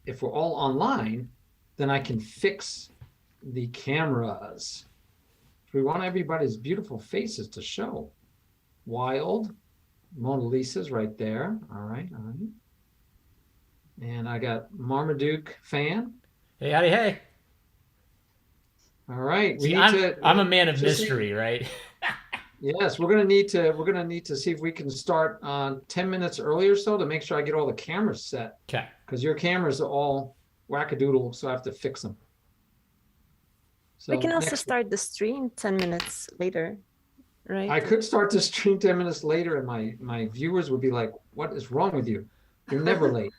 if we're all online, then I can fix the cameras. We want everybody's beautiful faces to show. Wild, Mona Lisa's right there. All right, all right. And I got Marmaduke fan. Hey, howdy, hey. All right, we See, need I'm a to man of just mystery, right? yes, we're gonna need to see if we can start 10 minutes early or so to make sure I get all the cameras set Okay. because your cameras are all wackadoodle, so I have to fix them. We So can also next, start the stream 10 minutes later, right? I could start the stream 10 minutes later, and my viewers would be like, "What is wrong with you? You're never late."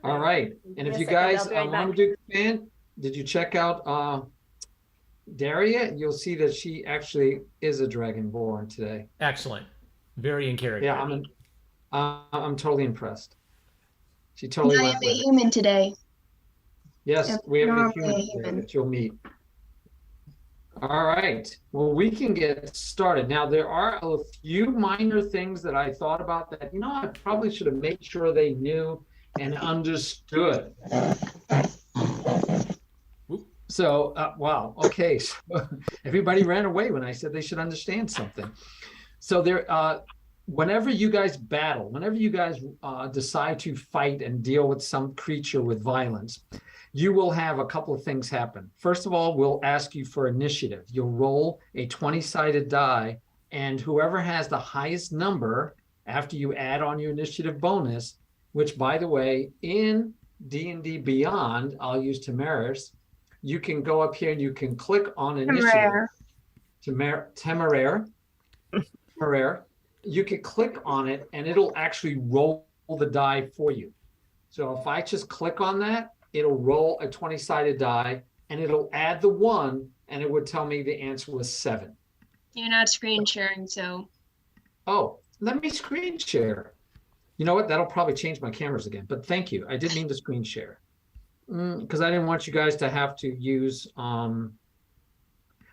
All right, and if you guys, Marmaduke fan, did you check out Daria? You'll see that she actually is a dragonborn today. Excellent. Very in character. Yeah, I'm totally impressed. She totally I went am a with it. human today. Yes, we have a normally human a today human. that you'll meet. All right, well, we can get started. Now, there are a few minor things that I thought about that, I probably should have made sure they knew and understood. So, wow, okay, so everybody ran away when I said they should understand something. So whenever you guys battle, whenever you guys decide to fight and deal with some creature with violence, you will have a couple of things happen. First of all, we'll ask you for initiative. You'll roll a 20-sided die, and whoever has the highest number after you add on your initiative bonus, which, by the way, in D&D Beyond, I'll use Temeraire's, you can go up here and you can click on initiative. Temeraire. You can click on it and it'll actually roll the die for you. So if I just click on that, it'll roll a 20-sided die and it'll add the 1 and it would tell me the answer was 7. You're not screen sharing, so. Oh, let me screen share. You know what? That'll probably change my cameras again, but thank you. I didn't mean to screen share because I didn't want you guys to have to use, I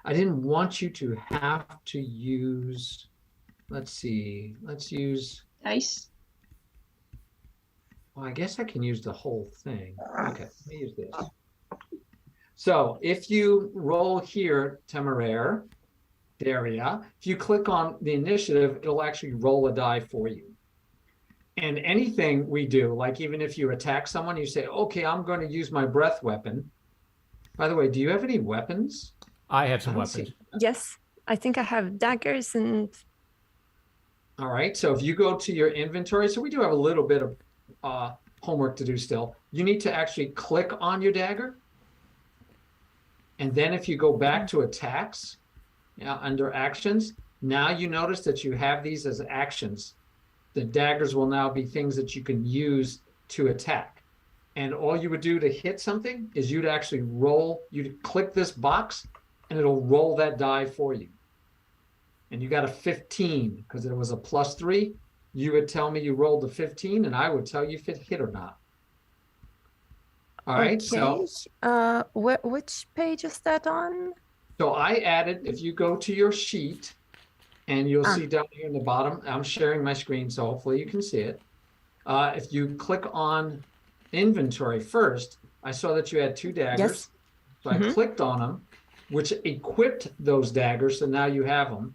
didn't want you to have to use, let's see, let's use Dice. Well, I guess I can use the whole thing. Okay, let me use this. So if you roll here, Temeraire, Daria, if you click on the initiative, it'll actually roll a die for you. And anything we do, like even if you attack someone, you say, okay, I'm going to use my breath weapon. By the way, do you have any weapons? I have some I don't weapons. see- Yes, I think I have daggers and All right, so if you go to your inventory, so we do have a little bit of homework to do still. You need to actually click on your dagger. And then if you go back to attacks, under actions, now you notice that you have these as actions. The daggers will now be things that you can use to attack. And all you would do to hit something is you'd actually you'd click this box and it'll roll that die for you. And you got a 15 because it was a +3. You would tell me you rolled a 15 and I would tell you if it hit or not. All right, okay. Which page is that on? So I added, if you go to your sheet and you'll see down here in the bottom, I'm sharing my screen, so hopefully you can see it. If you click on inventory first, I saw that you had 2 daggers. Yes. So I clicked on them, which equipped those daggers. So now you have them.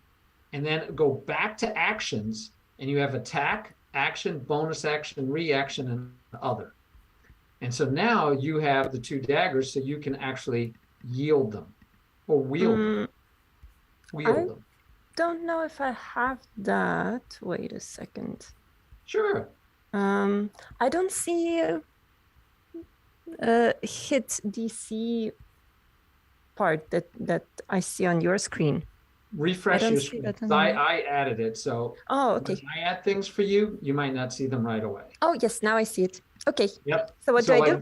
And then go back to actions and you have attack, action, bonus action, reaction, and other. And so now you have the 2 daggers so you can actually yield them or wield them. Wield them. Don't know if I have that. Wait a second. Sure. I don't see hit DC part that I see on your screen. Refresh don't your see screen. that on I added it, so Oh, okay. when I add things for you, you might not see them right away. Oh, yes, now I see it. Okay. Yep. So what do I do?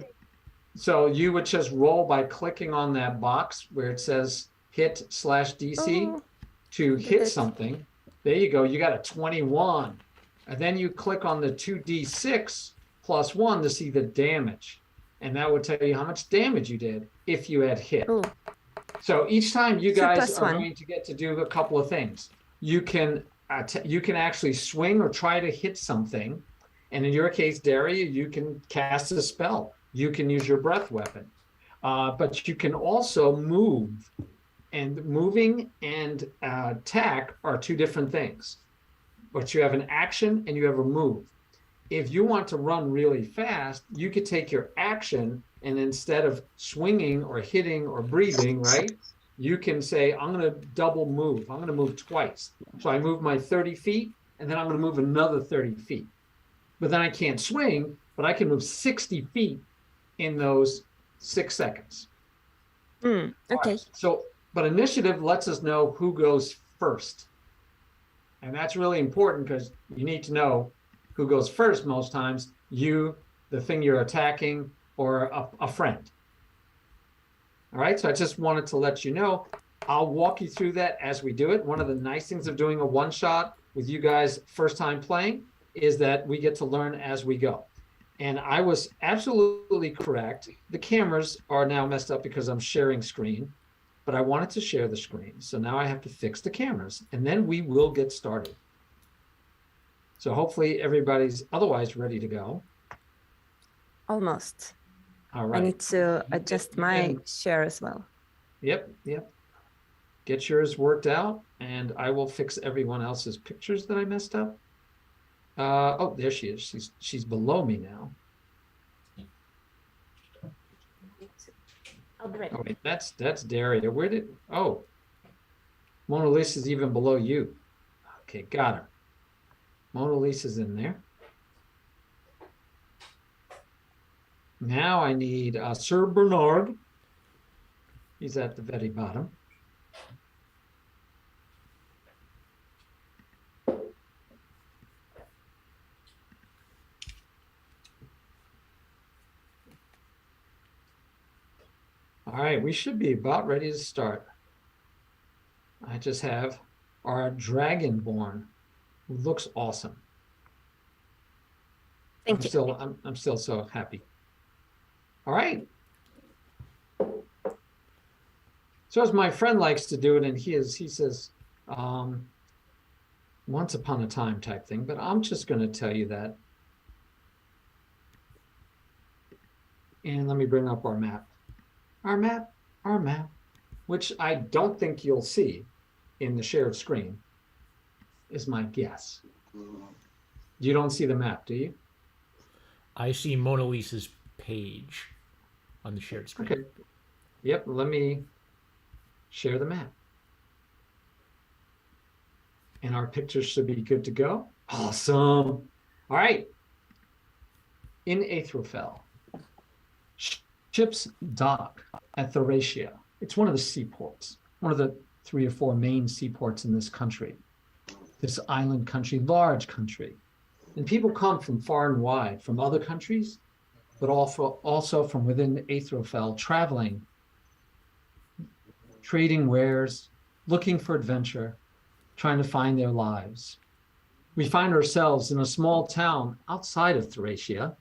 So you would just roll by clicking on that box where it says hit/DC to hit something. There you go. You got a 21. And then you click on the 2d6 + 1 to see the damage. And that would tell you how much damage you did if you had hit. Oh. So each time you So guys are +1. going to get to do a couple of things. You can actually swing or try to hit something. And in your case, Daria, you can cast a spell. you can use your breath weapon. But you can also move, and moving and attack are two different things. But you have an action and you have a move. If you want to run really fast, you could take your action and instead of swinging or hitting or breathing, right? You can say, I'm going to double move. I'm going to move twice. So I move my 30 feet and then I'm going to move another 30 feet. But then I can't swing, but I can move 60 feet in those 6 seconds. Okay. Right. So, but initiative lets us know who goes first. And that's really important because you need to know who goes first most times, you, the thing you're attacking, or a friend. All right, so I just wanted to let you know. I'll walk you through that as we do it. One of the nice things of doing a one-shot with you guys first time playing is that we get to learn as we go. And I was absolutely correct. The cameras are now messed up because I'm sharing screen, but I wanted to share the screen. So now I have to fix the cameras and then we will get started. So hopefully everybody's otherwise ready to go. Almost. All right. I need to adjust my share as well. Yep. Get yours worked out and I will fix everyone else's pictures that I messed up. Oh, there she is. She's below me now. I'll be ready. Oh, wait, that's Daria. Where did, oh, Mona Lisa's even below you. Okay, got her. Mona Lisa's in there. Now I need Sir Bernard. He's at the very bottom. All right, we should be about ready to start. I just have our Dragonborn, who looks awesome. Thank you. I'm still so happy. All right. So as my friend likes to do it, and he says, once upon a time type thing, but I'm just going to tell you that. And let me bring up our map. Our map, which I don't think you'll see in the shared screen, is my guess. You don't see the map, do you? I see Mona Lisa's page on the shared screen. Okay. Yep, let me share the map. And our pictures should be good to go. Awesome. All right. In Aethrofell, ships dock at Thracia. It's one of the seaports, one of the 3 or 4 main seaports in this country. This island country, large country. And people come from far and wide, from other countries, but also from within Aethrofell, traveling, trading wares, looking for adventure, trying to find their lives. We find ourselves in a small town outside of Thracia,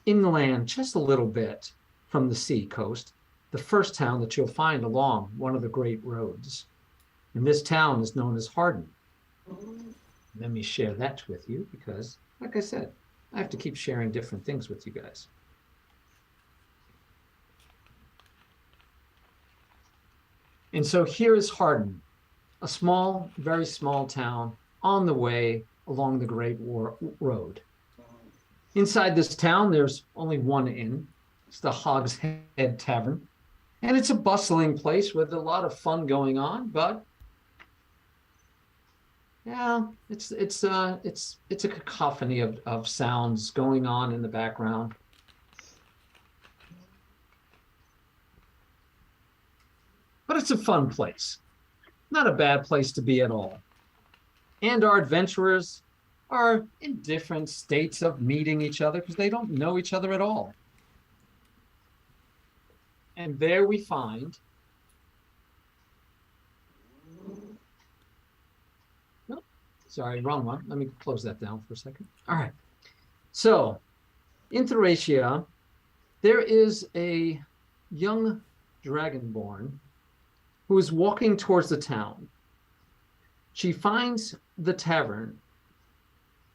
inland just a little bit from the sea coast, the first town that you'll find along one of the great roads. And this town is known as Hardin. Let me share that with you because, like I said, I have to keep sharing different things with you guys. And so here is Hardin, a small, very small town on the way along the Great Road. Inside this town, there's only one inn. It's the Hog's Head Tavern. And it's a bustling place with a lot of fun going on, but yeah, it's a cacophony of sounds going on in the background. But it's a fun place. Not a bad place to be at all. And our adventurers are in different states of meeting each other because they don't know each other at all. And there we find sorry, wrong one. Let me close that down for a second. All right. So in Thracia, there is a young dragonborn who is walking towards the town. She finds the tavern,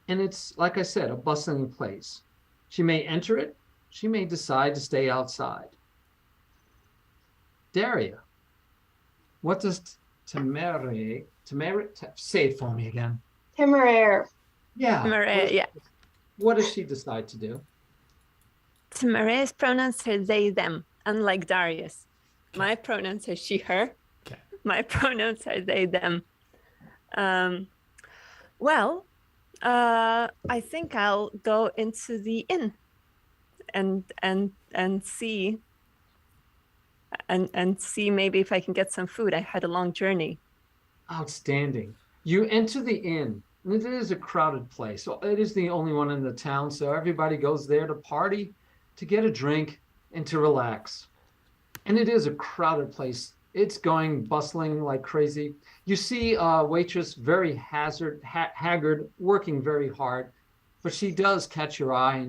and it's, like I said, a bustling place. She may enter it, she may decide to stay outside. Daria, what does Temeraire, say it for me again. Temeraire. Yeah. Temeraire, yeah. What does she decide to do? Temeraire's pronouns are they, them, unlike Darius. My pronouns are she, her. Okay. My pronouns are they, them. I think I'll go into the inn and see maybe if I can get some food. I had a long journey. Outstanding. You enter the inn, and it is a crowded place. So it is the only one in the town, so everybody goes there to party, to get a drink, and to relax. And it is a crowded place. It's going bustling like crazy. You see a waitress, very haggard, working very hard, but she does catch your eye,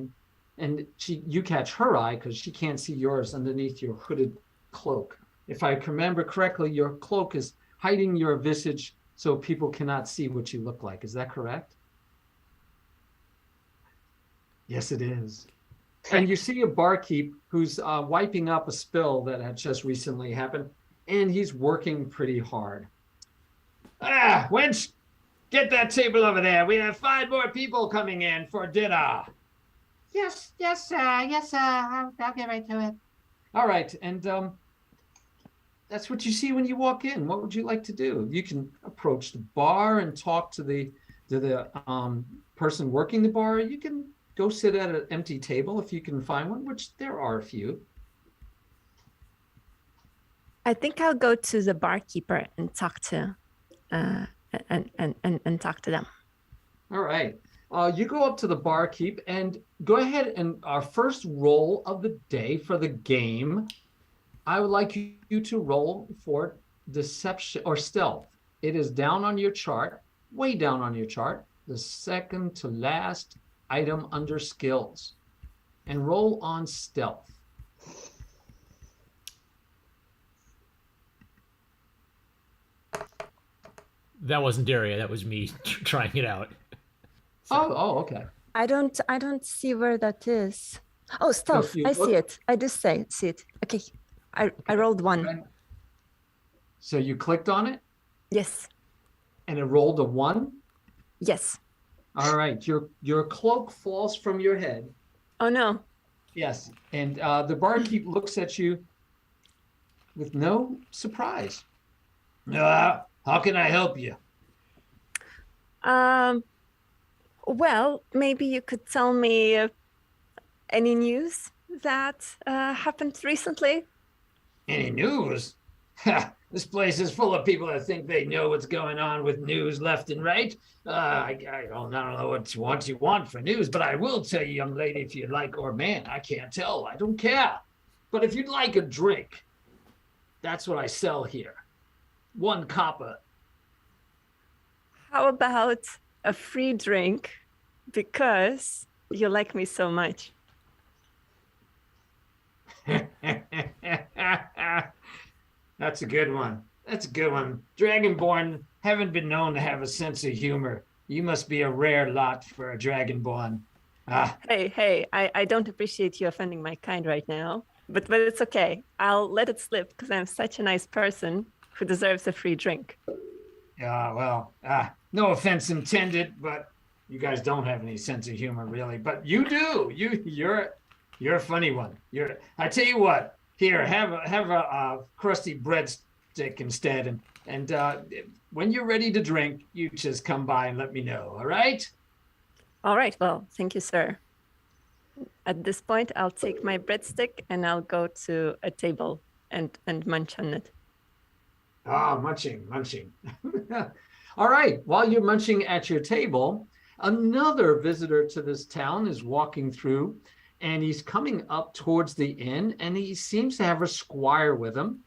and you catch her eye because she can't see yours underneath your hooded cloak. If I can remember correctly, your cloak is hiding your visage so people cannot see what you look like. Is that correct? Yes, it is. And you see a barkeep who's wiping up a spill that had just recently happened, and he's working pretty hard. Ah, wench, get that table over there. We have 5 more people coming in for dinner. Yes, sir. I'll get right to it. All right, and that's what you see when you walk in. What would you like to do? You can approach the bar and talk to the person working the bar. You can go sit at an empty table if you can find one, which there are a few. I think I'll go to the barkeeper and talk to and talk to them. All right. You go up to the barkeep and go ahead, and our first roll of the day for the game, I would like you to roll for deception or stealth. It is down on your chart, way down on your chart, the second to last item under skills, and roll on stealth. That wasn't Daria. That was me trying it out. Oh, okay. I don't see where that is. Oh, stealth. I see it. I just see it. Okay. I rolled 1. Okay. So you clicked on it? Yes. And it rolled a 1? Yes. All right. Your cloak falls from your head. Oh no. Yes. And the barkeep looks at you with no surprise. How can I help you? Well, maybe you could tell me any news that happened recently. Any news? This place is full of people that think they know what's going on with news left and right. I don't know what you want for news, but I will tell you, young lady, if you like, or man, I can't tell. I don't care. But if you'd like a drink, that's what I sell here. 1 copper. How about a free drink because you like me so much? That's a good one. Dragonborn haven't been known to have a sense of humor. You must be a rare lot for a Dragonborn. Hey, I don't appreciate you offending my kind right now, but it's okay. I'll let it slip because I'm such a nice person who deserves a free drink. No offense intended, but you guys don't have any sense of humor, really. But you do. You're a funny one. I tell you what. Here, have a crusty breadstick instead, and when you're ready to drink, you just come by and let me know. All right? All right. Well, thank you, sir. At this point, I'll take my breadstick and I'll go to a table and munch on it. Munching. All right. While you're munching at your table, another visitor to this town is walking through, and he's coming up towards the inn, and he seems to have a squire with him,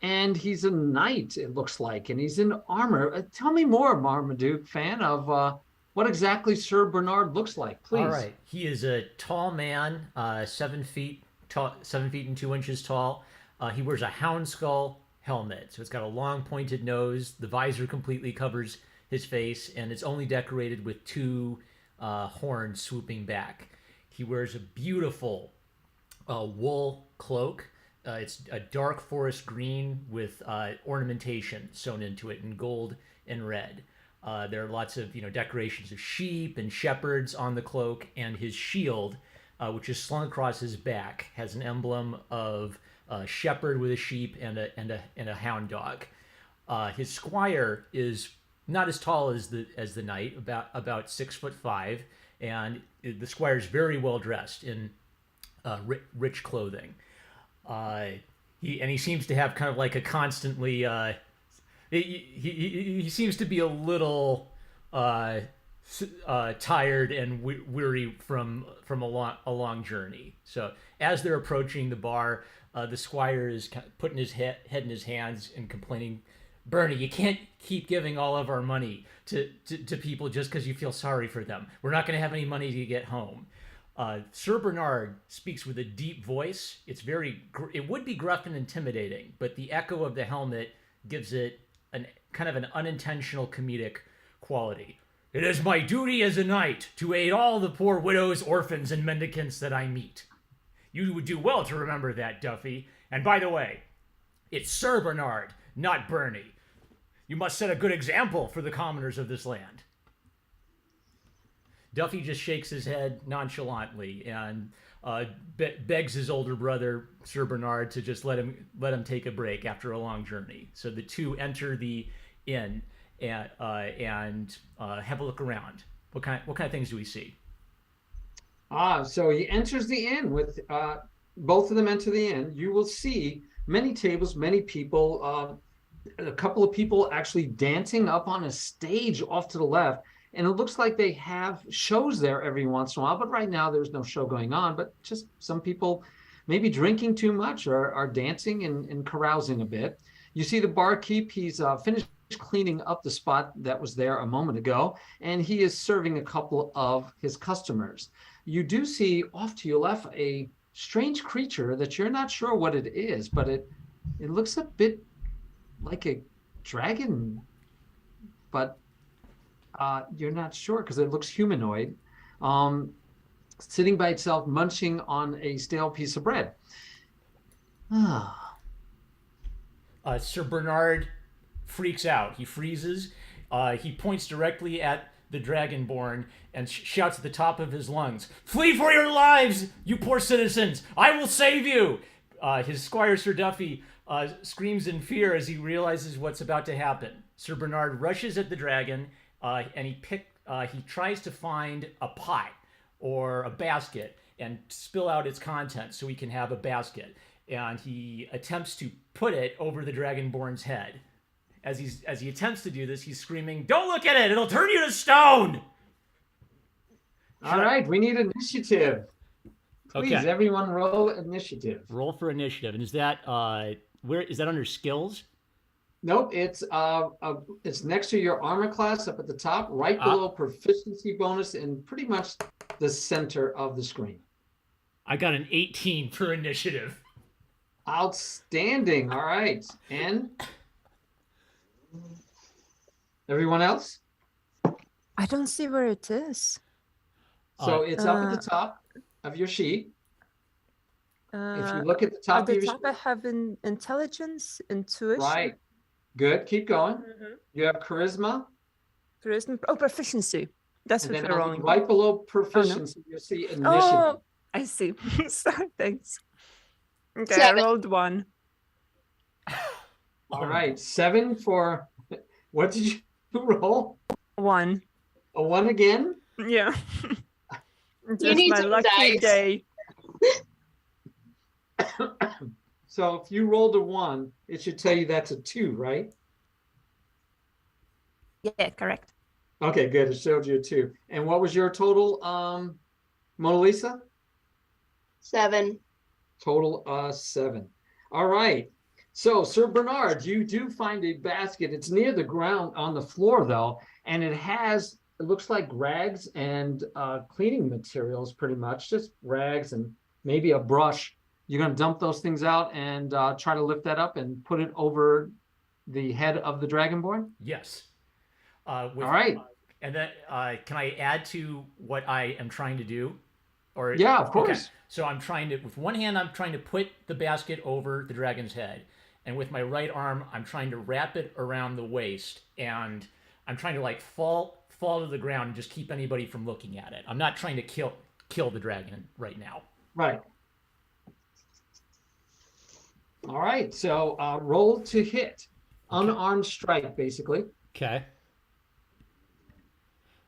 and he's a knight, it looks like, and he's in armor. Tell me more, Marmaduke fan, of what exactly Sir Bernard looks like, please. All right. He is a tall man, 7 feet tall, 7 feet and 2 inches tall. He wears a hound skull helmet, so it's got a long pointed nose. The visor completely covers his face, and it's only decorated with 2 horns swooping back. He wears a beautiful wool cloak. It's a dark forest green with ornamentation sewn into it in gold and red. There are lots of decorations of sheep and shepherds on the cloak, and his shield, which is slung across his back, has an emblem of a shepherd with a sheep and a hound dog. His squire is not as tall as the knight, about 6'5", and the squire is very well dressed in rich clothing. He seems to have kind of like a constantly. He seems to be a little tired and weary from a long journey. So as they're approaching the bar, the squire is kind of putting his head in his hands and complaining, "Bernie, you can't keep giving all of our money to people just because you feel sorry for them. We're not going to have any money to get home." Sir Bernard speaks with a deep voice. It would be gruff and intimidating, but the echo of the helmet gives it kind of an unintentional comedic quality. "It is my duty as a knight to aid all the poor widows, orphans, and mendicants that I meet. You would do well to remember that, Duffy. And by the way, it's Sir Bernard, not Bernie. You must set a good example for the commoners of this land." Duffy just shakes his head nonchalantly and begs his older brother, Sir Bernard, to just let him take a break after a long journey. So the two enter the inn and have a look around. What kind of things do we see? So he enters the inn with both of them enter the inn. You will see many tables, many people, a couple of people actually dancing up on a stage off to the left. And it looks like they have shows there every once in a while, but right now there's no show going on, but just some people maybe drinking too much or are dancing and carousing a bit. You see the barkeep, he's finished cleaning up the spot that was there a moment ago, and he is serving a couple of his customers. You do see off to your left a strange creature that you're not sure what it is, but it looks a bit like a dragon, but you're not sure because it looks humanoid, sitting by itself, munching on a stale piece of bread. Sir Bernard freaks out. He freezes. He points directly at the Dragonborn and shouts at the top of his lungs, "Flee for your lives, you poor citizens! I will save you!" His squire, Sir Duffy, screams in fear as he realizes what's about to happen. Sir Bernard rushes at the dragon, and he tries to find a pot or a basket and spill out its contents so he can have a basket. And he attempts to put it over the Dragonborn's head. As he attempts to do this, he's screaming, "Don't look at it! It'll turn you to stone!" All right, we need initiative. Please, Okay. everyone roll initiative. Roll for initiative. And is that where is that under skills? Nope, it's next to your armor class up at the top, right below proficiency bonus in pretty much the center of the screen. I got an 18 for initiative. Outstanding. All right. And everyone else? I don't see where it is. So it's up at the top of your sheet. If you look at the At top of the your top, I have intelligence, intuition. right. Good. Keep going. You have charisma. Charisma. Oh, proficiency. That's And what then we're rolling. right below proficiency, you'll see initiative. Oh, I see. Sorry, thanks. Okay, 7. I rolled 1. All right. 7 for, what did you roll? 1. A 1 again? Yeah. Just need my some lucky dice. day. So if you rolled a 1, it should tell you that's a 2, right? Yeah, correct. Okay, good. It showed you a 2. And what was your total, Mona Lisa? 7. Total 7. All right. So, Sir Bernard, you do find a basket. It's near the ground on the floor, though, and it looks like rags and cleaning materials, pretty much, just rags and maybe a brush. You're going to dump those things out and try to lift that up and put it over the head of the Dragonborn? Yes. All right. And then can I add to what I am trying to do? Or Yeah, of okay. course. So I'm trying to, with one hand, I'm trying to put the basket over the dragon's head, and with my right arm, I'm trying to wrap it around the waist, and I'm trying to like fall to the ground and just keep anybody from looking at it. I'm not trying to kill the dragon right now. Right. All right. So roll to hit. Unarmed strike, basically. Okay.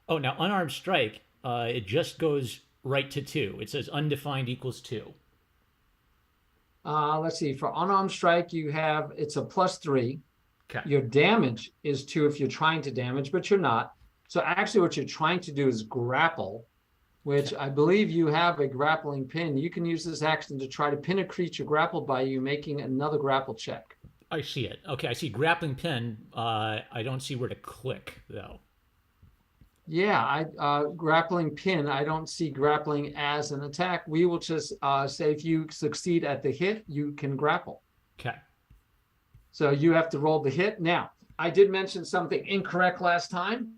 Oh, now unarmed strike, it just goes right to 2. It says undefined equals 2. Let's see. For unarmed strike, it's a +3. Okay. Your damage is 2 if you're trying to damage, but you're not. So actually what you're trying to do is grapple, which I believe you have a grappling pin. You can use this action to try to pin a creature grappled by you, making another grapple check. I see it. Okay, I see grappling pin. I don't see where to click, though. Yeah, grappling pin. I don't see grappling as an attack. We will just say if you succeed at the hit, you can grapple. Okay. So you have to roll the hit. Now, I did mention something incorrect last time.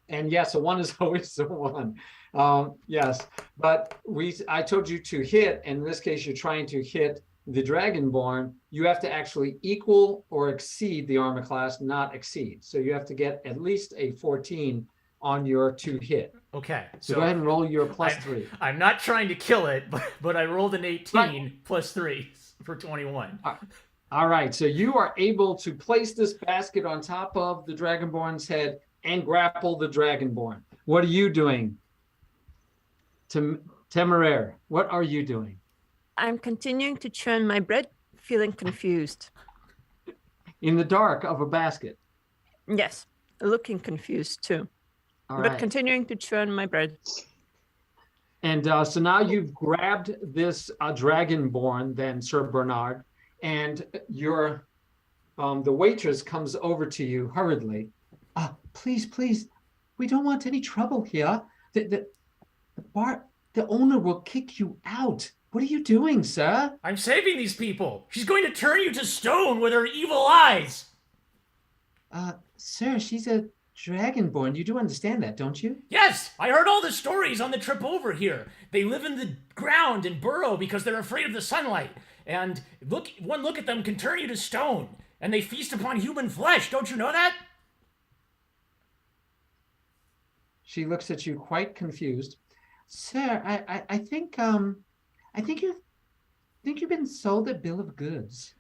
And yes, a 1 is always a 1. Yes, but I told you to hit. And in this case, you're trying to hit the Dragonborn. You have to actually equal or exceed the armor class, not exceed. So you have to get at least a 14 on your to hit. Okay. So go ahead and roll your +3. I'm not trying to kill it, but I rolled an 18 right. +3 for 21. All right. So you are able to place this basket on top of the Dragonborn's head and grapple the Dragonborn. What are you doing? Temeraire, what are you doing? I'm continuing to churn my bread, feeling confused. In the dark of a basket. Yes, looking confused too. All but right. continuing to churn my bread. And so now you've grabbed this Dragonborn, then Sir Bernard, and the waitress comes over to you hurriedly. Please, please, we don't want any trouble here. The owner will kick you out. What are you doing, sir? I'm saving these people. She's going to turn you to stone with her evil eyes. Sir, she's a Dragonborn. You do understand that, don't you? Yes, I heard all the stories on the trip over here. They live in the ground and burrow because they're afraid of the sunlight. And one look at them can turn you to stone. And they feast upon human flesh. Don't you know that? She looks at you quite confused. Sir, I think you've been sold a bill of goods.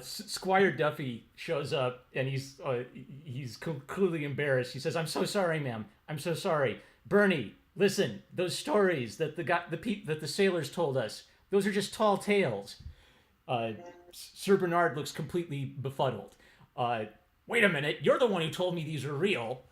Squire Duffy shows up and he's clearly embarrassed. He says, "I'm so sorry, ma'am. I'm so sorry. Bernie, listen. Those stories that the sailors told us, those are just tall tales." Sir Bernard looks completely befuddled. Wait a minute. You're the one who told me these are real.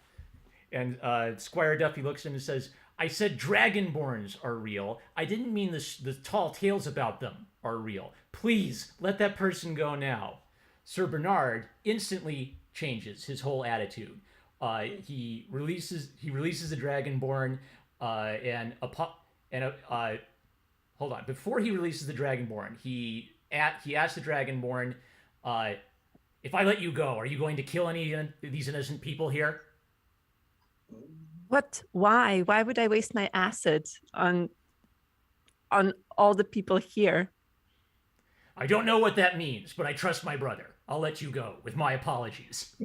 And Squire Duffy looks at him and says, "I said Dragonborns are real. I didn't mean the tall tales about them are real. Please let that person go now." Sir Bernard instantly changes his whole attitude. He releases the Dragonborn hold on. Before he releases the Dragonborn, he asks the Dragonborn, "If I let you go, are you going to kill any of these innocent people here?" What? Why? Why would I waste my acid on all the people here? I don't know what that means, but I trust my brother. I'll let you go, with my apologies.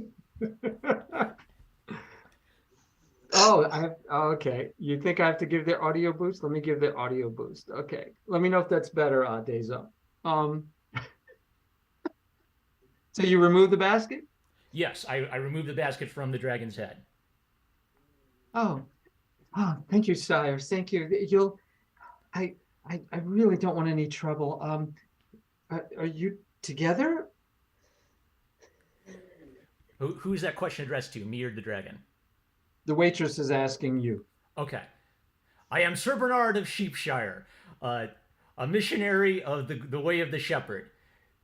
Okay. You think I have to give the audio boost? Let me give the audio boost. Okay. Let me know if that's better, Dezo. So you remove the basket? Yes, I removed the basket from the dragon's head. Oh, thank you, sire. Thank you. I really don't want any trouble. Are you together? Who's that question addressed to, me or the dragon? The waitress is asking you. Okay. I am Sir Bernard of Sheepshire, a missionary of the way of the shepherd.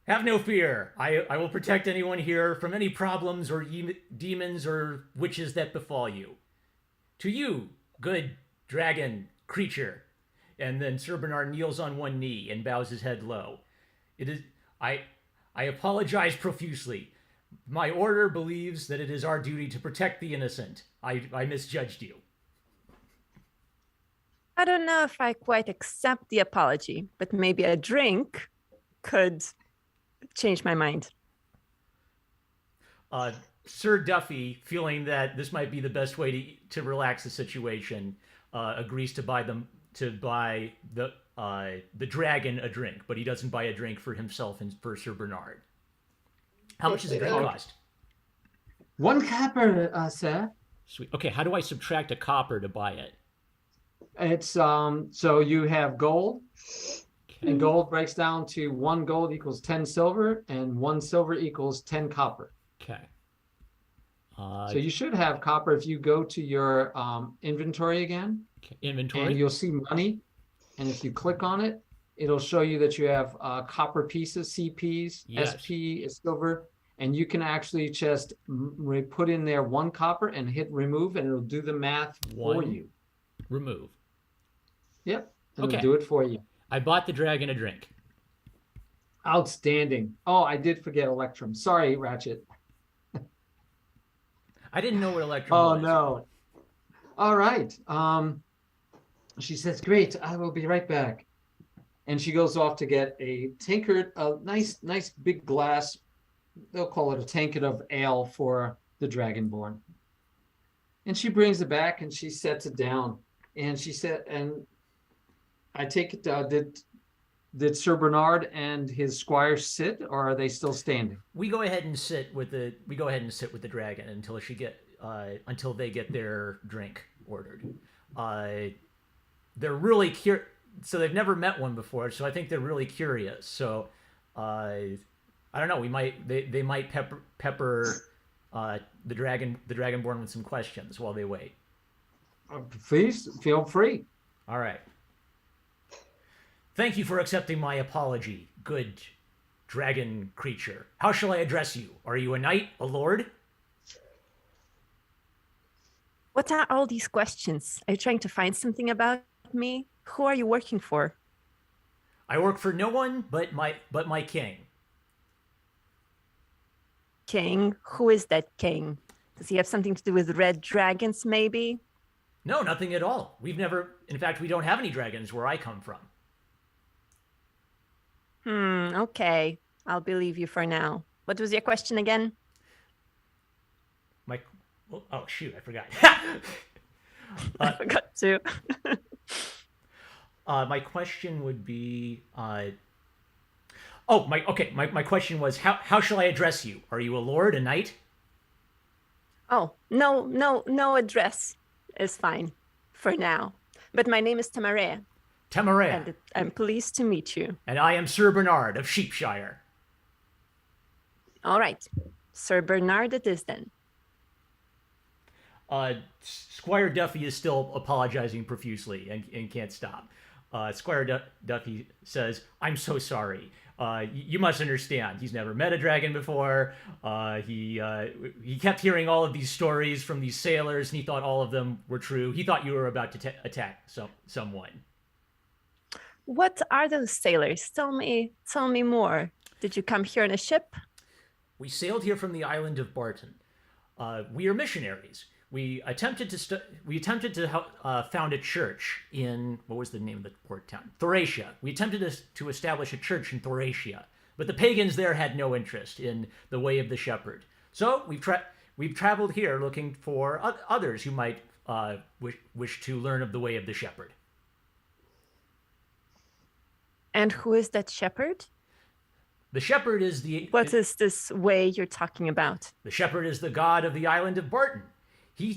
Have no fear. I will protect anyone here from any problems or demons or witches that befall you. To you, good dragon creature. And then Sir Bernard kneels on one knee and bows his head low. I apologize profusely. My order believes that it is our duty to protect the innocent. I misjudged you. I don't know if I quite accept the apology, but maybe a drink could change my mind. Sir Duffy, feeling that this might be the best way to relax the situation, agrees to buy the dragon a drink, but he doesn't buy a drink for himself and for Sir Bernard. How much does the drink cost? 1 copper, sir. Sweet. Okay, how do I subtract a copper to buy it? It's so you have gold, and gold breaks down to 1 gold equals 10 silver, and 1 silver equals 10 copper. Okay. So you should have copper if you go to your inventory again. Okay. Inventory. And you'll see money. And if you click on it, it'll show you that you have copper pieces, CPs, Yes. SP is silver. And you can actually just put in there 1 copper and hit remove, and it'll do the math for One. you. Remove. Yep. It'll Okay. do it for you. I bought the dragon a drink. Outstanding. Oh, I did forget Electrum. Sorry, Ratchet. I didn't know what Electrum Oh, was. no. All right. She says, great, I will be right back. And she goes off to get a nice big glass. They'll call it a tankard of ale for the Dragonborn. And she brings it back and she sets it down. And she said, and I take it, did Sir Bernard and his squire sit, or are they still standing? We go ahead and sit with the dragon until they get their drink ordered. They're really curious, so they've never met one before, so I think they're really curious. So I don't know. They might pepper the dragonborn with some questions while they wait. Please feel free. All right. Thank you for accepting my apology, good dragon creature. How shall I address you? Are you a knight, a lord? What are all these questions? Are you trying to find something about me? Who are you working for? I work for no one but my king. King? Who is that king? Does he have something to do with red dragons, maybe? No, nothing at all. In fact, we don't have any dragons where I come from. Okay. I'll believe you for now. What was your question again? Oh shoot, I forgot. I forgot to. My question would be, my question was, how shall I address you? Are you a lord, a knight? Oh, no address is fine for now. But my name is Temeraire. Temeraire. And I'm pleased to meet you. And I am Sir Bernard of Sheepshire. All right. Sir Bernard it is then. Squire Duffy is still apologizing profusely and can't stop. Squire Duffy says, I'm so sorry. You must understand, he's never met a dragon before. He kept hearing all of these stories from these sailors, and he thought all of them were true. He thought you were about to attack someone. What are those sailors? Tell me more. Did you come here on a ship? We sailed here from the island of Barton. We are missionaries. We attempted to found a church in, what was the name of the port town? Thoracia. We attempted to establish a church in Thoracia, but the pagans there had no interest in the way of the shepherd. So we've traveled here looking for others who might wish to learn of the way of the shepherd. And who is that shepherd? The shepherd is What is this way you're talking about? The shepherd is the god of the island of Barton. He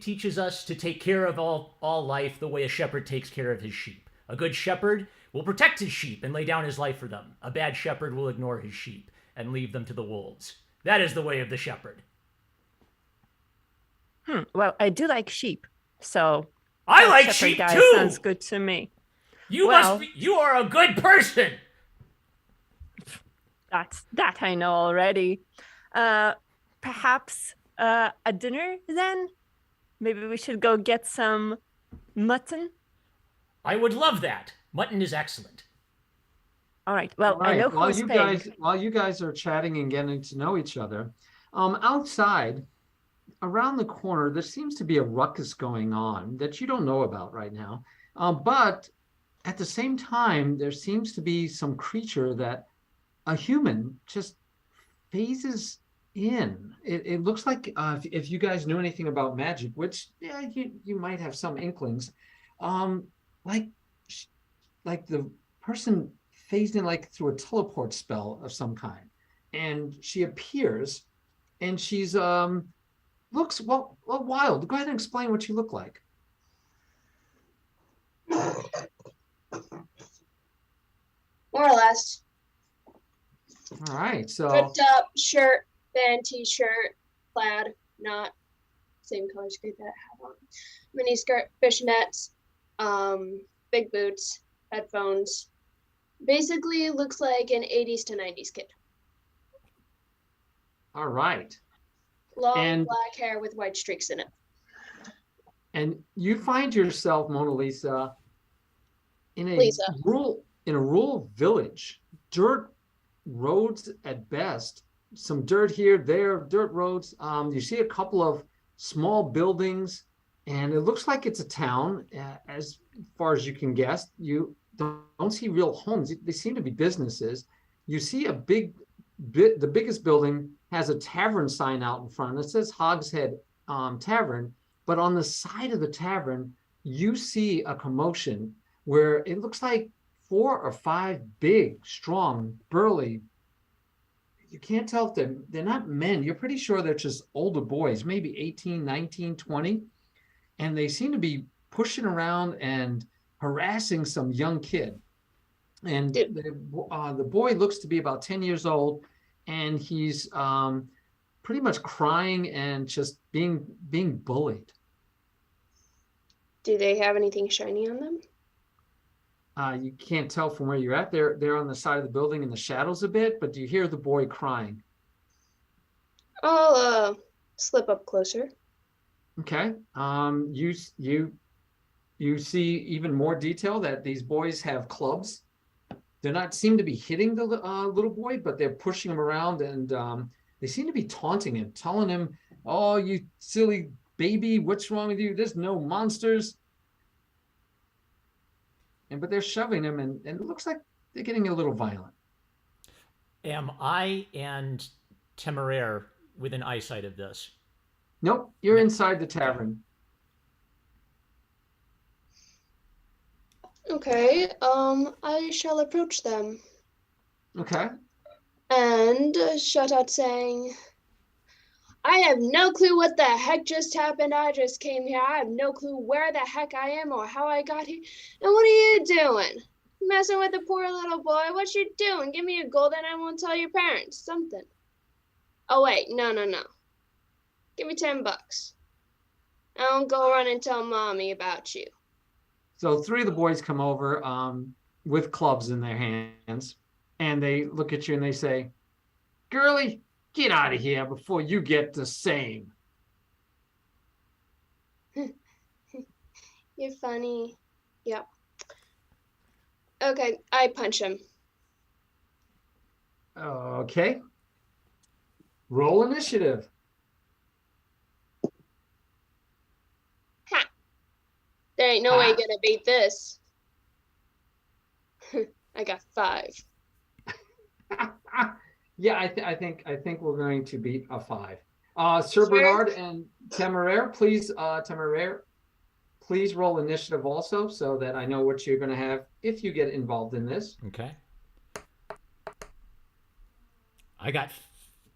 teaches us to take care of all life the way a shepherd takes care of his sheep. A good shepherd will protect his sheep and lay down his life for them. A bad shepherd will ignore his sheep and leave them to the wolves. That is the way of the shepherd. Well, I do like sheep, so I like shepherd sheep guy too. Sounds good to me. You are a good person. That I know already. Perhaps a dinner then? Maybe we should go get some mutton. I would love that. Mutton is excellent. All right. Well, All right. I know who's paying. While you guys are chatting and getting to know each other, outside, around the corner, there seems to be a ruckus going on that you don't know about right now. But at the same time, there seems to be some creature that a human just phases in. It looks like if you guys knew anything about magic, which yeah, you might have some inklings, like the person phased in like through a teleport spell of some kind, and she appears, and she's looks wild. Go ahead and explain what you look like. More or less. All right, so Ripped up shirt, band t-shirt, plaid, not same color skirt that I have on. Mini skirt, fishnets, big boots, headphones. Basically looks like an 80s to 90s kid. all right. Long And- black hair with white streaks in it. And you find yourself, Mona Lisa, in a Lisa. rural village, dirt roads at best, some dirt here, there, dirt roads. You see a couple of small buildings, and it looks like it's a town, as far as you can guess. You don't see real homes. They seem to be businesses. You see the biggest building has a tavern sign out in front. It says Hogshead Tavern, but on the side of the tavern, you see a commotion where it looks like 4 or 5 big, strong, burly. You can't tell if they're not men. You're pretty sure they're just older boys, maybe 18, 19, 20. And they seem to be pushing around and harassing some young kid. And the boy looks to be about 10 years old, and he's pretty much crying and just being bullied. Do they have anything shiny on them? You can't tell from where you're at. They're on the side of the building in the shadows a bit, but you hear the boy crying. I'll slip up closer. Okay. You see even more detail that these boys have clubs. They're not seem to be hitting the little boy, but they're pushing him around, and they seem to be taunting him, telling him, "Oh, you silly baby, what's wrong with you? There's no monsters." But they're shoving him, and it looks like they're getting a little violent. Am I and Temeraire within eyesight of this? Nope, you're inside the tavern. Okay, I shall approach them Okay. and shout out saying, I have no clue what the heck just happened. I just came here. I have no clue where the heck I am or how I got here. And what are you doing? Messing with the poor little boy? What you doing? Give me a gold and I won't tell your parents. Something. Oh, wait. No. Give me $10. I'll go run and tell mommy about you. So 3 of the boys come over with clubs in their hands, and they look at you and they say, "Girlie, get out of here before you get the same." You're funny. Yep. Okay, I punch him. Okay. Roll initiative. Ha! There ain't no way you're gonna beat this. I got 5. Yeah, I think we're going to beat a 5. Sir Sure. Bernard and Temeraire, please roll initiative also, so that I know what you're going to have if you get involved in this. Okay. I got.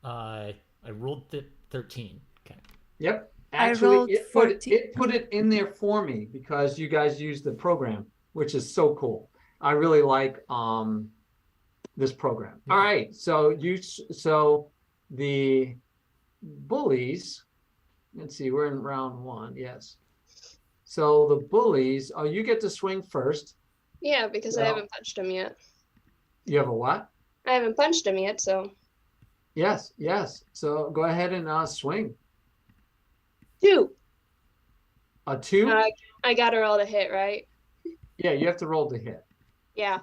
I rolled 13. Okay. Yep. I Actually, rolled it 14. put it in there for me because you guys use the program, which is so cool. I really like this program. All right, so the bullies. Let's see, we're in round 1. Yes. So the bullies. Oh, you get to swing first. Yeah, because I Well- haven't punched him yet. You have a what? I haven't punched him yet, so. Yes. So go ahead and swing. 2. A 2. I got her all to hit, right? Yeah, you have to roll to hit. Yeah.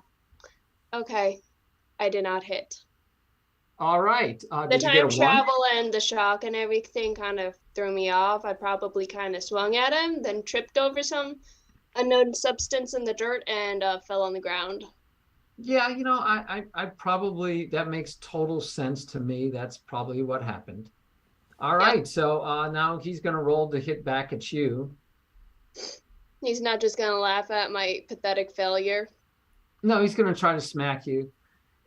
Okay. I did not hit. All right. The Did you get a time 1? travel and the shock and everything kind of threw me off. I probably kind of swung at him, then tripped over some unknown substance in the dirt and fell on the ground. Yeah, I probably, that makes total sense to me. That's probably what happened. All Yep. right, so now he's gonna roll to hit back at you. He's not just gonna laugh at my pathetic failure. No, he's gonna try to smack you.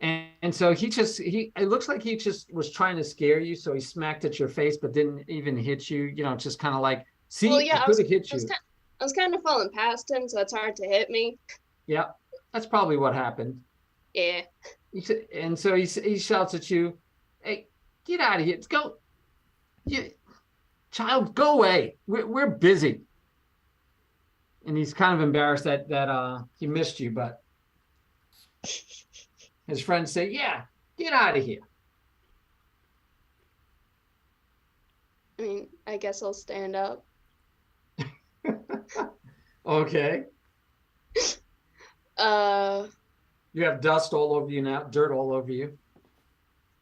And so it looks like he just was trying to scare you, so he smacked at your face but didn't even hit you, just kind of like, see, Well, yeah, I could have hit you. I was kind of falling past him, so it's hard to hit me. Yeah, that's probably what happened. Yeah. And so he shouts at you, "Hey, get out of here. Go. Child, go away. We're busy." And he's kind of embarrassed that he missed you, but his friends say, "Yeah, get out of here." I mean, I guess I'll stand up. Okay. You have dust all over you now, dirt all over you.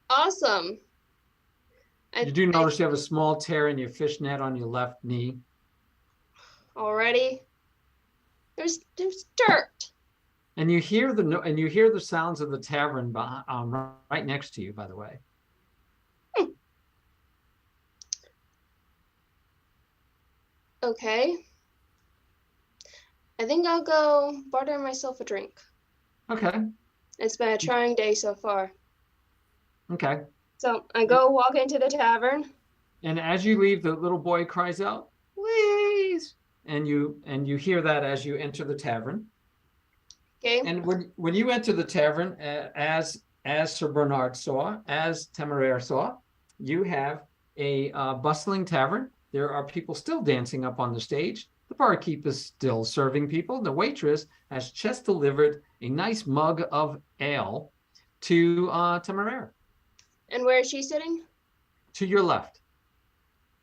Awesome. You do notice you have a small tear in your fishnet on your left knee. Already? There's dirt. And you hear the sounds of the tavern right next to you, by the way. Okay. I think I'll go barter myself a drink. Okay. It's been a trying day so far. Okay. So I go walk into the tavern. And as you leave, the little boy cries out, "Please!" And you hear that as you enter the tavern. Okay. And when you enter the tavern, as Sir Bernard saw, as Temeraire saw, you have a bustling tavern. There are people still dancing up on the stage. The barkeep is still serving people. The waitress has just delivered a nice mug of ale to Temeraire. And where is she sitting? To your left.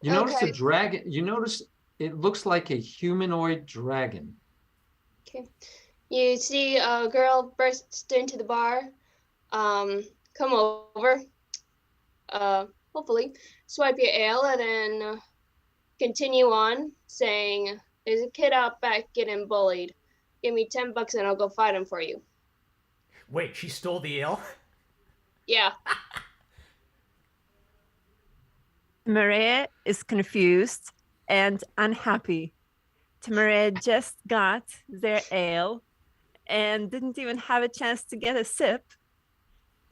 You notice Okay. a dragon. You notice it looks like a humanoid dragon. Okay. You see a girl burst into the bar, come over, hopefully swipe your ale, and then continue on saying, "There's a kid out back getting bullied. Give me $10 and I'll go fight him for you." Wait, she stole the ale? Yeah. Temeraire is confused and unhappy. Temeraire just got their ale and didn't even have a chance to get a sip.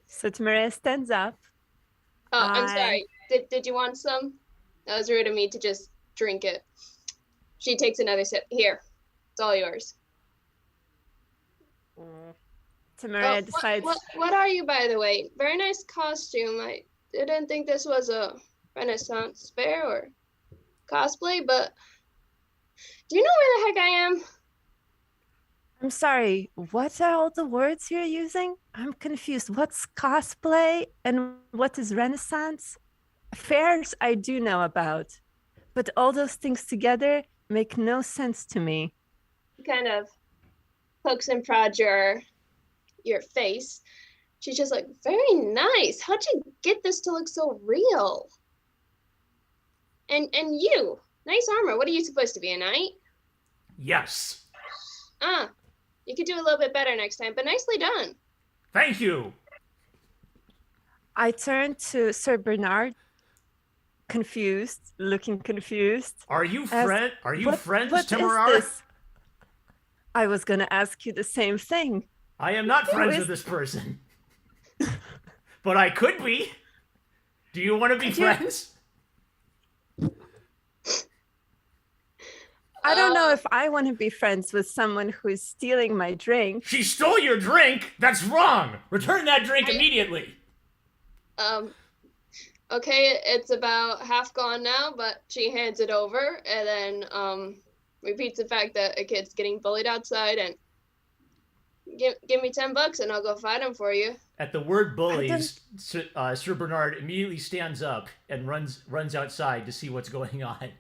So Temeraire stands up. Oh, I'm sorry. Did you want some? That was rude of me to just drink it. She takes another sip. Here, it's all yours. Temeraire decides. What are you, by the way? Very nice costume. I didn't think this was a Renaissance fair or cosplay, but do you know where the heck I am? I'm sorry, what are all the words you're using? I'm confused. What's cosplay and what is Renaissance? Fairs I do know about, but all those things together make no sense to me. Kind of pokes and prods your face. She's just like, very nice. How'd you get this to look so real? And you, nice armor. What are you supposed to be, a knight? Yes. You could do a little bit better next time, but nicely done. Thank you. I turn to Sir Bernard, confused, looking confused. Are you friends, what Temeraire? is this? I was going to ask you the same thing. I am not friends with this person. But I could be. Do you want to be friends? I don't know if I want to be friends with someone who is stealing my drink. She stole your drink? That's wrong. Return that drink immediately. Okay, it's about half gone now, but she hands it over and then repeats the fact that a kid's getting bullied outside and give me $10 and I'll go fight him for you. At the word bullies, Sir Bernard immediately stands up and runs outside to see what's going on.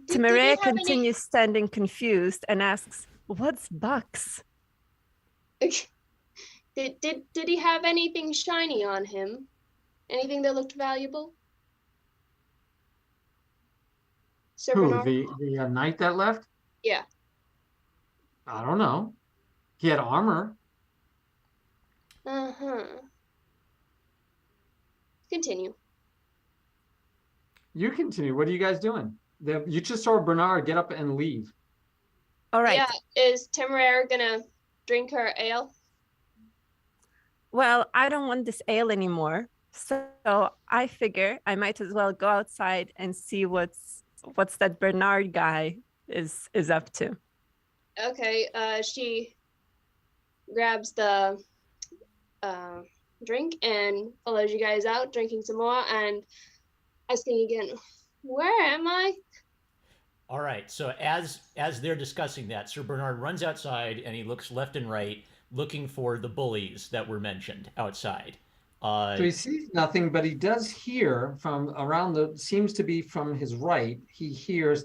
Temeraire continues standing confused and asks, "What's bucks?" Did he have anything shiny on him? Anything that looked valuable? Sir Who, Bernard? the knight that left? Yeah. I don't know. He had armor. Uh-huh. Continue. You continue. What are you guys doing? You just saw Bernard get up and leave. All right. Yeah, is Temeraire gonna drink her ale? Well, I don't want this ale anymore. So I figure I might as well go outside and see what's that Bernard guy is up to. Okay, she grabs the drink and follows you guys out, drinking some more and asking again, where am I? All right. So as they're discussing that, Sir Bernard runs outside and he looks left and right, looking for the bullies that were mentioned outside. So he sees nothing, but he does hear from around seems to be from his right. He hears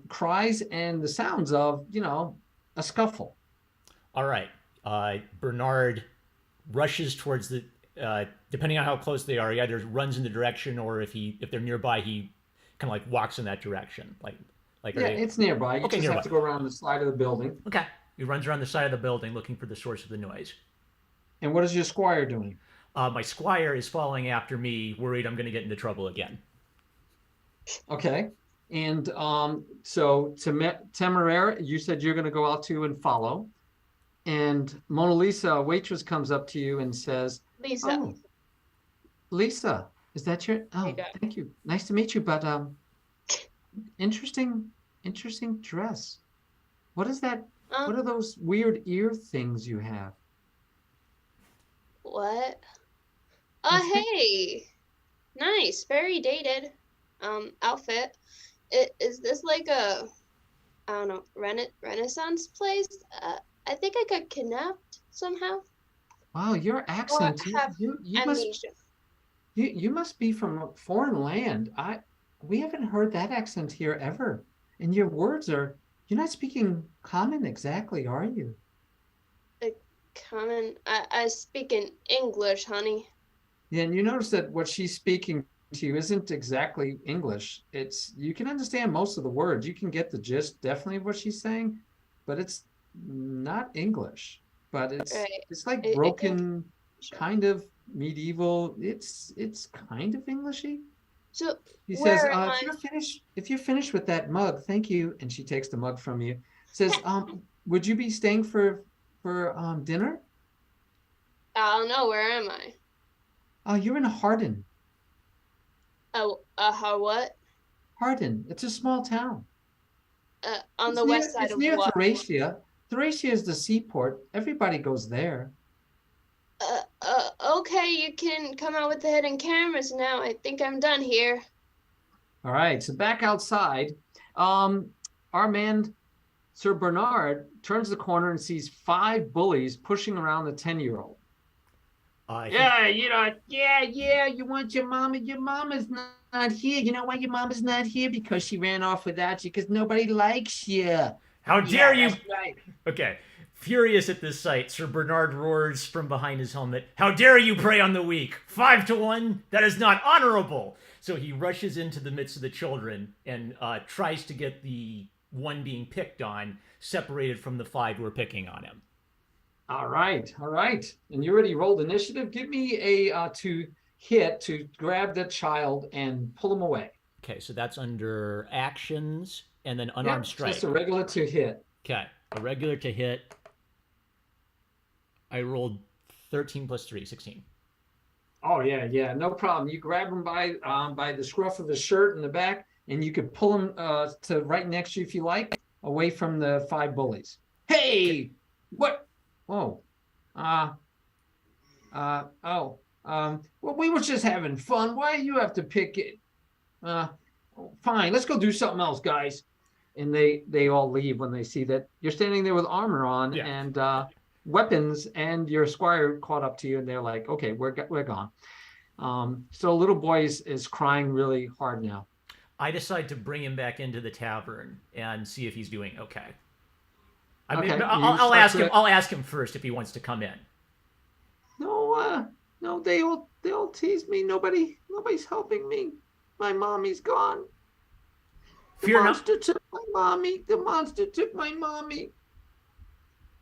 cries and the sounds of, a scuffle. All right. Bernard rushes towards the. Depending on how close they are, he either runs in the direction, or if they're nearby, he kind of like walks in that direction. Yeah, it's nearby. You just nearby. have to go around the side of the building. Okay. He runs around the side of the building looking for the source of the noise. And what is your squire doing? My squire is following after me, worried I'm going to get into trouble again. Okay. And so Temeraire, you said you're going to go out too and follow. And Mona Lisa, a waitress, comes up to you and says, Lisa. "Oh, Lisa, is that your? Oh, thank you. Nice to meet you. But interesting dress. What is that? What are those weird ear things you have?" What? Hey, nice, very dated outfit. Is this like a, I don't know, Renaissance place? I think I got kidnapped somehow. Wow, your accent. You Amnesia. you must be from a foreign land. We haven't heard that accent here ever. And your words you're not speaking common exactly, are you? Common. I speak in English, honey. Yeah, and you notice that what she's speaking to you isn't exactly English. You can understand most of the words. You can get the gist definitely of what she's saying, but it's not English. But it's like broken, kind of medieval. It's kind of Englishy. So He says, if you're finished with that mug, thank you. And she takes the mug from you. Says, would you be staying for dinner? I don't know. Where am I? Oh, you're in Hardin. Oh, how what? Hardin. It's a small town. On the west side of near what? Thracia. Thracia is the seaport. Everybody goes there. Okay, you can come out with the hidden cameras now. I think I'm done here. All right, so back outside, our man, Sir Bernard, turns the corner and sees 5 bullies pushing around the 10-year-old. Yeah, you want your mama. Your mama's not here. You know why your mama's not here? Because she ran off without you, because nobody likes you. How dare you? That's right. Okay. Furious at this sight, Sir Bernard roars from behind his helmet, "How dare you prey on the weak? 5 to 1? That is not honorable!" So he rushes into the midst of the children and tries to get the one being picked on separated from the 5 who are picking on him. All right. And you already rolled initiative. Give me a to hit to grab the child and pull him away. Okay, so that's under actions and then unarmed strike. Just a regular to hit. Okay, a regular to hit. I rolled 13 plus 3, 16. Oh yeah, no problem. You grab him by the scruff of his shirt in the back, and you could pull him to right next to you if you like, away from the 5 bullies. Hey, what? Oh, well, we were just having fun. Why do you have to pick it? Fine, let's go do something else, guys. And they all leave when they see that you're standing there with armor on and weapons, and your squire caught up to you, and they're like, okay, we're gone. So little boy is crying really hard now. I decide to bring him back into the tavern and see if he's doing okay. I'll ask him first if he wants to come in. No, they all tease me. Nobody's helping me. My mommy's gone. The monster took my mommy.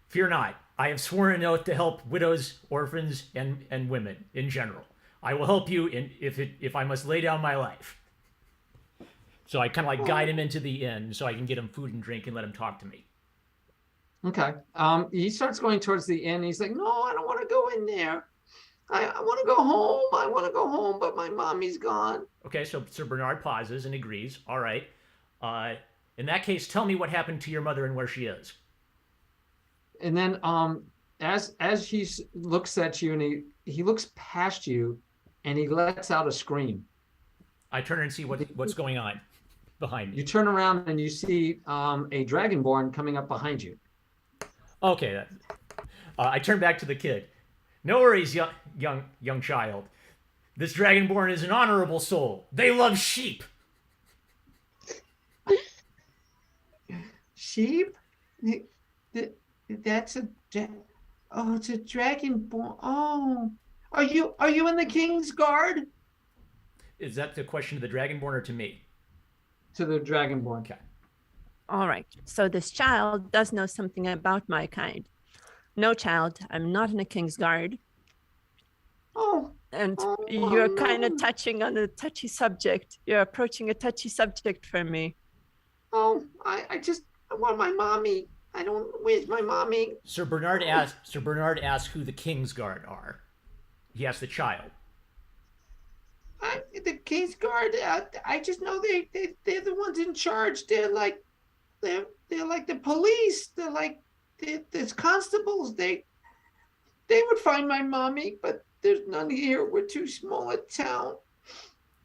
Fear not. I have sworn an oath to help widows, orphans, and women in general. I will help you if I must lay down my life. So I kind of like guide him into the inn so I can get him food and drink and let him talk to me. Okay. He starts going towards the inn. He's like, no, I don't want to go in there. I want to go home. I want to go home, but my mommy's gone. Okay, so Sir Bernard pauses and agrees. All right. In that case, tell me what happened to your mother and where she is. And then as he looks at you and he looks past you and he lets out a scream. I turn and see what's going on behind me. You turn around and you see a dragonborn coming up behind you. Okay. I turn back to the kid. No worries, young child. This dragonborn is an honorable soul. They love sheep. Sheep? That's it's a dragonborn. Oh, are you in the King's Guard? Is that the question to the dragonborn or to me? To the dragonborn. Okay. All right. So this child does know something about my kind. No, child, I'm not in a King's Guard. Oh. And Oh, you're kind no. of touching on a touchy subject. You're approaching a touchy subject for me. Oh, I want my mommy. Where's my mommy? Sir Bernard asks who the King's Guard are. He asks the child. The King's Guard. I just know they're the ones in charge. They're like the police. There's constables. They would find my mommy, but there's none here. We're too small a town.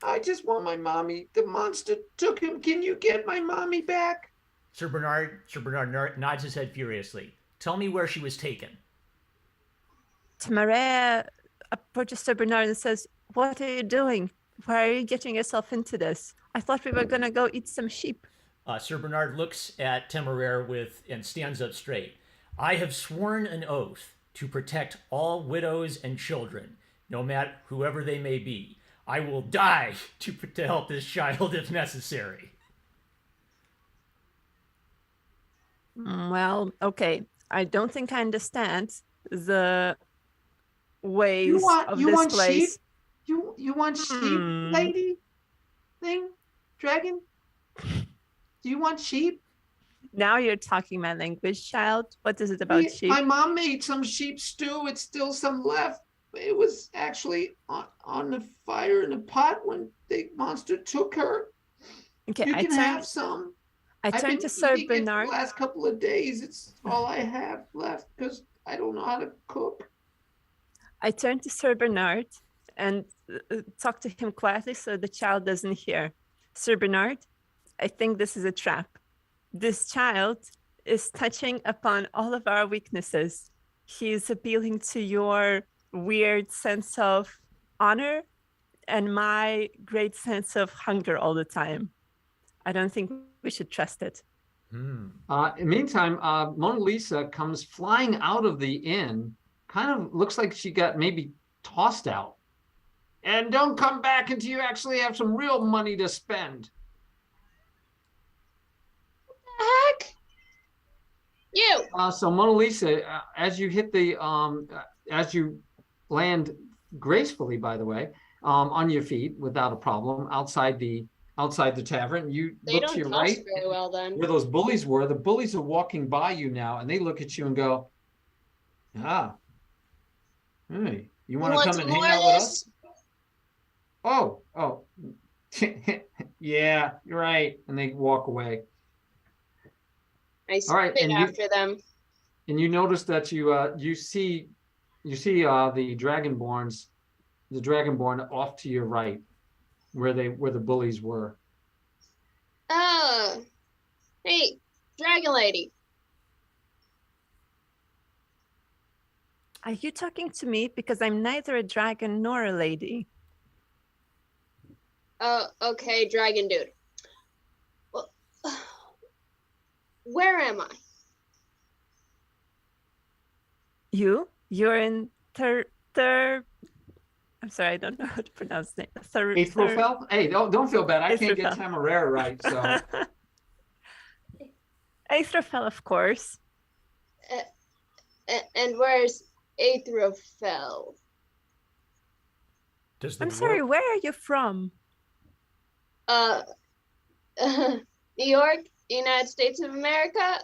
I just want my mommy. The monster took him. Can you get my mommy back? Sir Bernard nods his head furiously. Tell me where she was taken. Temeraire approaches Sir Bernard and says, "What are you doing? Why are you getting yourself into this? I thought we were going to go eat some sheep." Sir Bernard looks at Temeraire and stands up straight. I have sworn an oath to protect all widows and children, no matter whoever they may be. I will die to help this child if necessary. Well, okay. I don't think I understand the ways of you this want place. sheep? You want sheep, lady? Thing? Dragon? Do you want sheep? Now you're talking my language, child. What is it about sheep? My mom made some sheep stew. It's still some left. It was actually on the fire in the pot when the monster took her. Okay, You can have some. I I've turned been to Sir eating it Bernard. the last couple of days. It's all I have left because I don't know how to cook. I turned to Sir Bernard and talked to him quietly so the child doesn't hear. Sir Bernard, I think this is a trap. This child is touching upon all of our weaknesses. He is appealing to your weird sense of honor and my great sense of hunger all the time. I don't think we should trust it. In the meantime, Mona Lisa comes flying out of the inn. Kind of looks like she got maybe tossed out. And don't come back until you actually have some real money to spend. Heck? You. So Mona Lisa, as you hit as you land gracefully, by the way, on your feet without a problem outside the tavern, you They look don't to your toss right very well then. where those bullies were. The bullies are walking by you now, and they look at you and go, hey, you want to come some and hang more of out with this? us? Oh, yeah, you're right. And they walk away. I All right, spit and you- after them. And you notice that you see the dragonborn off to your right, where the bullies were. Oh, hey, dragon lady. Are you talking to me? Because I'm neither a dragon nor a lady. Oh, okay, dragon dude. Well, where am I? You're in I'm sorry, I don't know how to pronounce it. Aethrofel? Hey, don't feel bad. I can't get Aethrofel. Temeraire right, so Aethrofel, of course. And where's Aethrofel? Does the I'm sorry, dwarf- where are you from? Uh, New York, United States of America.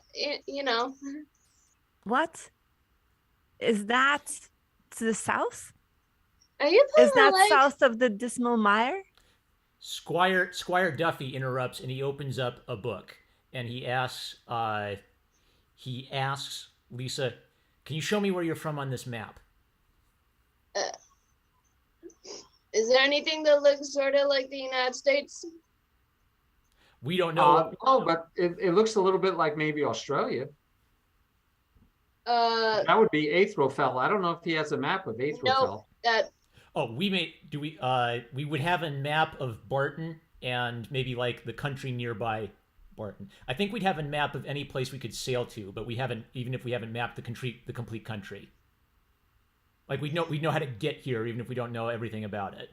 You know. What? Is that to the south? Are you pulling Is my that leg? south of the Dismal Mire? Squire Duffy interrupts and he opens up a book and he asks Lisa, "Can you show me where you're from on this map?" Is there anything that looks sort of like the United States? We don't know. No, but it looks a little bit like maybe Australia. Uh, That would be Aethrofel. I don't know if he has a map of Aethrofel. nope. That Oh, we would have a map of Barton and maybe like the country nearby Barton. I think we'd have a map of any place we could sail to, but we haven't, even if we haven't mapped the complete country. Like we'd know how to get here even if we don't know everything about it.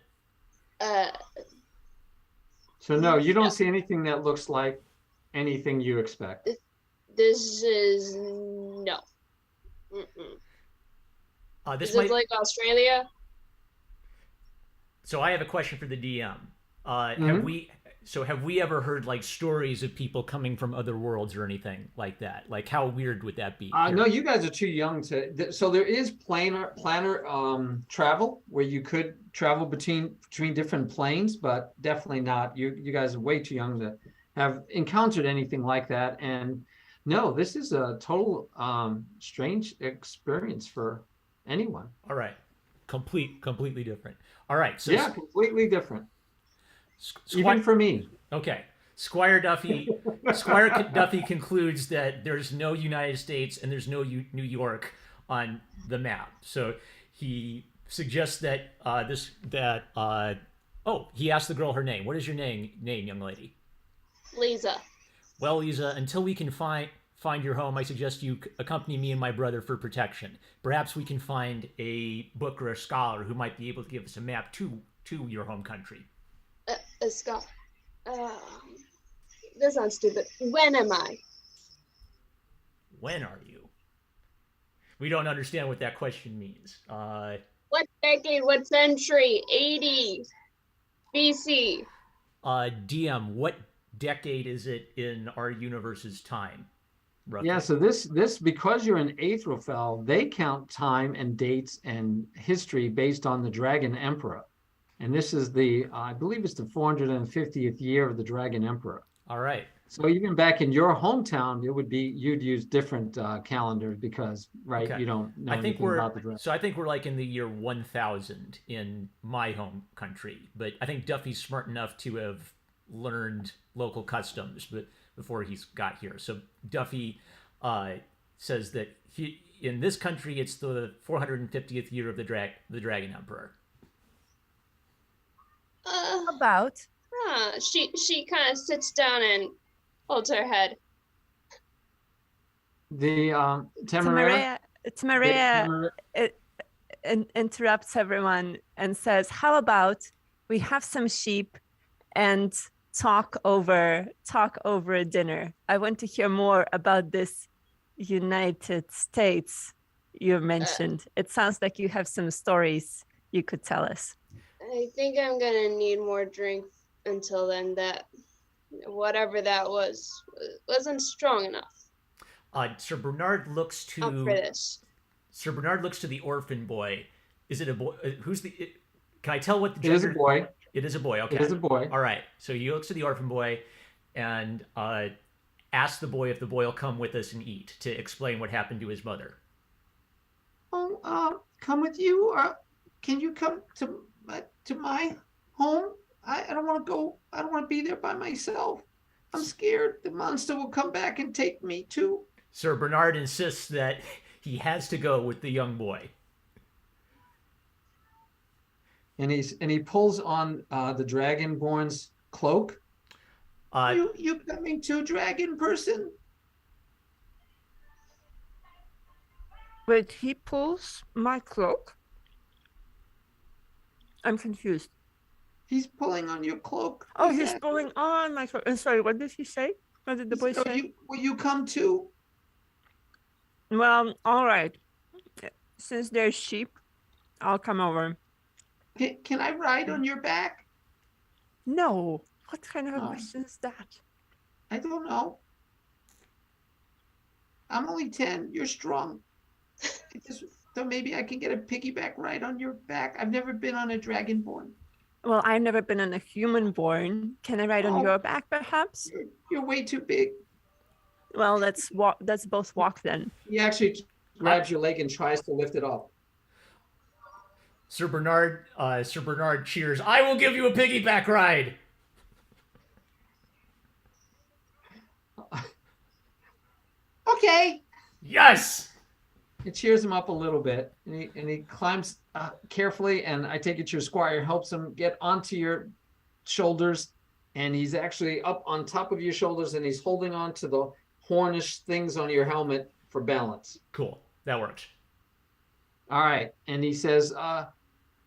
So no, you don't see anything that looks like anything you expect. this is no. Mm-mm. This Is might it like Australia? So I have a question for the DM. Mhm. Have we ever heard like stories of people coming from other worlds or anything like that? Like how weird would that be? No, you guys are too young to. So there is planner travel where you could travel between different planes, but definitely not. You guys are way too young to have encountered anything like that. And no, this is a total strange experience for anyone. All right, completely different. All right, so Yeah, completely different, Squire, even for me. okay, Squire Duffy concludes that there's no United States and there's no New York on the map. So he suggests that he asked the girl her name. What is your name, young lady? Lisa. Well, Lisa, until we can find your home, I suggest you accompany me and my brother for protection. Perhaps we can find a book or a scholar who might be able to give us a map to your home country. Scott. That sounds stupid. When am I? When are you? We don't understand what that question means. What decade? What century? 80s. BC. DM, what decade is it in our universe's time? Roughly? Yeah, so this because you're an Aethrofel, they count time and dates and history based on the Dragon Emperor. And this is I believe it's the 450th year of the Dragon Emperor. All right. So even back in your hometown, you'd use different calendars because, right, Okay. you don't know I think anything about the dragon. So I think we're like in the year 1000 in my home country, but I think Duffy's smart enough to have learned local customs, but before he's got here. So Duffy says that in this country it's the 450th year of the Dragon Emperor. About. She kind of sits down and holds her head. The Temeraire. Temeraire interrupts everyone and says, "How about we have some sheep and talk over a dinner? I want to hear more about this United States you mentioned. It sounds like you have some stories you could tell us." I think I'm gonna need more drink until then. That whatever that wasn't strong enough. Sir Bernard looks to Not for this. Sir Bernard looks to the orphan boy. Is it a boy? Who's the? Can I tell what the It is a gender? boy. It is a boy. Okay. It is a boy. All right. So he looks to the orphan boy, and asks the boy if the boy will come with us and eat to explain what happened to his mother. Oh, come with you, or can you come to my home? I don't want to go. I don't want to be there by myself. I'm scared the monster will come back and take me too. Sir Bernard insists that he has to go with the young boy. And he pulls on the Dragonborn's cloak. You coming too, dragon person? Wait, he pulls my cloak? I'm confused. He's pulling on your cloak. Oh, he's Exactly. pulling on my cloak. I'm sorry, what did he say? What did the boy So say? will you come too? Well, all right. Since there's sheep, I'll come over. Can I ride on your back? No. What kind of a Oh. question is that? I don't know. I'm only 10. You're strong. So maybe I can get a piggyback ride on your back. I've never been on a dragonborn. Well, I've never been on a human born. Can I ride on Oh. your back, perhaps? You're way too big. Well, let's walk. Let's both walk then. He actually grabs your leg and tries to lift it up. Sir Bernard cheers. I will give you a piggyback ride. Okay. Yes. It cheers him up a little bit, and he climbs carefully, and I take it your squire helps him get onto your shoulders, and he's actually up on top of your shoulders, and he's holding on to the hornish things on your helmet for balance. Cool. That works. All right, and he says, How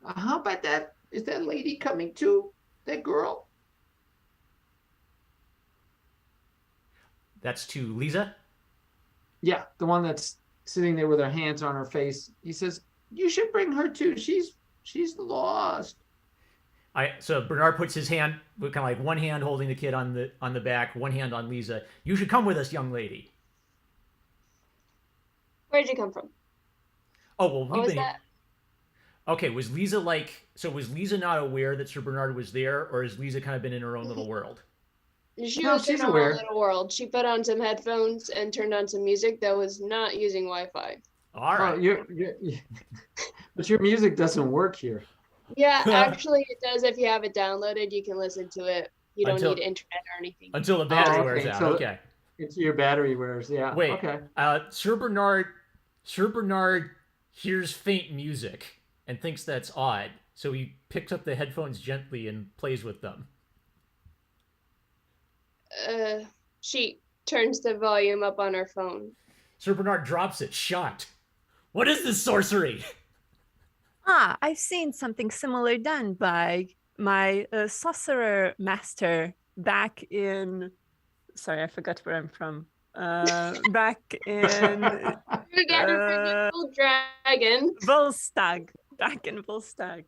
about that? Is that lady coming too? That girl? That's to Lisa. yeah, the one that's sitting there with her hands on her face. He says, You should bring her too. She's lost. So Bernard puts his hand, kind of like one hand holding the kid on the back, one hand on Lisa. You should come with us, young lady. Where'd you come from? Oh well, What was that? Okay, was Lisa was Lisa not aware that Sir Bernard was there, or has Lisa kind of been in her own little world? She No, was in she's her aware. own little world. She put on some headphones and turned on some music that was not using Wi-Fi. All right. but your music doesn't work here. Yeah, actually it does. If you have it downloaded, you can listen to it. You don't Until- need internet or anything. Until the battery okay, wears out. so- Okay. It's your battery wears. Yeah. Wait. Okay. Sir Bernard hears faint music and thinks that's odd, so he picks up the headphones gently and plays with them. She turns the volume up on her phone. Sir Bernard drops it, shocked. What is this sorcery? Ah, I've seen something similar done by my sorcerer master back in. Sorry, I forgot where I'm from. Back in You got a freaking full dragon. Volstagg. Back in Volstagg.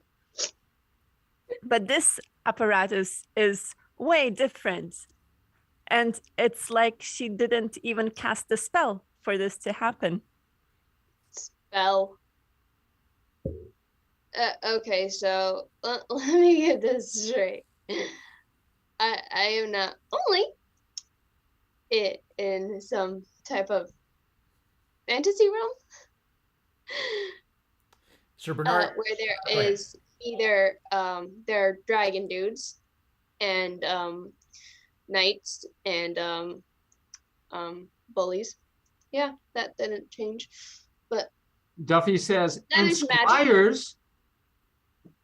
But this apparatus is way different. And it's like she didn't even cast a spell for this to happen. Spell. Okay, so let me get this straight. I am not only in some type of fantasy realm Sir Bernard. where Go there ahead. is either there are dragon dudes and knights and bullies. Yeah, that didn't change. But Duffy says, That and is magic. squires.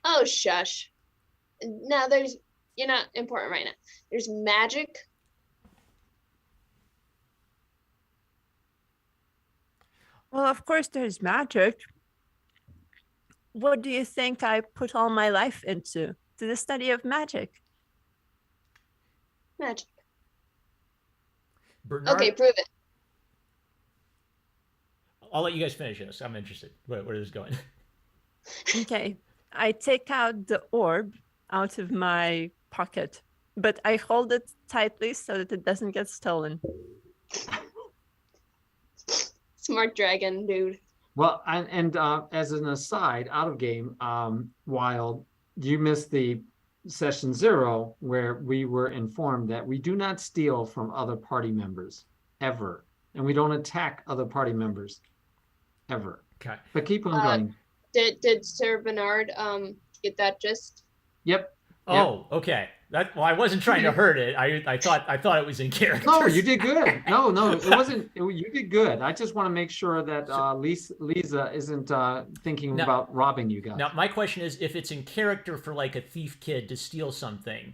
oh shush. Now you're not important right now. There's magic. Well, of course, there's magic. What do you think I put all my life into? To the study of magic. Magic. Bernard. Okay, prove it. I'll let you guys finish this. I'm interested. Where is this going? Okay, I take out the orb out of my pocket, but I hold it tightly so that it doesn't get stolen. Smart dragon dude. Well, and as an aside, out of game, Wild, you missed the session 0 where we were informed that we do not steal from other party members ever, and we don't attack other party members ever. Okay. But keep on going. Did Sir Bernard get that gist? Yep. Oh, okay. I wasn't trying to hurt it. I thought it was in character. No, you did good. No, it wasn't. You did good. I just want to make sure that Lisa isn't thinking Now- about robbing you guys. Now, my question is, if it's in character for like a thief kid to steal something,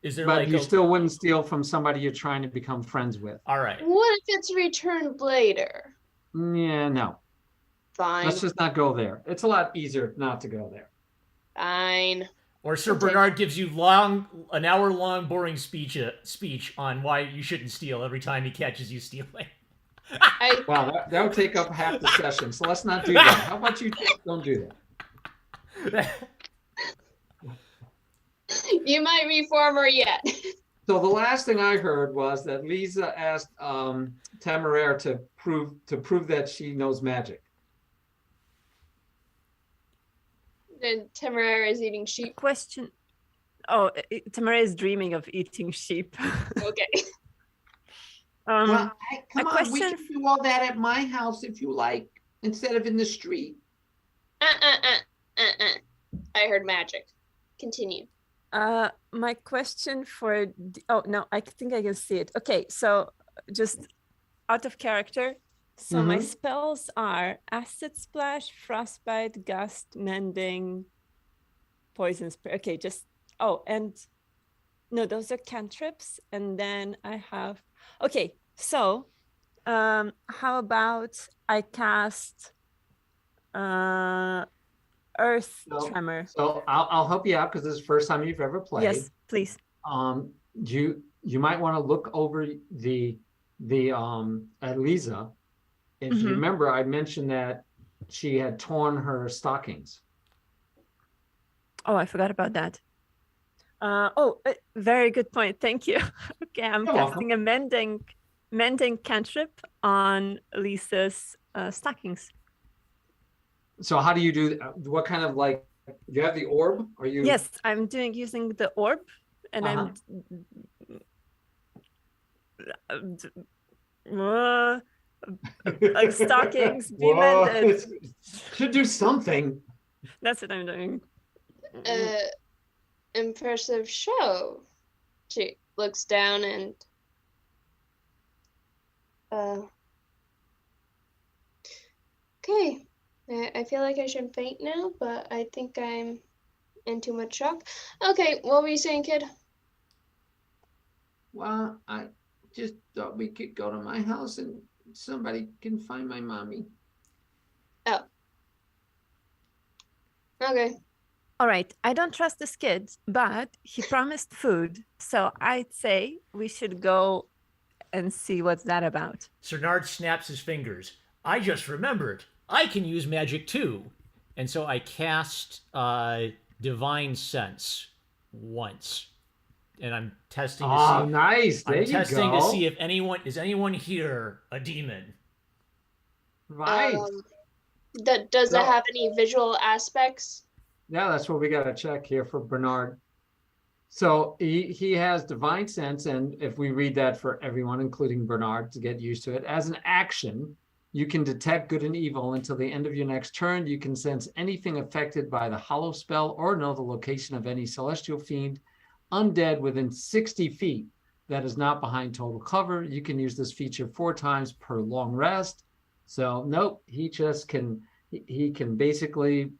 is there But like you a... still wouldn't steal from somebody you're trying to become friends with. All right. What if it's returned later? Yeah, no. Fine. Let's just not go there. It's a lot easier not to go there. Fine. Or Sir Okay. Bernard gives you an hour-long boring speech on why you shouldn't steal every time he catches you stealing. I Wow, that would take up half the session. So let's not do that. How about you just don't do that? you might reform her yet. So the last thing I heard was that Lisa asked Temeraire to prove that she knows magic. And Temeraire is eating sheep. Question. Oh, Temeraire is dreaming of eating sheep. Okay. Well, come a on, we question can do all that at my house if you like, instead of in the street. I heard magic. Continue. My question for oh no, I think I can see it. Okay, so just out of character. So my spells are acid splash, frostbite, gust, mending, poison spray. Okay, just and no, those are cantrips. And then I have so how about I cast earth tremor. So I'll help you out because this is the first time you've ever played. Yes, please. You might want to look over the at Lisa. If you remember, I mentioned that she had torn her stockings. Oh, I forgot about that. Very good point. Thank you. Okay, I'm casting a mending cantrip on Lisa's stockings. So how do you do? What kind of you have the orb? Are you? Yes, I'm using the orb, and I'm like stockings be mended. Should do something. That's what I'm doing. Impressive show. She looks down and okay. I feel like I should faint now, but I think I'm in too much shock. Okay, what were you saying, kid? Well, I just thought we could go to my house and somebody can find my mommy. Oh. Okay. All right. I don't trust this kid, but he promised food. So I'd say we should go and see what's that about. Cernard snaps his fingers. I just remembered. I can use magic too. And so I cast Divine Sense once. And I'm testing to see. Oh, nice. There I'm you testing go. to see if is anyone here a demon? Right. Does it have any visual aspects? Yeah, that's what we got to check here for Bernard. So he has divine sense, and if we read that for everyone, including Bernard, to get used to it, as an action, you can detect good and evil until the end of your next turn. You can sense anything affected by the hollow spell or know the location of any celestial fiend, undead within 60 feet that is not behind total cover. You can use this feature 4 times per long rest. So nope, he just can, he can basically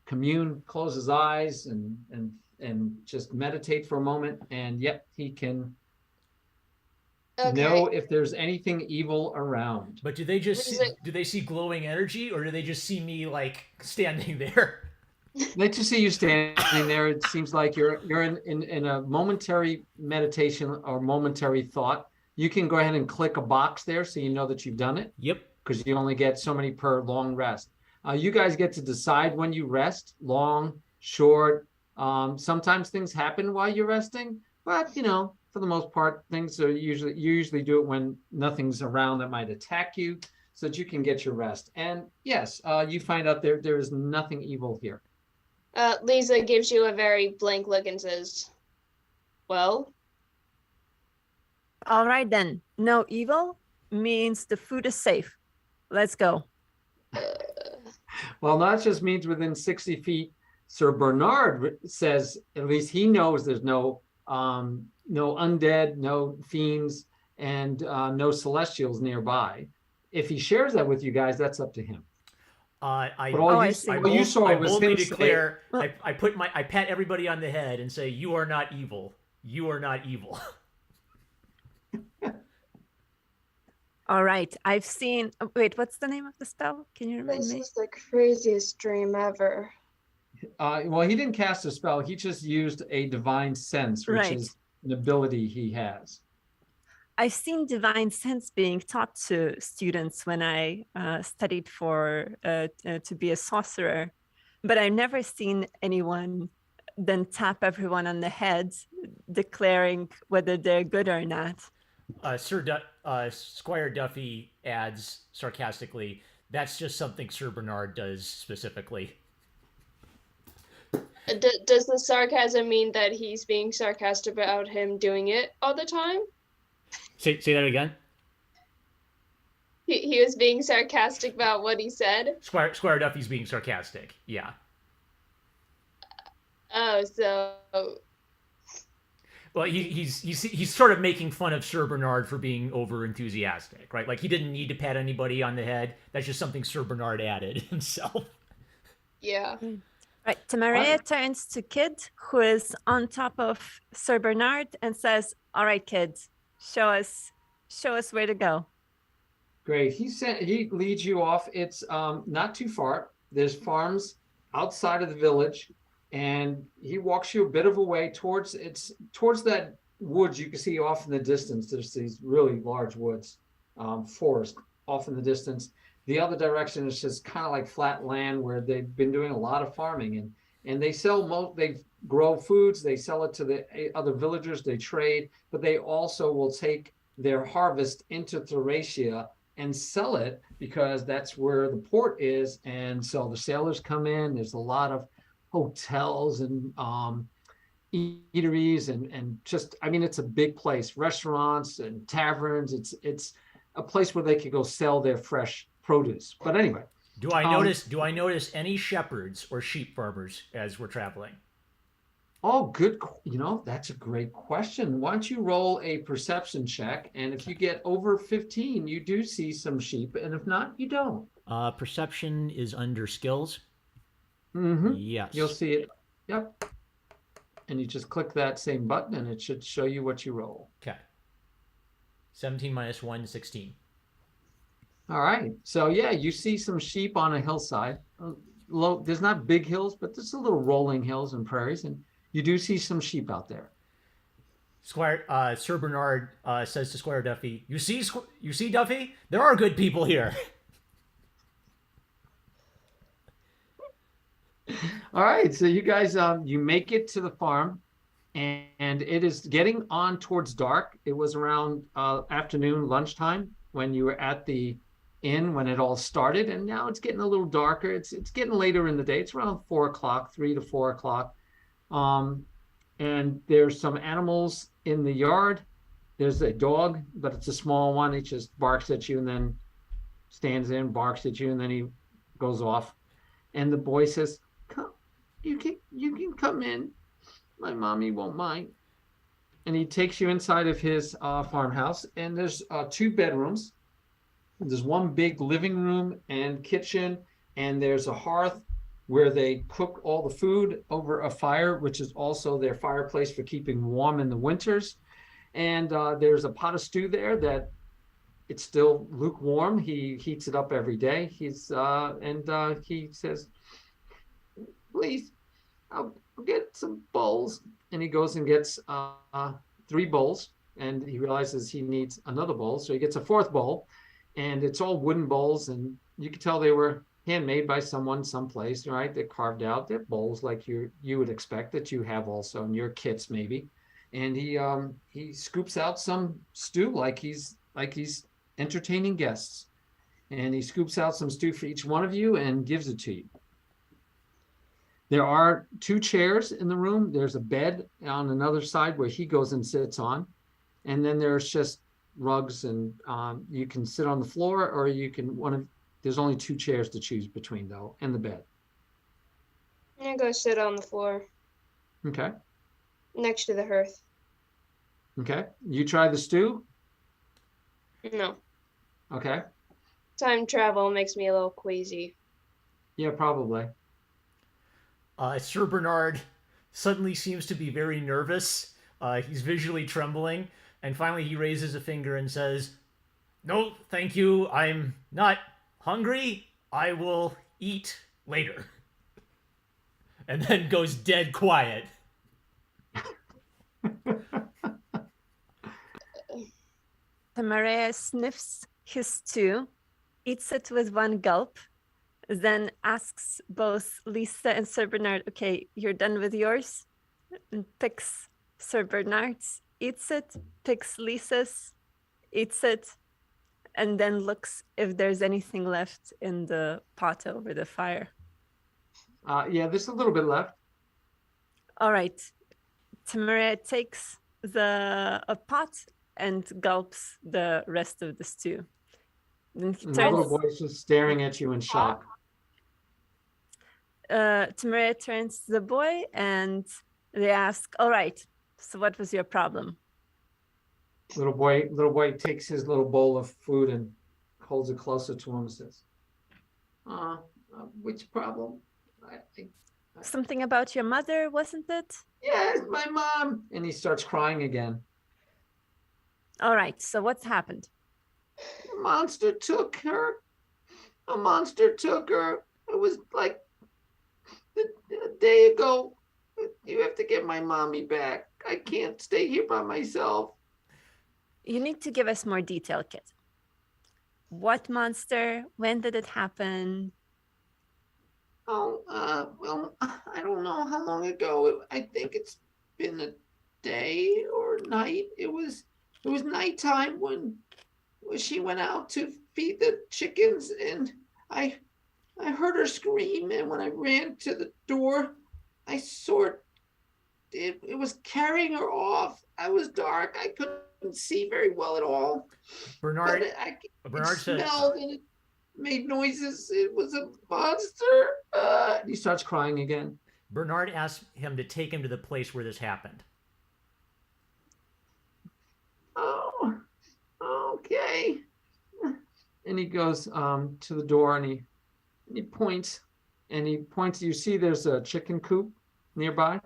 commune, close his eyes and just meditate for a moment. And yep, he can know if there's anything evil around. But do they see glowing energy, or do they just see me like standing there? They just see you standing there. It seems like you're in a momentary meditation or momentary thought. You can go ahead and click a box there so you know that you've done it. Yep. Because you only get so many per long rest. You guys get to decide when you rest, long, short. Sometimes things happen while you're resting, but for the most part, things are you usually do it when nothing's around that might attack you, so that you can get your rest. And yes, you find out there is nothing evil here. Lisa gives you a very blank look and says, well? All right then. No evil means the food is safe. Let's go. Well, that just means within 60 feet. Sir Bernard says at least he knows there's no undead, no fiends, and no celestials nearby. If he shares that with you guys, that's up to him. I boldly declare. I pat everybody on the head and say, "You are not evil. You are not evil." All right. I've seen. Wait, what's the name of the spell? Can you remind me? This is the craziest dream ever. Well, he didn't cast a spell. He just used a divine sense, which is an ability he has. I've seen divine sense being taught to students when I studied to be a sorcerer, but I've never seen anyone then tap everyone on the head, declaring whether they're good or not. Squire Duffy adds sarcastically, "That's just something Sir Bernard does specifically." Does the sarcasm mean that he's being sarcastic about him doing it all the time? Say that again. He was being sarcastic about what he said. Squire Duffy's being sarcastic. Yeah. Oh, so Well, he's sort of making fun of Sir Bernard for being over enthusiastic, right? Like he didn't need to pat anybody on the head. That's just something Sir Bernard added himself. yeah. Right, Temeraire turns to Kid, who is on top of Sir Bernard, and says, "All right, kids, show us where to go." Great. He leads you off. It's not too far. There's farms outside of the village, and he walks you a bit of a way towards that woods you can see off in the distance. There's these really large woods, forest off in the distance. The other direction is just kind of like flat land where they've been doing a lot of farming, and they grow foods, they sell it to the other villagers, they trade, but they also will take their harvest into Thracia and sell it because that's where the port is. And so the sailors come in. There's a lot of hotels and eateries and just, I mean, it's a big place, restaurants and taverns. It's a place where they could go sell their fresh produce. But anyway, Do I notice any shepherds or sheep farmers as we're traveling? oh, good. That's a great question. Why don't you roll a perception check? And if you get over 15, you do see some sheep. And if not, you don't. Perception is under skills. Mm-hmm. Yes. You'll see it. Yep. And you just click that same button and it should show you what you roll. Okay. 17 minus 1, 16. All right. So yeah, you see some sheep on a hillside. There's not big hills, but there's a little rolling hills and prairies, and you do see some sheep out there. Sir Bernard says to Squire Duffy, You see, Duffy? There are good people here." All right. So you guys, you make it to the farm, and it is getting on towards dark. It was around afternoon, lunchtime when you were at the inn when it all started, and now it's getting a little darker. It's getting later in the day. It's around 4 o'clock, 3 to 4 o'clock. And there's some animals in the yard. There's a dog, but it's a small one. It just barks at you and then stands in, barks at you, and then he goes off. And the boy says, "Come, you can come in. My mommy won't mind." And he takes you inside of his farmhouse, and there's 2 bedrooms. There's one big living room and kitchen, and there's a hearth where they cook all the food over a fire, which is also their fireplace for keeping warm in the winters. And there's a pot of stew there that it's still lukewarm. He heats it up every day. He says, "Please, I'll get some bowls." And he goes and gets 3 bowls, and he realizes he needs another bowl. So he gets a 4th bowl. And it's all wooden bowls, and you can tell they were handmade by someone someplace, right? They're carved out. They're bowls like you would expect that you have also in your kits maybe. And he scoops out some stew like he's entertaining guests. And he scoops out some stew for each one of you and gives it to you. There are 2 chairs in the room. There's a bed on another side where he goes and sits on. And then there's just rugs, and you can sit on the floor, or you can there's only 2 chairs to choose between though, and the bed. I'm gonna go sit on the floor Okay. next to the hearth. Okay. You try the stew? No. Okay. Time travel makes me a little queasy. Yeah, probably. Sir Bernard suddenly seems to be very nervous. He's visually trembling. And finally, he raises a finger and says, "No, thank you. I'm not hungry. I will eat later." And then goes dead quiet. Temeraire sniffs his stew, eats it with one gulp, then asks both Lisa and Sir Bernard, okay, you're done with yours? And picks Sir Bernard's, eats it, picks Lisa's, eats it, and then looks if there's anything left in the pot over the fire. Yeah, there's a little bit left. All right. Temeraire takes a pot and gulps the rest of the stew. Then he And the little turns. boy's just staring at you in shock. Temeraire turns to the boy and they ask, "All right. So what was your problem?" Little boy takes his little bowl of food and holds it closer to him and says, which problem? Something about your mother, wasn't it? Yes, my mom. And he starts crying again. All right. So what's happened? A monster took her. A monster took her. It was like a day ago. You have to get my mommy back. I can't stay here by myself. You need to give us more detail, kid. What monster? When did it happen? Oh, well, I don't know how long ago. I think it's been a day or night. It was nighttime when she went out to feed the chickens, and I heard her scream, and when I ran to the door, I saw it was carrying her off. I was dark. I couldn't see very well at all. Bernard, It smelled and it made noises. It was a monster. He starts crying again. Bernard asked him to take him to the place where this happened. Oh, okay. And he goes to the door and he points. You see there's a chicken coop nearby.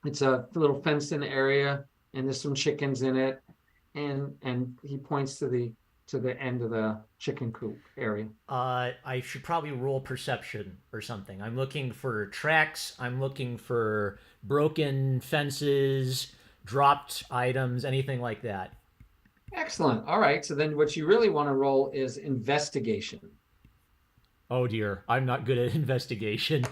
It's a little fenced-in area, and there's some chickens in it. And he points to the end of the chicken coop area. I should probably roll perception or something. I'm looking for tracks. I'm looking for broken fences, dropped items, anything like that. Excellent. All right. So then what you really want to roll is investigation. Oh dear, I'm not good at investigation.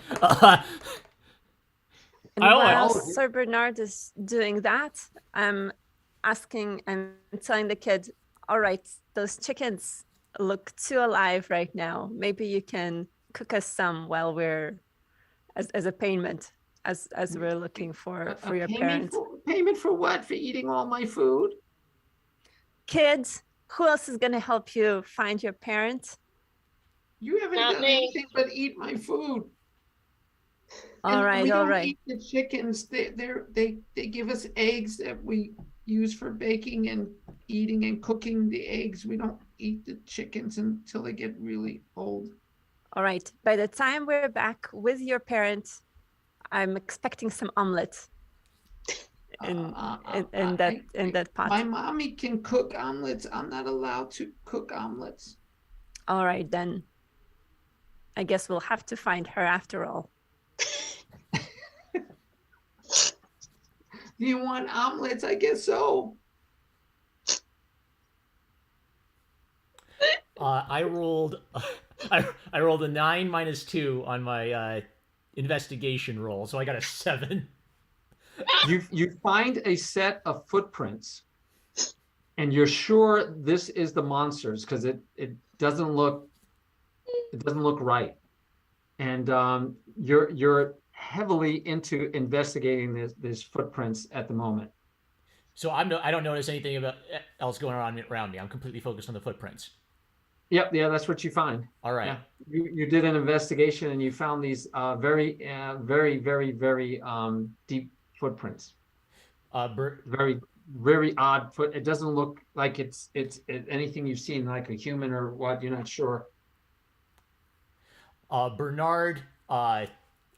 And while Sir Bernard is doing that, I'm telling the kid, all right, those chickens look too alive right now. Maybe you can cook us some while we're, as a payment, as we're looking for your parents. Payment for what? For eating all my food? Kids, who else is going to help you find your parents? You haven't Not done me. anything but eat my food. All right, we all don't right. eat the chickens. They give us eggs that we use for baking and eating and cooking the eggs. We don't eat the chickens until they get really old. All right. By the time we're back with your parents, I'm expecting some omelet in that pot. My mommy can cook omelets. I'm not allowed to cook omelets. All right, then. I guess we'll have to find her after all. Do you want omelets? I guess so. I rolled I rolled a 9 minus 2 on my investigation roll, so I got a 7. You find a set of footprints, and you're sure this is the monsters because it doesn't look right, and you're heavily into investigating these footprints at the moment. So I don't notice anything else going on around me. I'm completely focused on the footprints. Yep, yeah, that's what you find. All right. Yeah. You did an investigation and you found these very deep footprints. Very, very odd foot. It doesn't look like it's anything you've seen, like a human or what. You're not sure. Bernard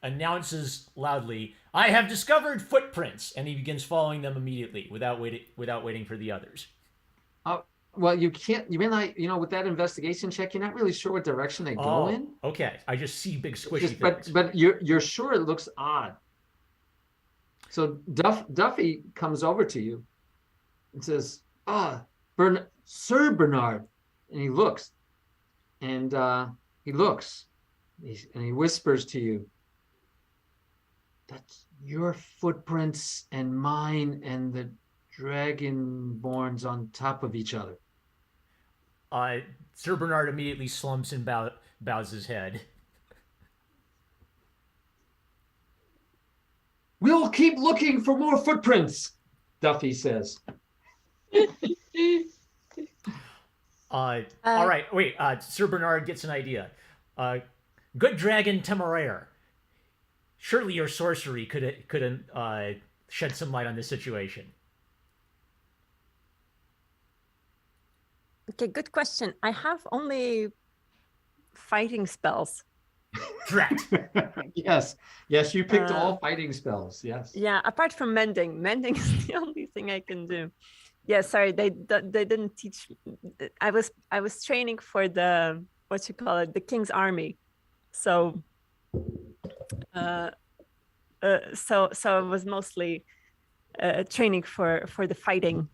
announces loudly, "I have discovered footprints," and he begins following them immediately without waiting for the others. Well, you can't. You mean like with that investigation check, you're not really sure what direction they go in. Okay, I just see big squishy things. But you're sure it looks odd. So Duffy comes over to you and says, Sir Bernard. And he looks, and he looks, and he whispers to you, that's your footprints and mine and the dragonborns on top of each other. Sir Bernard immediately slumps and bows his head. We'll keep looking for more footprints, Duffy says. All right, wait. Sir Bernard gets an idea. Good dragon Temeraire. Surely your sorcery could shed some light on this situation. Okay, good question. I have only fighting spells. Correct. Yes, you picked all fighting spells. Yes. Yeah, apart from mending. Mending is the only thing I can do. Yeah, sorry, they didn't teach. I was training for the the King's Army, so I was mostly training for the fighting.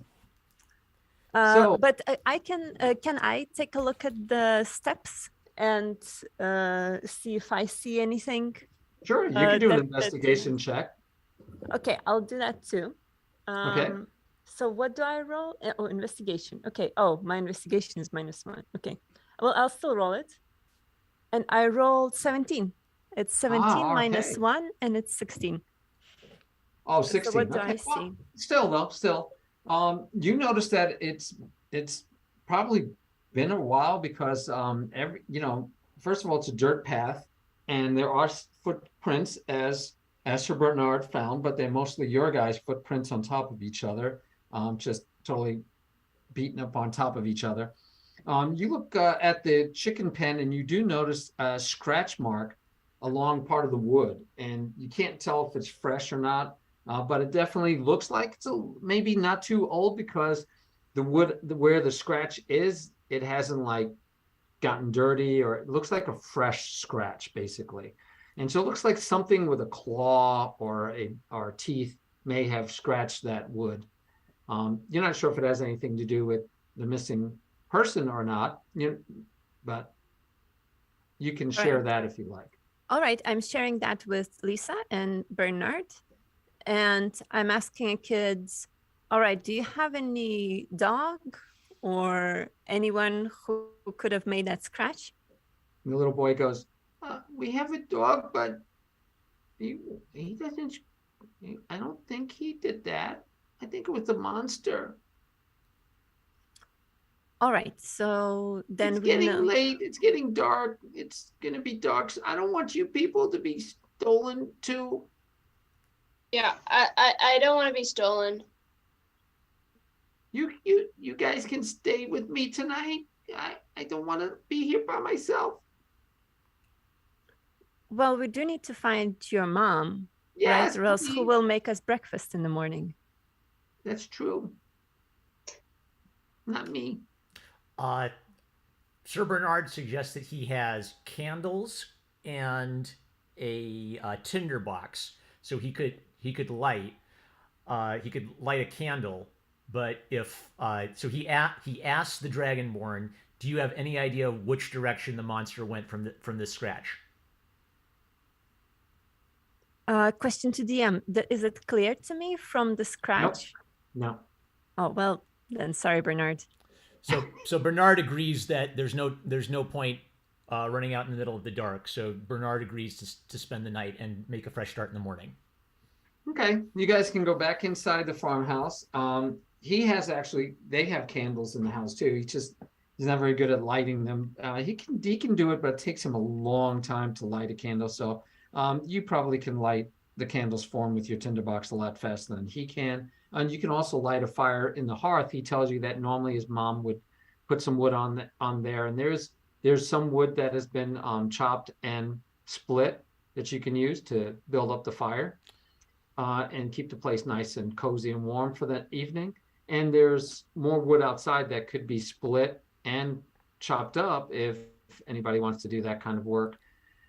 But I can I take a look at the steps and see if I see anything? Sure, you can do an investigation check. Okay, I'll do that too. Okay. So what do I roll? Oh, investigation. Okay. Oh, my investigation is -1. Okay. Well, I'll still roll it. And I rolled 17. It's 17 minus 1, and it's 16. Oh, 16. So what do okay. I see? Well, still, you notice that it's probably been a while because first of all, it's a dirt path, and there are footprints as Sir Bernard found, but they're mostly your guys' footprints on top of each other, just totally beaten up on top of each other. You look at the chicken pen, and you do notice a scratch mark along part of the wood, and you can't tell if it's fresh or not, but it definitely looks like it's maybe not too old because the wood where the scratch is, it hasn't like gotten dirty, or it looks like a fresh scratch basically. And so it looks like something with a claw or teeth may have scratched that wood. You're not sure if it has anything to do with the missing person or not, but you can share that if you like. All right, I'm sharing that with Lisa and Bernard, and I'm asking kids, all right, do you have any dog or anyone who could have made that scratch? And the little boy goes, we have a dog, but he doesn't, I don't think he did that. I think it was the monster. All right, so then it's getting late. It's getting dark. It's gonna be dark. So I don't want you people to be stolen too. Yeah, I don't want to be stolen. You guys can stay with me tonight. I don't want to be here by myself. Well, we do need to find your mom, Yes, right? Or else please. who will make us breakfast in the morning? That's true. Not me. Sir Bernard suggests that he has candles and a tinder box, so he could light a candle. But if so, he asked the Dragonborn, "Do you have any idea which direction the monster went from the scratch?" Question to DM: is it clear to me from the scratch? No. Oh well, then sorry, Bernard. So Bernard agrees that there's no point running out in the middle of the dark. So Bernard agrees to spend the night and make a fresh start in the morning. Okay, you guys can go back inside the farmhouse. They have candles in the house too. He's not very good at lighting them. He can do it, but it takes him a long time to light a candle. So you probably can light the candles for him with your tinderbox a lot faster than he can. And you can also light a fire in the hearth. He tells you that normally his mom would put some wood on there, and there's some wood that has been chopped and split that you can use to build up the fire and keep the place nice and cozy and warm for the evening. And there's more wood outside that could be split and chopped up if anybody wants to do that kind of work.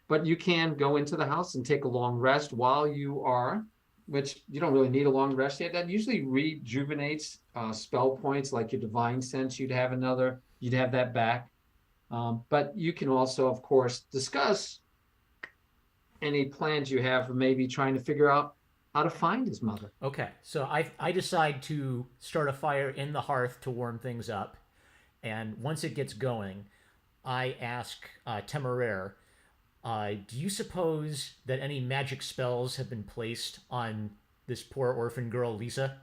But you can go into the house and take a long rest while you are which you don't really need a long rest yet. That usually rejuvenates spell points, like your divine sense. You'd have that back. But you can also, of course, discuss any plans you have for maybe trying to figure out how to find his mother. Okay, so I decide to start a fire in the hearth to warm things up, and once it gets going, I ask Temeraire, do you suppose that any magic spells have been placed on this poor orphan girl, Lisa?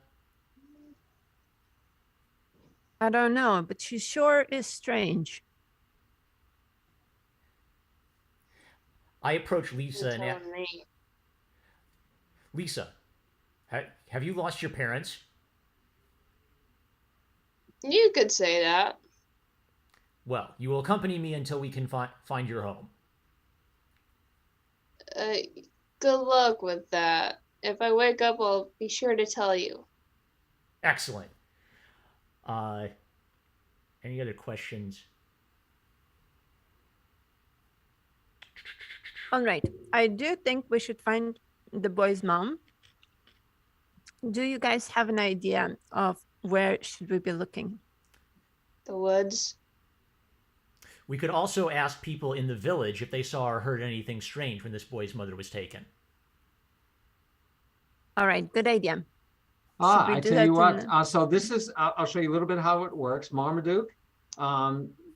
I don't know, but she sure is strange. I approach Lisa and Telling me. Lisa, have you lost your parents? You could say that. Well, you will accompany me until we can find your home. Good luck with that. If I wake up, I'll be sure to tell you. Excellent. Any other questions? All right. I do think we should find the boy's mom. Do you guys have an idea of where should we be looking? The woods. We could also ask people in the village if they saw or heard anything strange when this boy's mother was taken. All right. Good idea. I tell you what. So this is. I'll show you a little bit how it works. Marmaduke,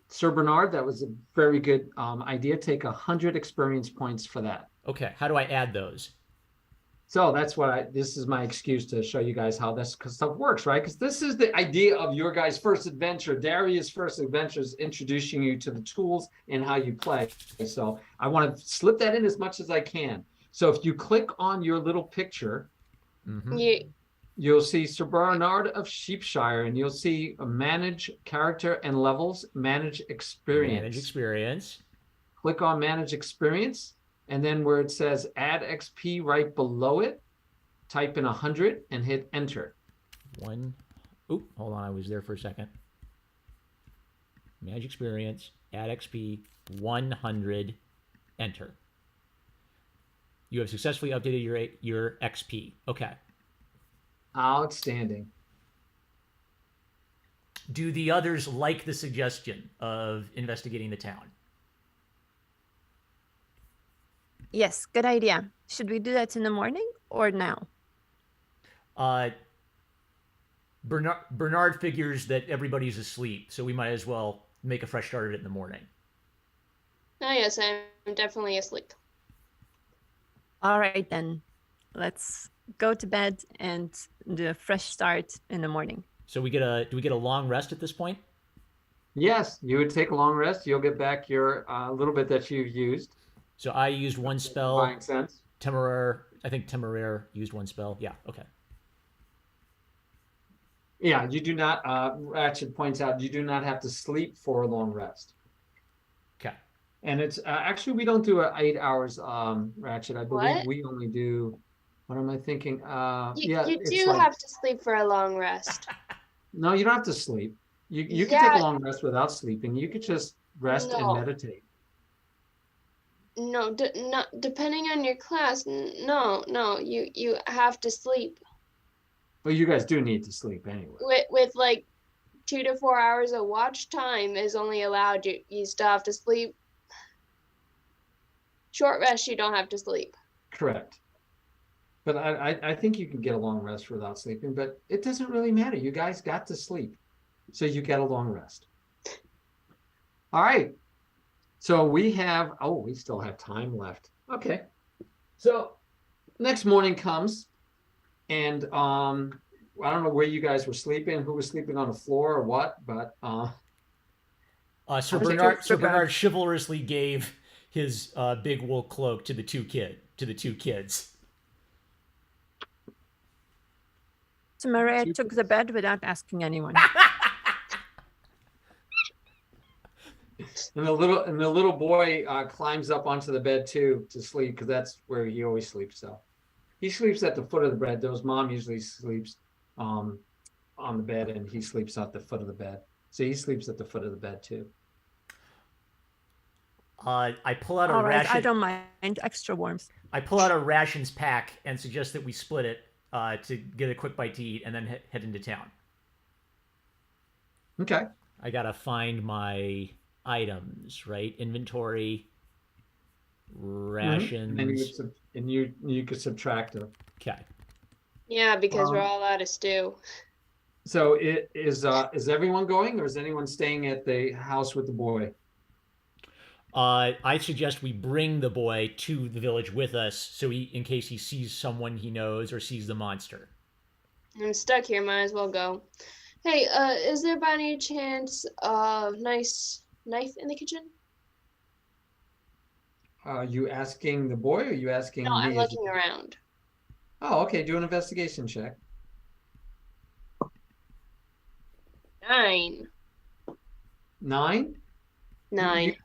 Sir Bernard. That was a very good idea. Take 100 experience points for that. Okay. How do I add those? So that's what this is my excuse to show you guys how this stuff works, right? Because this is the idea of your guys' first adventure. Darius' first adventure is introducing you to the tools and how you play. So I want to slip that in as much as I can. So if you click on your little picture, you'll see Sir Bernard of Sheepshire, and you'll see manage character and levels, manage experience. Manage experience. Click on manage experience. And then where it says add XP right below it, type in 100 and hit enter. Hold on, I was there for a second. Manage experience, add XP, 100, enter. You have successfully updated your XP. Okay. Outstanding. Do the others like the suggestion of investigating the town? Yes, good idea. Should we do that in the morning or now? Bernard figures that everybody's asleep, so we might as well make a fresh start of it in the morning. Oh, yes, I'm definitely asleep. All right, then. Let's go to bed and do a fresh start in the morning. So do we get a long rest at this point? Yes, you would take a long rest. You'll get back your little bit that you've used. So I used one spell. Divine sense. Temeraire, I think Temeraire used one spell. Yeah, okay. Yeah, you do not, Ratchet points out, you do not have to sleep for a long rest. Okay. And it's, actually, we don't do 8 hours, Ratchet. I believe What? we only do, what am I thinking? You do have to sleep for a long rest. No, you don't have to sleep. You can take a long rest without sleeping. You could just rest and meditate. No, not depending on your class. No, you have to sleep. But you guys do need to sleep anyway. With like 2 to 4 hours of watch time is only allowed. You still have to sleep. Short rest, you don't have to sleep. Correct. But I think you can get a long rest without sleeping, but it doesn't really matter. You guys got to sleep. So you get a long rest. All right. So we still have time left. Okay. So next morning comes, and I don't know where you guys were sleeping, who was sleeping on the floor or what, but Sir Bernard chivalrously gave his big wool cloak to the two kids. Temeraire took the bed without asking anyone. And the little boy climbs up onto the bed too to sleep, because that's where he always sleeps. So he sleeps at the foot of the bed. His mom usually sleeps on the bed, and he sleeps at the foot of the bed. So he sleeps at the foot of the bed too. I pull out a All right, ration. I don't mind extra worms. I pull out a rations pack and suggest that we split it to get a quick bite to eat and then head into town. Okay. I gotta find my items, right? Inventory, rations. And you could subtract them. Okay. Yeah, because we're Um, all out of stew. So is everyone going, or is anyone staying at the house with the boy? I suggest we bring the boy to the village with us, so in case he sees someone he knows or sees the monster. I'm stuck here, might as well go. Hey, is there by any chance a nice knife in the kitchen? Are you asking the boy, or are you asking No, I'm me? looking around. Oh, okay. Do an investigation check. 9. 9? 9.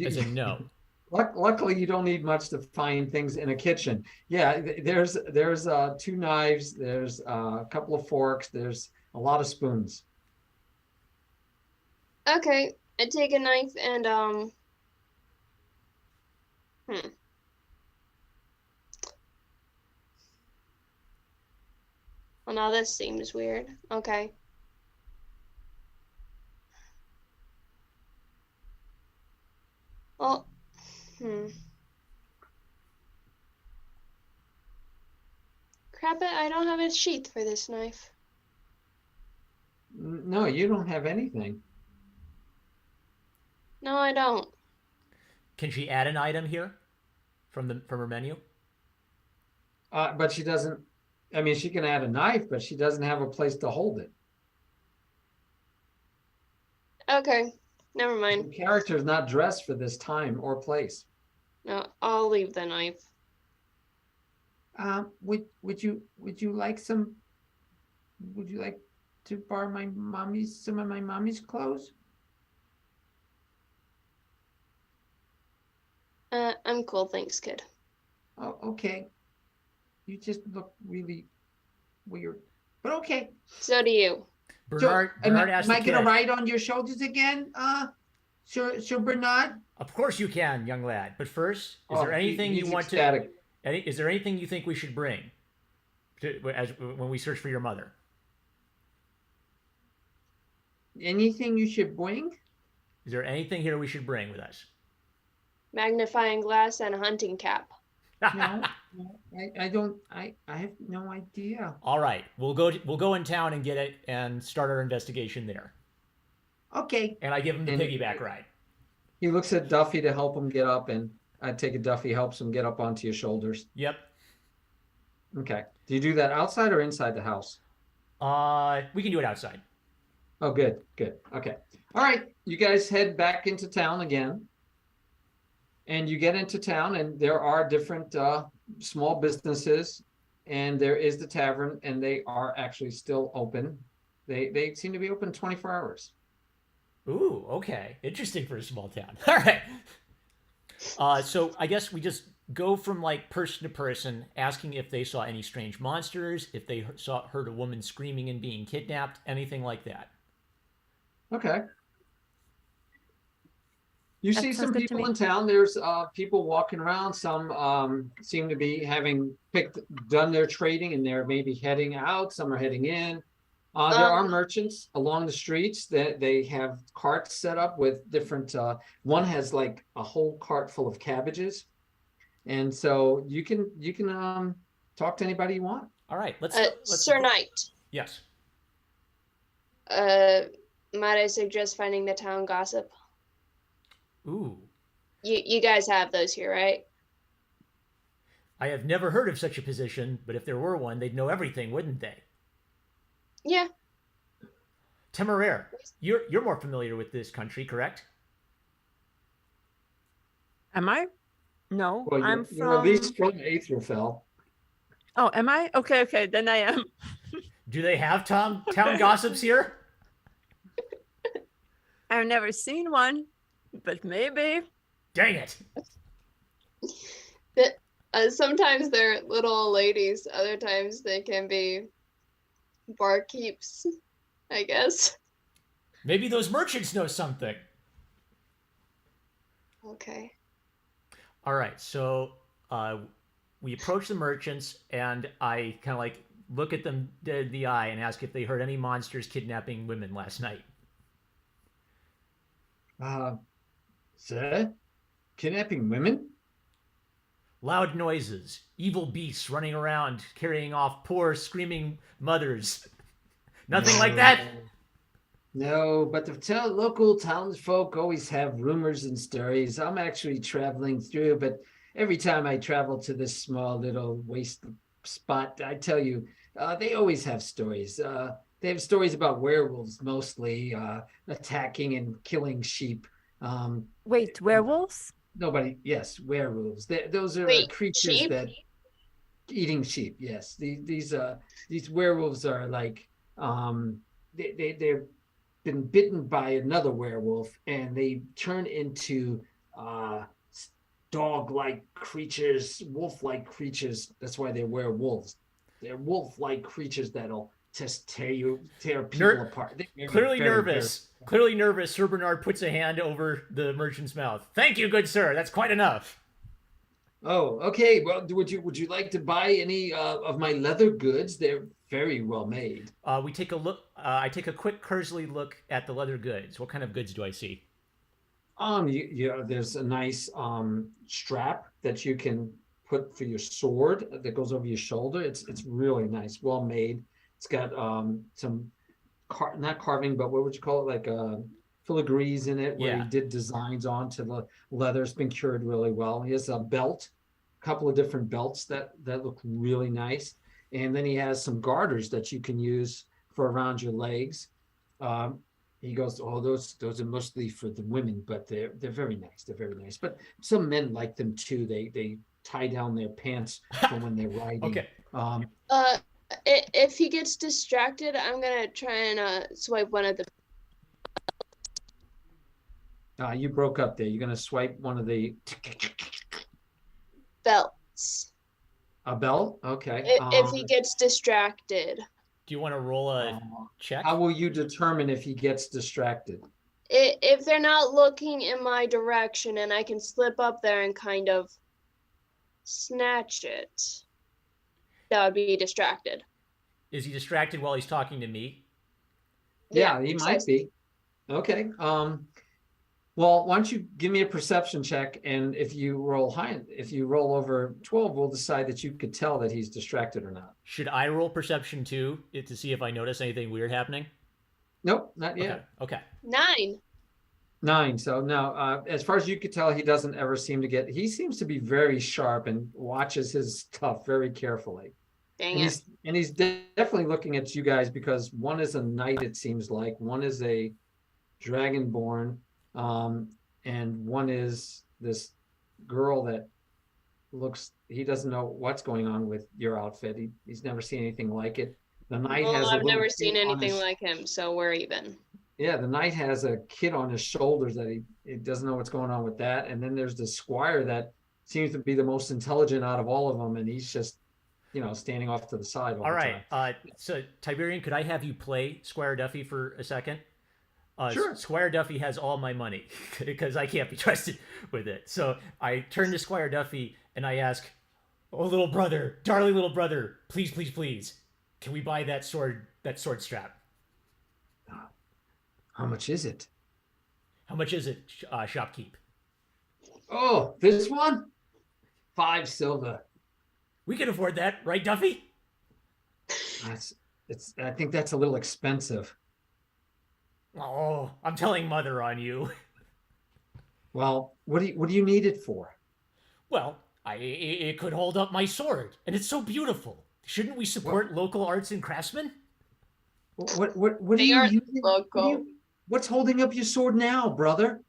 As in no. Luckily, you don't need much to find things in a kitchen. Yeah, there's 2 knives, there's a couple of forks, there's a lot of spoons. Okay, I take a knife and Well, now this seems weird. Okay. Well, Crap it, I don't have a sheath for this knife. No, you don't have anything. No, I don't. Can she add an item here from her menu? But she doesn't. I mean, she can add a knife, but she doesn't have a place to hold it. Okay, never The mind. character is not dressed for this time or place. No, I'll leave the knife. Would you like would you like to borrow some of my mommy's clothes? I'm cool, thanks, kid. Oh, okay. You just look really weird, but okay. So do you. Bernard am asked the I gonna kid. ride on your shoulders again? Sir Bernard? Of course you can, young lad. But first, is there anything you he's want ecstatic. is there anything you think we should bring when we search for your mother? Anything you should bring? Is there anything here we should bring with us? Magnifying glass and a hunting cap. No, I don't. I have no idea. All right, we'll go in town and get it and start our investigation there. Okay. And I give him the And- piggyback ride. He looks at Duffy to help him get up, and I take it Duffy helps him get up onto your shoulders. Yep. Okay. Do you do that outside or inside the house? We can do it outside. Oh, good, good. Okay. All right. You guys head back into town again. And you get into town, and there are different small businesses, and there is the tavern, and they are actually still open. They seem to be open 24 hours. Ooh, okay. Interesting for a small town. All right. So I guess we just go from like person to person, asking if they saw any strange monsters, if they heard a woman screaming and being kidnapped, anything like that. Okay. You That see sounds some good to people me. in town. There's people walking around. Some seem to be having done their trading, and they're maybe heading out. Some are heading in. There are merchants along the streets that they have carts set up with different. One has like a whole cart full of cabbages, and so you can talk to anybody you want. All right. Let's Sir Knight, Yes. might I suggest finding the town gossip? Ooh. You guys have those here, right? I have never heard of such a position, but if there were one, they'd know everything, wouldn't they? Yeah. Temeraire, you're more familiar with this country, correct? Am I? No, Well, I'm you're at least from. from Aetherfell. Oh, am I? Okay, then I am. Do they have town gossips here? I've never seen one, but maybe. Dang it. Sometimes they're little ladies. Other times they can be barkeeps, I guess. Maybe those merchants know something. Okay. All right, so we approach the merchants, and I kind of like look at them dead in the eye and ask if they heard any monsters kidnapping women last night. Sir, kidnapping women? Loud noises, evil beasts running around carrying off poor screaming mothers. Nothing like that? No, but the local townsfolk always have rumors and stories. I'm actually traveling through, but every time I travel to this small little waste spot, I tell you, they always have stories. They have stories about werewolves mostly, attacking and killing sheep. Wait, werewolves? Yes, werewolves. Those are Wait, creatures sheep? that eating sheep. Yes, these werewolves are like they've been bitten by another werewolf, and they turn into dog-like creatures, wolf-like creatures. That's why they're werewolves. They're wolf-like creatures that'll just tear people apart. Clearly nervous. Clearly nervous. Sir Bernard puts a hand over the merchant's mouth. Thank you, good sir. That's quite enough. Oh, okay. Well, would you like to buy any of my leather goods? They're very well made. We take a look. I take a quick cursory look at the leather goods. What kind of goods do I see? There's a nice strap that you can put for your sword that goes over your shoulder. It's really nice, well made. It's got some not carving, but what would you call it? Like filigrees in it, where he did designs onto the leather. It's been cured really well. He has a belt, a couple of different belts that look really nice, and then he has some garters that you can use for around your legs. He goes, oh, those are mostly for the women, but they're very nice. They're very nice. But some men like them too. They tie down their pants for when they're riding. Okay. If he gets distracted, I'm gonna try and swipe one of the. You broke up there. You're gonna swipe one of the belts. A belt? Okay. If he gets distracted. Do you want to roll a check? How will you determine if he gets distracted? If they're not looking in my direction and I can slip up there and kind of snatch it, that would be distracted. Is he distracted while he's talking to me? Yeah, he might be. Okay. Well, why don't you give me a perception check, and if you roll over 12, we'll decide that you could tell that he's distracted or not. Should I roll perception too to see if I notice anything weird happening? Nope, not yet. Okay. 9. So now, as far as you could tell, he doesn't ever seem to he seems to be very sharp and watches his stuff very carefully. Dang it. And he's definitely looking at you guys, because one is a knight, it seems like. One is a dragonborn. And one is this girl that he doesn't know what's going on with your outfit. He's never seen anything like it. The knight I've never seen anything like him, so we're even. Yeah, the knight has a kid on his shoulders that he doesn't know what's going on with that. And then there's the squire that seems to be the most intelligent out of all of them, and he's just, standing off to the side all the time. So Tiberian, could I have you play Squire Duffy for a second? Sure. Squire Duffy has all my money because I can't be trusted with it. So I turn to Squire Duffy and I ask, "Oh, little brother, darling little brother, please, please, please, can we buy that sword strap?" How much is it? How much is it, shopkeep? Oh, this one? 5 silver. We can afford that, right, Duffy? I think that's a little expensive. Oh, I'm telling Mother on you. Well, what do you need it for? Well, it could hold up my sword, and it's so beautiful. Shouldn't we support local arts and craftsmen? What are you using? Local. What's holding up your sword now, brother?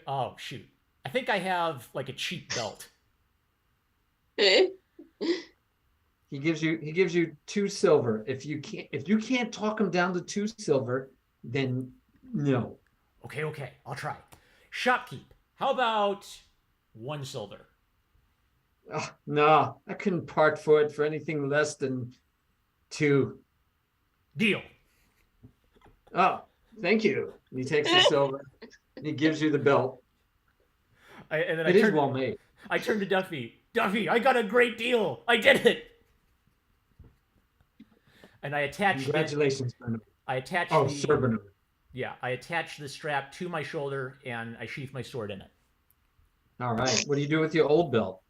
Oh shoot! I think I have like a cheap belt. He gives you 2 silver. If you can't talk him down to 2 silver, then no. Okay, I'll try. Shopkeep, how about 1 silver? No, I couldn't part for it for anything less than 2. Deal. Oh, thank you. And he takes the silver and he gives you the belt. And then It is well made. I turned to Duffy. Duffy, I got a great deal. I did it. And I attached Congratulations, Bernard. I attached Oh, the Sir Bernard. yeah, I attached the strap to my shoulder and I sheathed my sword in it. All right. What do you do with your old belt?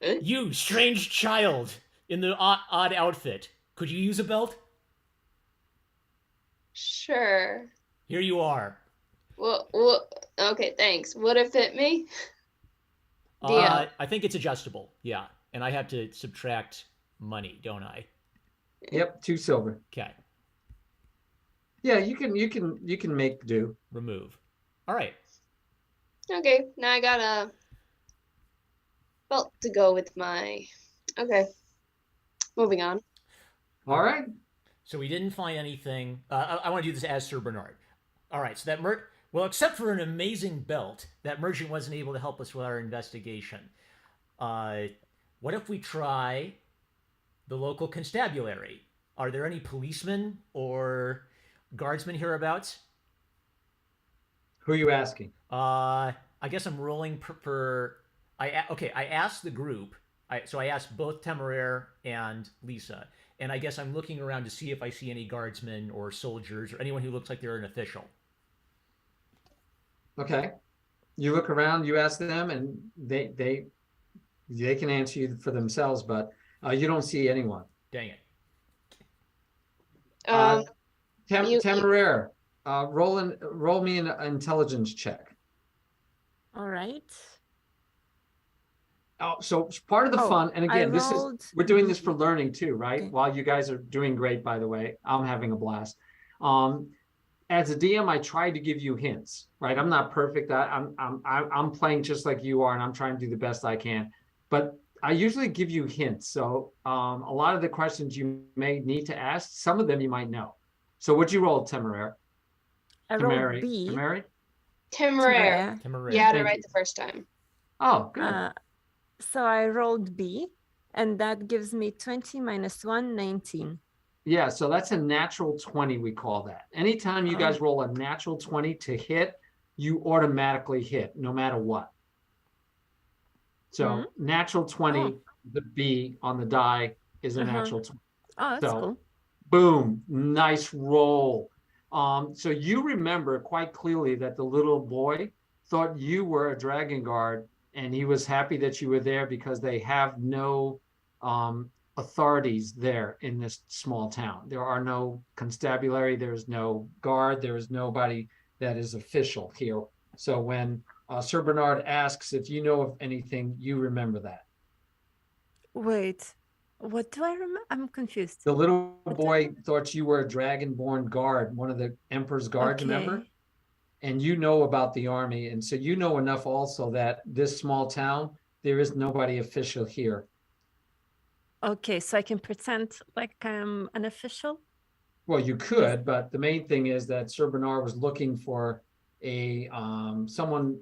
You strange child in the odd outfit. Could you use a belt? Sure. Here you are. Well, okay, thanks. Would it fit me? Yeah. I think it's adjustable. Yeah, and I have to subtract money, don't I? Yep, 2 silver. Okay. Yeah, you can make do. Remove. All right. Okay, now I got a belt to go with my. Okay, moving on. All right. So we didn't find anything. I want to do this as Sir Bernard. All right. So that well, except for an amazing belt, that merchant wasn't able to help us with our investigation. What if we try the local constabulary? Are there any policemen or guardsmen hereabouts? Who are you asking? I guess I'm rolling I asked the group. So I asked both Temeraire and Lisa, and I guess I'm looking around to see if I see any guardsmen or soldiers or anyone who looks like they're an official. Okay. You look around, you ask them, and they can answer you for themselves, but you don't see anyone. Dang it. Temeraire, roll me an intelligence check. All right. Oh, so part of the fun, and again, we're doing this for learning too, right? Okay. While you guys are doing great, by the way, I'm having a blast. As a DM, I try to give you hints, right? I'm not perfect. I'm playing just like you are, and I'm trying to do the best I can. But I usually give you hints. So a lot of the questions you may need to ask, some of them you might know. So what'd you roll, Temeraire? I rolled B. Temeraire? Temeraire. Temeraire. You had it right the first time. Oh, good. So I rolled B, and that gives me 20 minus 1, 19. Yeah, so that's a natural 20, we call that. Anytime you guys roll a natural 20 to hit, you automatically hit, no matter what. So natural 20, the B on the die is a natural 20. Oh, that's So, cool. boom, nice roll. So you remember quite clearly that the little boy thought you were a dragon guard, and he was happy that you were there because they have no authorities there in this small town. There are no constabulary, there is no guard, there is nobody that is official here. So when Sir Bernard asks if you know of anything, you remember that. Wait, what do I remember? I'm confused. The little boy thought you were a dragon-born guard, one of the Emperor's guards, remember? And you know about the army, and so you know enough also that this small town, there is nobody official here. Okay, so I can pretend like I'm an official? Well, you could, but the main thing is that Sir Bernard was looking for a someone,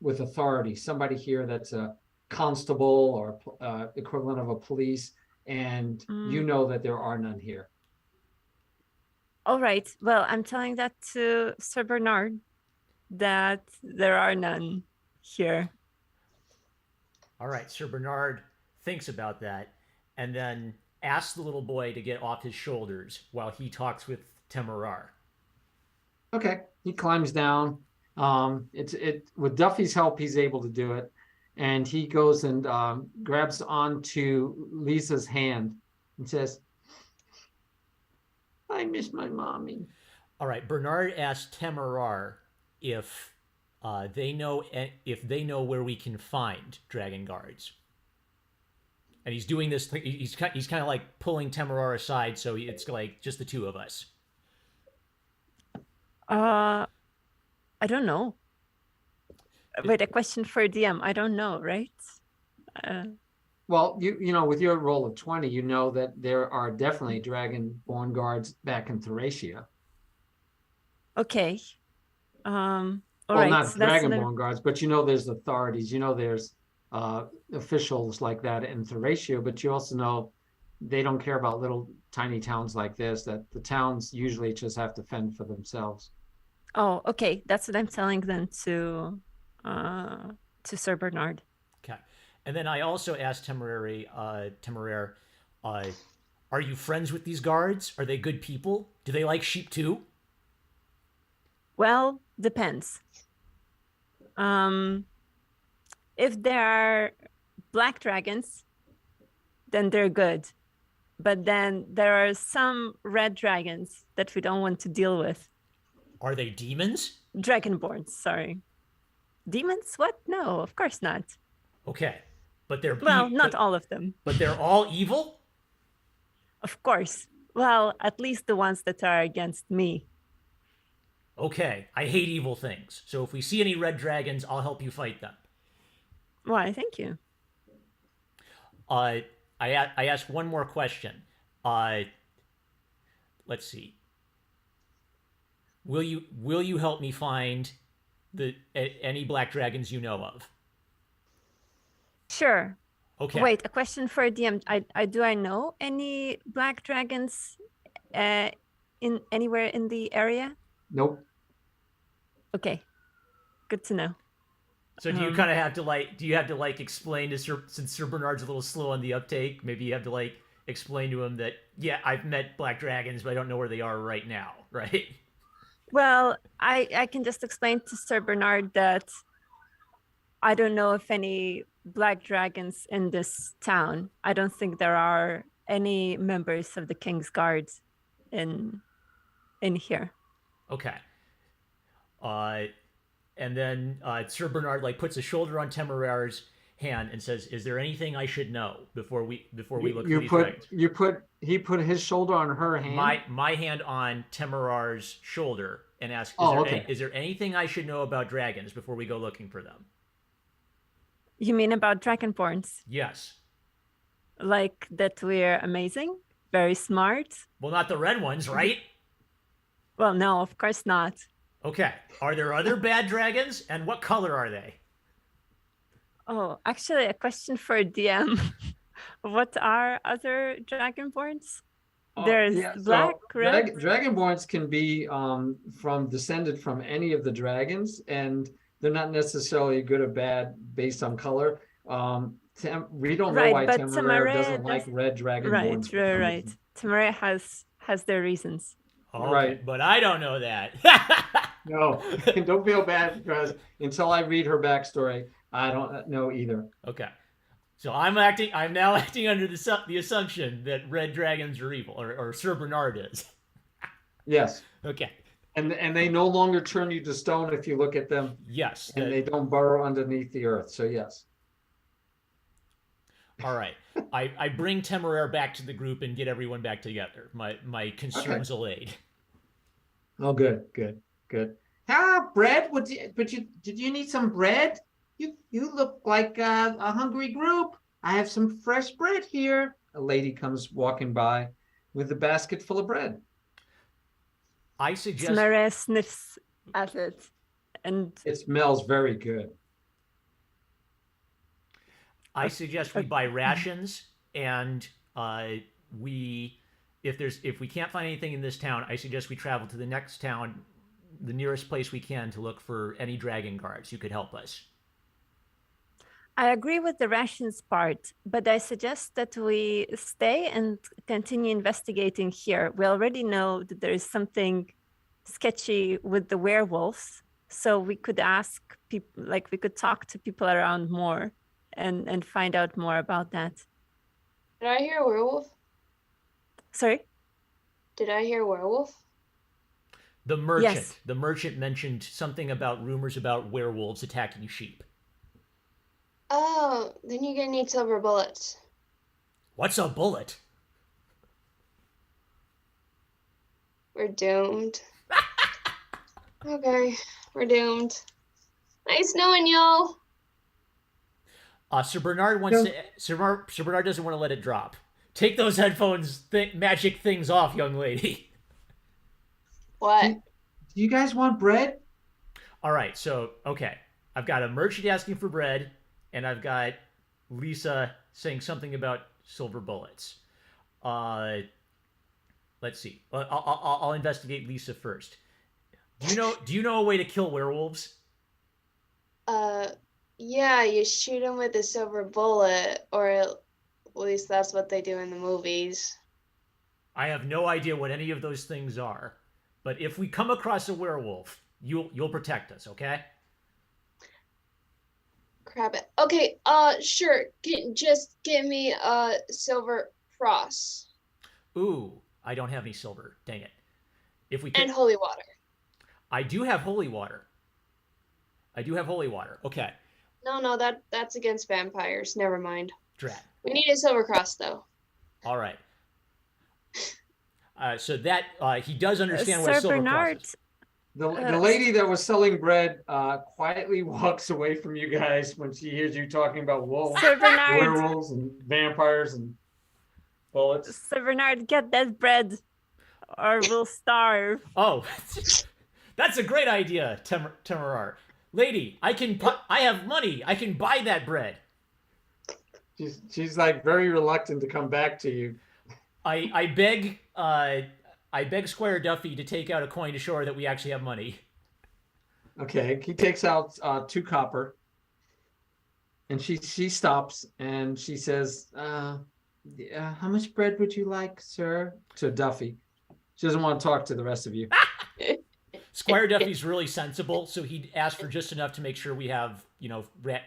with authority, somebody here that's a constable or equivalent of a police, and you know that there are none here. All right. Well, I'm telling that to Sir Bernard that there are none here. All right, Sir Bernard thinks about that and then asks the little boy to get off his shoulders while he talks with Temeraire. Okay, he climbs down. With Duffy's help, he's able to do it, and he goes and grabs onto Lisa's hand and says, "I miss my mommy." All right, Bernard asks Temeraire if they know where we can find dragon guards, and he's doing this. He's kind of like pulling Temeraire aside, so it's like just the two of us. I don't know. Wait, a question for DM. I don't know, right? Well, you know, with your roll of 20, you know that there are definitely dragon-born guards back in Thracia. Okay. All well, right. not So that's dragon-born guards, but you know there's authorities. You know there's officials like that in Thracia, but you also know they don't care about little tiny towns like this, that the towns usually just have to fend for themselves. Oh, okay. That's what I'm telling them to Sir Bernard. Okay. And then I also asked Temeraire, uh, are you friends with these guards? Are they good people? Do they like sheep too? Well, depends. If there are black dragons, then they're good. But then there are some red dragons that we don't want to deal with. Are they demons? Dragonborns, sorry. Demons? What? No, of course not. Okay. But they're Well, not all of them. But they're all evil? Of course. Well, at least the ones that are against me. Okay. I hate evil things. So if we see any red dragons, I'll help you fight them. Why, thank you. I asked one more question. Let's see. Will you help me find any black dragons you know of? Sure. Okay. Wait, a question for DM. Do I know any black dragons in anywhere in the area? Nope. Okay. Good to know. So do you kind of have to explain to since Sir Bernard's a little slow on the uptake, maybe you have to explain to him that, yeah, I've met black dragons, but I don't know where they are right now, right? Well, I can just explain to Sir Bernard that I don't know if any black dragons in this town. I don't think there are any members of the King's Guard in here. Okay. And then Sir Bernard puts a shoulder on Temeraire's hand and says, "Is there anything I should know before we look for these dragons?" He put his shoulder on her hand. My hand on Temeraire's shoulder and asked, "Is there anything I should know about dragons before we go looking for them?" You mean about dragonborns? Yes. Like that we're amazing, very smart? Well, not the red ones, right? Well, no, of course not. Okay. Are there other bad dragons, and what color are they? Oh, actually, a question for DM. What are other dragonborns? There's black, red. Dragonborns can be descended from any of the dragons, and they're not necessarily good or bad based on color. We don't know why Temeraire doesn't like red dragonborns. Right. Temeraire has their reasons. Okay, right, but I don't know that. No, don't feel bad because until I read her backstory, I don't know either. Okay, so I'm now acting under the assumption that red dragons are evil, or Sir Bernard is. Yes. Okay. And they no longer turn you to stone if you look at them. Yes. And they don't burrow underneath the earth. So yes. All right. I bring Temeraire back to the group and get everyone back together. My concerns allayed. Oh, good. Bread? Did you need some bread? You look like a hungry group. I have some fresh bread here. A lady comes walking by with a basket full of bread. I suggest Temeraire sniffs at it, and it smells very good. I suggest we buy rations, and if we can't find anything in this town, I suggest we travel to the next town, the nearest place we can, to look for any dragon guards who could help us. I agree with the rations part, but I suggest that we stay and continue investigating here. We already know that there is something sketchy with the werewolves, so we could ask people, we could talk to people around more and find out more about that. Did I hear werewolf? Sorry? Did I hear werewolf? The merchant. Yes. The merchant mentioned something about rumors about werewolves attacking sheep. Oh, then you're gonna need silver bullets. What's a bullet? We're doomed. Okay, we're doomed. Nice knowing y'all. Sir Bernard Sir Bernard doesn't want to let it drop. Take those headphones, magic things off, young lady. What? Do you guys want bread? All right, so okay, I've got a merchant asking for bread, and I've got Lisa saying something about silver bullets. Let's see. I'll investigate Lisa first. Do you know a way to kill werewolves? Yeah, you shoot them with a silver bullet, or at least that's what they do in the movies. I have no idea what any of those things are, but if we come across a werewolf, you'll protect us, okay? Crap it. Okay, sure. Just give me a silver cross Ooh, I don't have any silver. Dang it. If we and could, holy water. I do have holy water. Okay, No, that's against vampires. Never mind. drat. We need a silver cross though. All right. So that he does understand what a Sir silver Bernard, cross is. The lady that was selling bread quietly walks away from you guys when she hears you talking about wolves, Sir Bernard, werewolves, and vampires and bullets. Sir Bernard, get that bread, or we'll starve. Oh, that's a great idea, Temeraire. Lady, I have money. I can buy that bread. She's like very reluctant to come back to you. I beg Squire Duffy to take out a coin to show her that we actually have money. Okay, he takes out 2 copper, and she stops and she says, "How much bread would you like, sir?" To Duffy. She doesn't want to talk to the rest of you. Squire Duffy's really sensible, so he'd ask for just enough to make sure we have,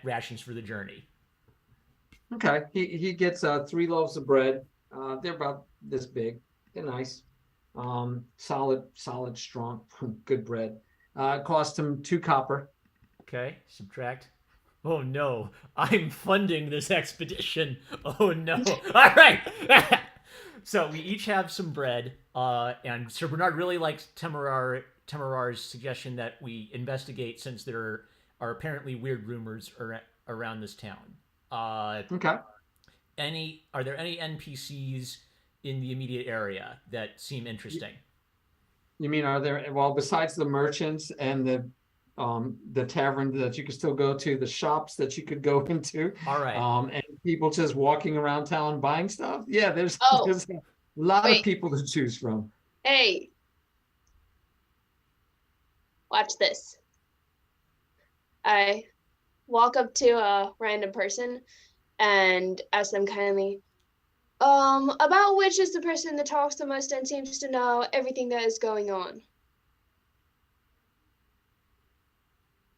rations for the journey. Okay, he gets 3 loaves of bread. They're about this big. They're nice, solid, strong, good bread. It cost him 2 copper. Okay, subtract. Oh no, I'm funding this expedition. Oh no. All right. So we each have some bread, and Sir Bernard really likes Temeraire's suggestion that we investigate, since there are apparently weird rumors around this town. Okay. Are there any NPCs in the immediate area that seem interesting? You mean, are there, well, besides the merchants and the tavern that you could still go to, the shops that you could go into, All right. and people just walking around town buying stuff? Yeah, there's Oh, a lot of wait. people to choose from. Hey, watch this. I walk up to a random person and ask them kindly, about which is the person that talks the most and seems to know everything that is going on.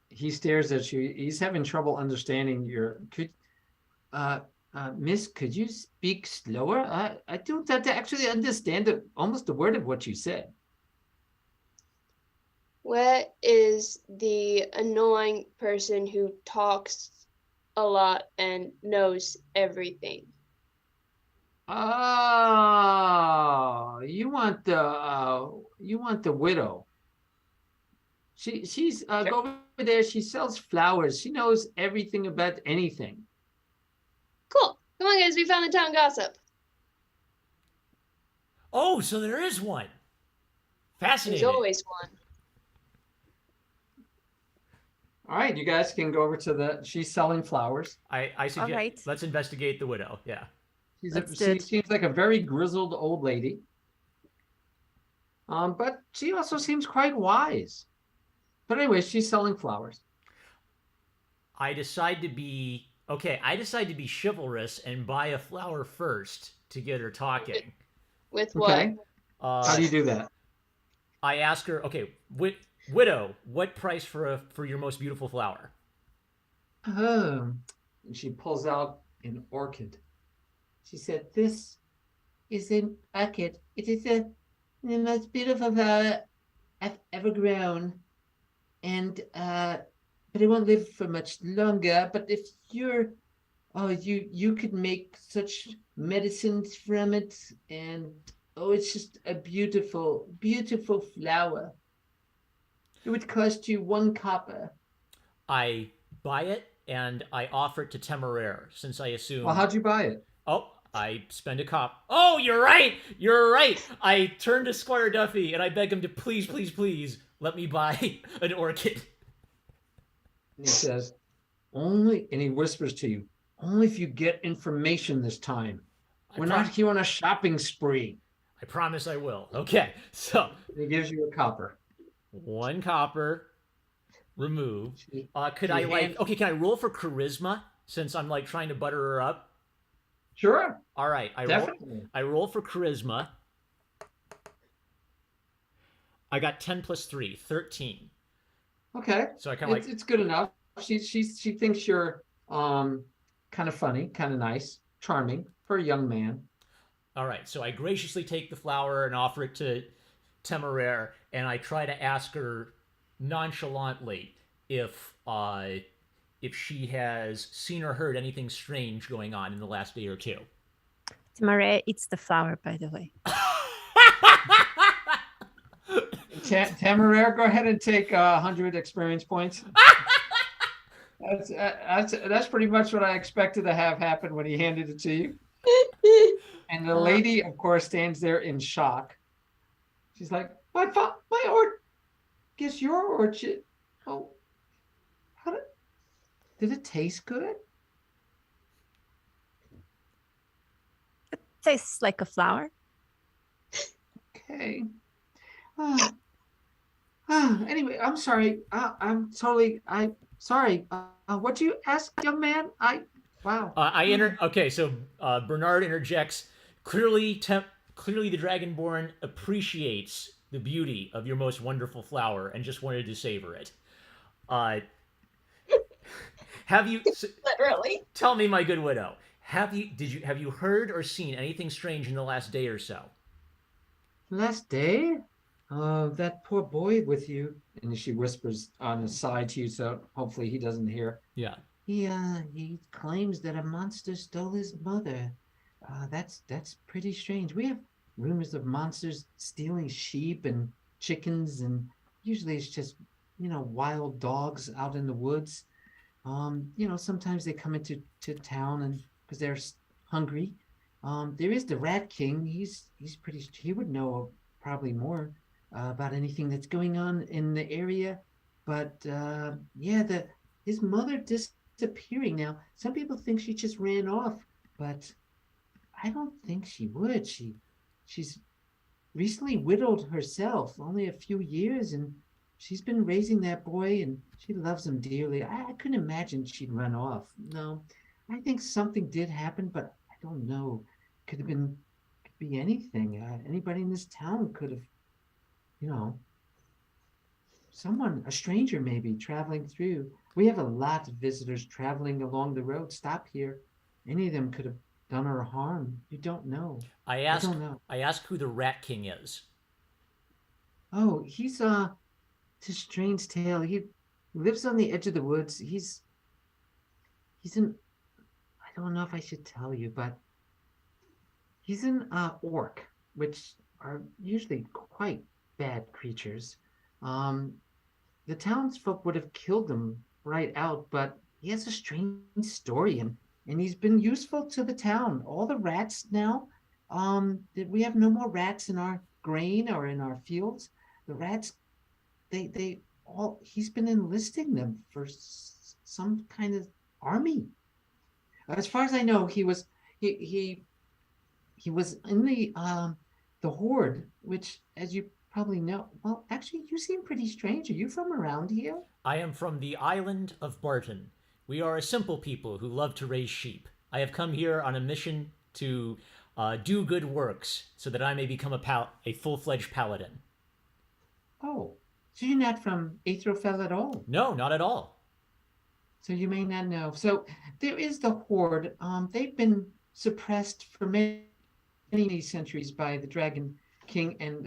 He stares at you. He's having trouble understanding Miss, could you speak slower? I don't actually understand almost a word of what you said. Where is the annoying person who talks a lot and knows everything? Oh, you want the widow. She's go over there. She sells flowers. She knows everything about anything. Cool. Come on, guys. We found the town gossip. Oh, so there is one. There's Fascinating. always one. All right, you guys can go over to she's selling flowers. I suggest right. let's investigate the widow. Yeah. She Good. seems like a very grizzled old lady. But she also seems quite wise. But anyway, she's selling flowers. I decide to be chivalrous and buy a flower first to get her talking. With what? Okay. How do you do that? I ask her, okay, widow, what price for your most beautiful flower? And she pulls out an orchid. She said, "This is an orchid. It is the most beautiful flower I've ever grown. And but it won't live for much longer. But if you could make such medicines from it, and it's just a beautiful, beautiful flower. It would cost you 1 copper." I buy it and I offer it to Temeraire, since I assume. Well, how'd you buy it? Oh, I spend a cop. Oh, you're right. You're right. I turn to Squire Duffy and I beg him to please, please, please let me buy an orchid. And he says, "Only," and he whispers to you, "only if you get information this time. We're not here on a shopping spree." I promise I will. Okay, so He gives you a copper. 1 copper. Remove. Could She I like? hands- Okay, can I roll for charisma since I'm like trying to butter her up? Sure, All right, definitely. I roll for charisma. I got 10 plus 3, 13. Okay, So I kind of it's good enough. She thinks you're kind of funny, kind of nice, charming for a young man. all right. So I graciously take the flower and offer it to Temeraire, and I try to ask her nonchalantly if she has seen or heard anything strange going on in the last day or two. Temeraire eats the flower, by the way. Temeraire, go ahead and take 100 experience points. That's pretty much what I expected to have happen when he handed it to you. And the lady, of course, stands there in shock. She's like, my orchid, guess your orchid. Oh, did it taste good? Tastes like a flower. Okay. Anyway, I'm sorry. I'm sorry. What do you ask, young man? Wow. Okay, so Bernard interjects. Clearly, the Dragonborn appreciates the beauty of your most wonderful flower and just wanted to savor it. Have you Literally. tell me, my good widow? Have you heard or seen anything strange in the last day or so? Last day? That poor boy with you. And she whispers on the side to you, so hopefully he doesn't hear. Yeah. He claims that a monster stole his mother. That's pretty strange. We have rumors of monsters stealing sheep and chickens, and usually it's just, wild dogs out in the woods. Sometimes they come into town and because they're hungry. There is the Rat King. He would know probably more about anything that's going on in the area. But his mother disappearing now. Some people think she just ran off, but I don't think she would. She's recently widowed herself, only a few years, and she's been raising that boy, and she loves him dearly. I couldn't imagine she'd run off. No, I think something did happen, but I don't know. Could be anything. Anybody in this town could have, a stranger maybe traveling through. We have a lot of visitors traveling along the road. Stop here. Any of them could have done her harm. You don't know. I don't know. ask who the Rat King is. Oh, he's it's a strange tale. He lives on the edge of the woods. He's an I don't know if I should tell you, but he's an orc, which are usually quite bad creatures. The townsfolk would have killed him right out, but he has a strange story, and he's been useful to the town. All the rats now, we have no more rats in our grain or in our fields. The rats, he's been enlisting them for some kind of army. As far as I know, he was in the horde, which, as you probably know, well, actually, you seem pretty strange. Are you from around here? I am from the island of Barton. We are a simple people who love to raise sheep. I have come here on a mission to do good works so that I may become a full-fledged paladin. Oh, so you're not from Aetherfell at all? No, not at all. So you may not know. So there is the horde. They've been suppressed for many centuries by the Dragon King and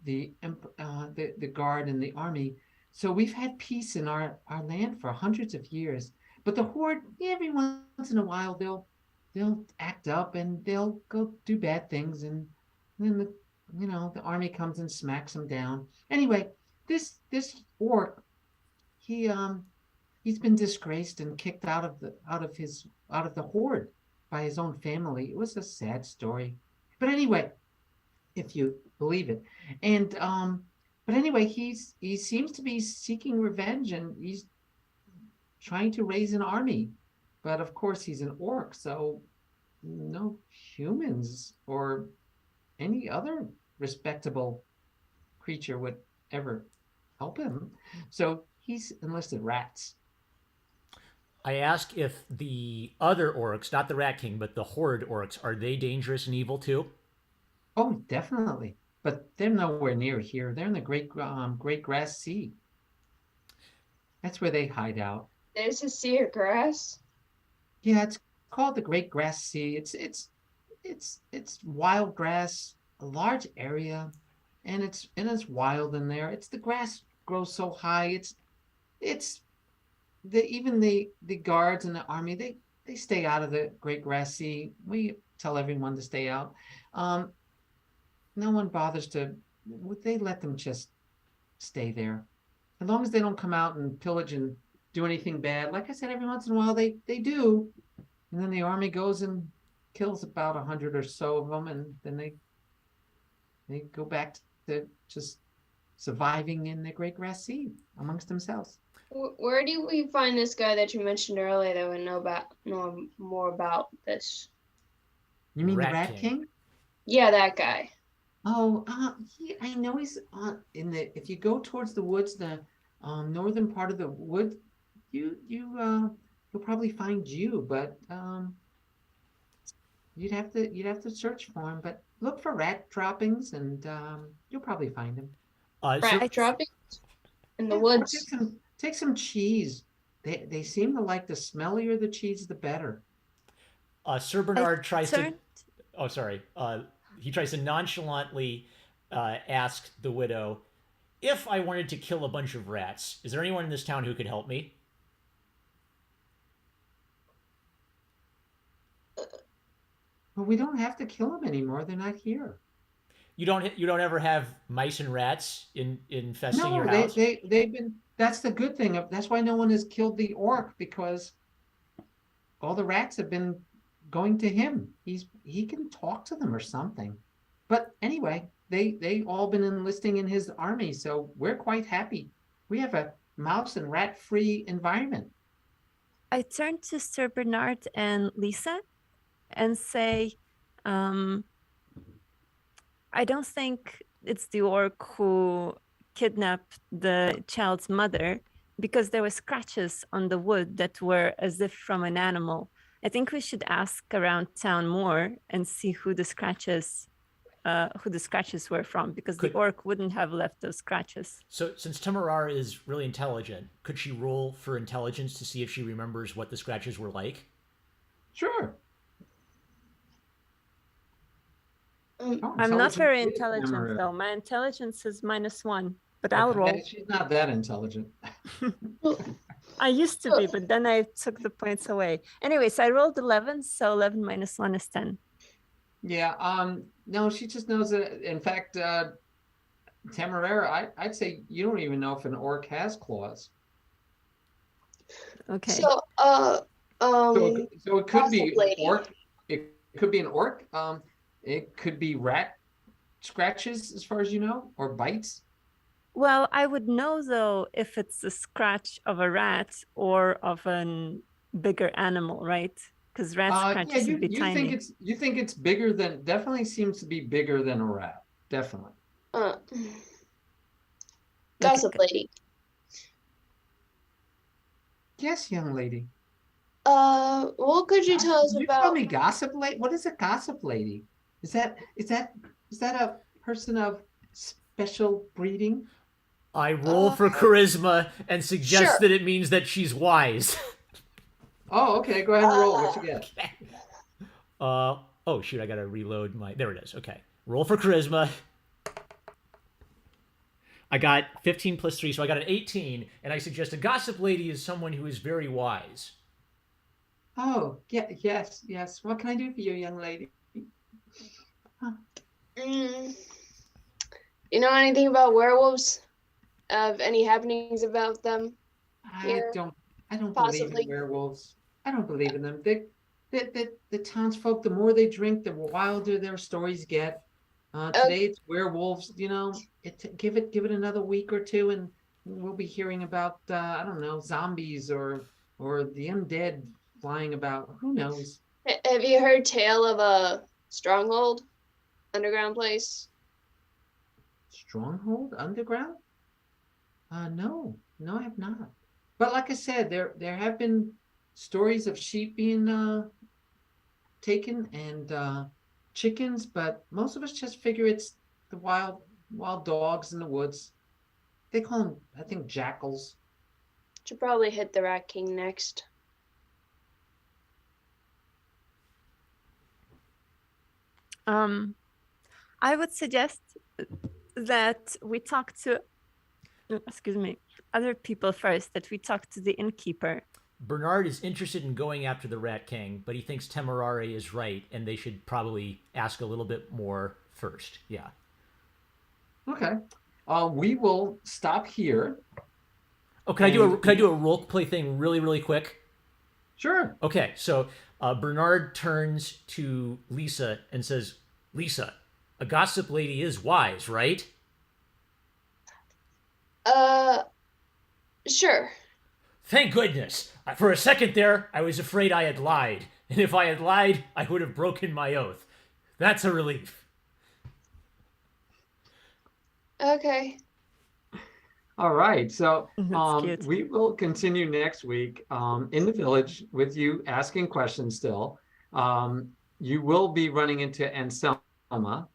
the guard and the army. So we've had peace in our land for hundreds of years. But the horde, every once in a while, they'll act up and they'll go do bad things, and then the army comes and smacks them down. Anyway, this orc, he's been disgraced and kicked out of the horde by his own family. It was a sad story, but anyway, if you believe it, and but anyway, he seems to be seeking revenge, and he's trying to raise an army, but of course he's an orc, so no humans or any other respectable creature would ever help him. So he's enlisted rats. I ask if the other orcs, not the Rat King, but the Horde orcs, are they dangerous and evil too? Oh, definitely. But they're nowhere near here. They're in the Great Grass Sea. That's where they hide out. There's a sea of grass. Yeah, it's called the Great Grass Sea. It's wild grass, a large area, and it's wild in there. It's the grass grows so high. It's even the guards and the army, they stay out of the Great Grass Sea. We tell everyone to stay out. No one bothers to. They let them just stay there, as long as they don't come out and pillage and do anything bad. Like I said, every once in a while they do, and then the army goes and kills about 100 or so of them, and then they go back to just surviving in the Great Grass Sea amongst themselves. Where do we find this guy that you mentioned earlier that would know more about this? You mean Rat the Rat King. King? Yeah, that guy. Oh, I know he's in the. If you go towards the woods, the northern part of the wood, you'll probably find you, but you'd have to search for him. But look for rat droppings, and you'll probably find him. Rat droppings in the Yeah, or woods. take some cheese. They seem to like the smellier the cheese, the better. Sir Bernard tries to. turned- Oh, sorry. He tries to nonchalantly ask the widow, if I wanted to kill a bunch of rats, is there anyone in this town who could help me? But we don't have to kill them anymore. They're not here. You don't ever have mice and rats infesting your No, house? they've been. That's the good thing. That's why no one has killed the orc, because all the rats have been going to him. He can talk to them or something. But anyway, they all been enlisting in his army, so we're quite happy. We have a mouse and rat free environment. I turn to Sir Bernard and Lisa and say, I don't think it's the orc who kidnapped the child's mother, because there were scratches on the wood that were as if from an animal. I think we should ask around town more and see who the scratches were from, because the orc wouldn't have left those scratches. So, since Temeraire is really intelligent, could she roll for intelligence to see if she remembers what the scratches were like? Sure. Oh, I'm not very is intelligent, Temeraire. though. My intelligence is -1, but I'll Okay, roll. she's not that intelligent. I used to be, but then I took the points away. Anyways, I rolled 11, so 11 -1 is 10. Yeah, no, she just knows that. In fact, Temeraire, I'd say you don't even know if an orc has claws. Okay. So, So it could be Gossip lady. orc. It could be an orc. It could be rat scratches, as far as you know, or bites. Well, I would know, though, if it's a scratch of a rat or of a bigger animal, right? Because rat Yeah, scratches would be tiny. you think it's bigger than, definitely seems to be bigger than a rat. Definitely. gossip lady. Yes, young lady. What could you tell us You tell about? me gossip lady. What is a gossip lady? Is that a person of special breeding? I roll for charisma and suggest Sure. that it means that she's wise. Oh, okay. Go ahead and roll. What you get? Oh shoot, I gotta reload my. There it is. Okay, roll for charisma. I got 15 plus 3, so I got an 18, and I suggest a gossip lady is someone who is very wise. Oh, yeah, yes. What can I do for you, young lady? You know anything about werewolves? Of any happenings about them? I don't believe possibly. in werewolves. I don't believe in them. The townsfolk, the more they drink, the wilder their stories get. Today it's werewolves. You know, give it another week or two, and we'll be hearing about I don't know, zombies or the undead flying about. Who knows? Have you heard tale of a stronghold, underground place? Stronghold underground? No, I have not. But like I said, there have been stories of sheep being taken and chickens, but most of us just figure it's the wild dogs in the woods. They call them, I think, jackals. Should probably hit the Rat King next. I would suggest that we talk to, excuse me, other people first, that we talk to the innkeeper. Bernard is interested in going after the Rat King, but he thinks Temeraire is right, and they should probably ask a little bit more first. Yeah. Okay. We will stop here. Oh, can I do a role play thing really quick? Sure. Okay, so Bernard turns to Lisa and says, "Lisa, a gossip lady is wise, right?" Sure. Thank goodness. For a second there, I was afraid I had lied. And if I had lied, I would have broken my oath. That's a relief. Okay. All right. So That's cute. we will continue next week in the village with you asking questions still. You will be running into Anselma.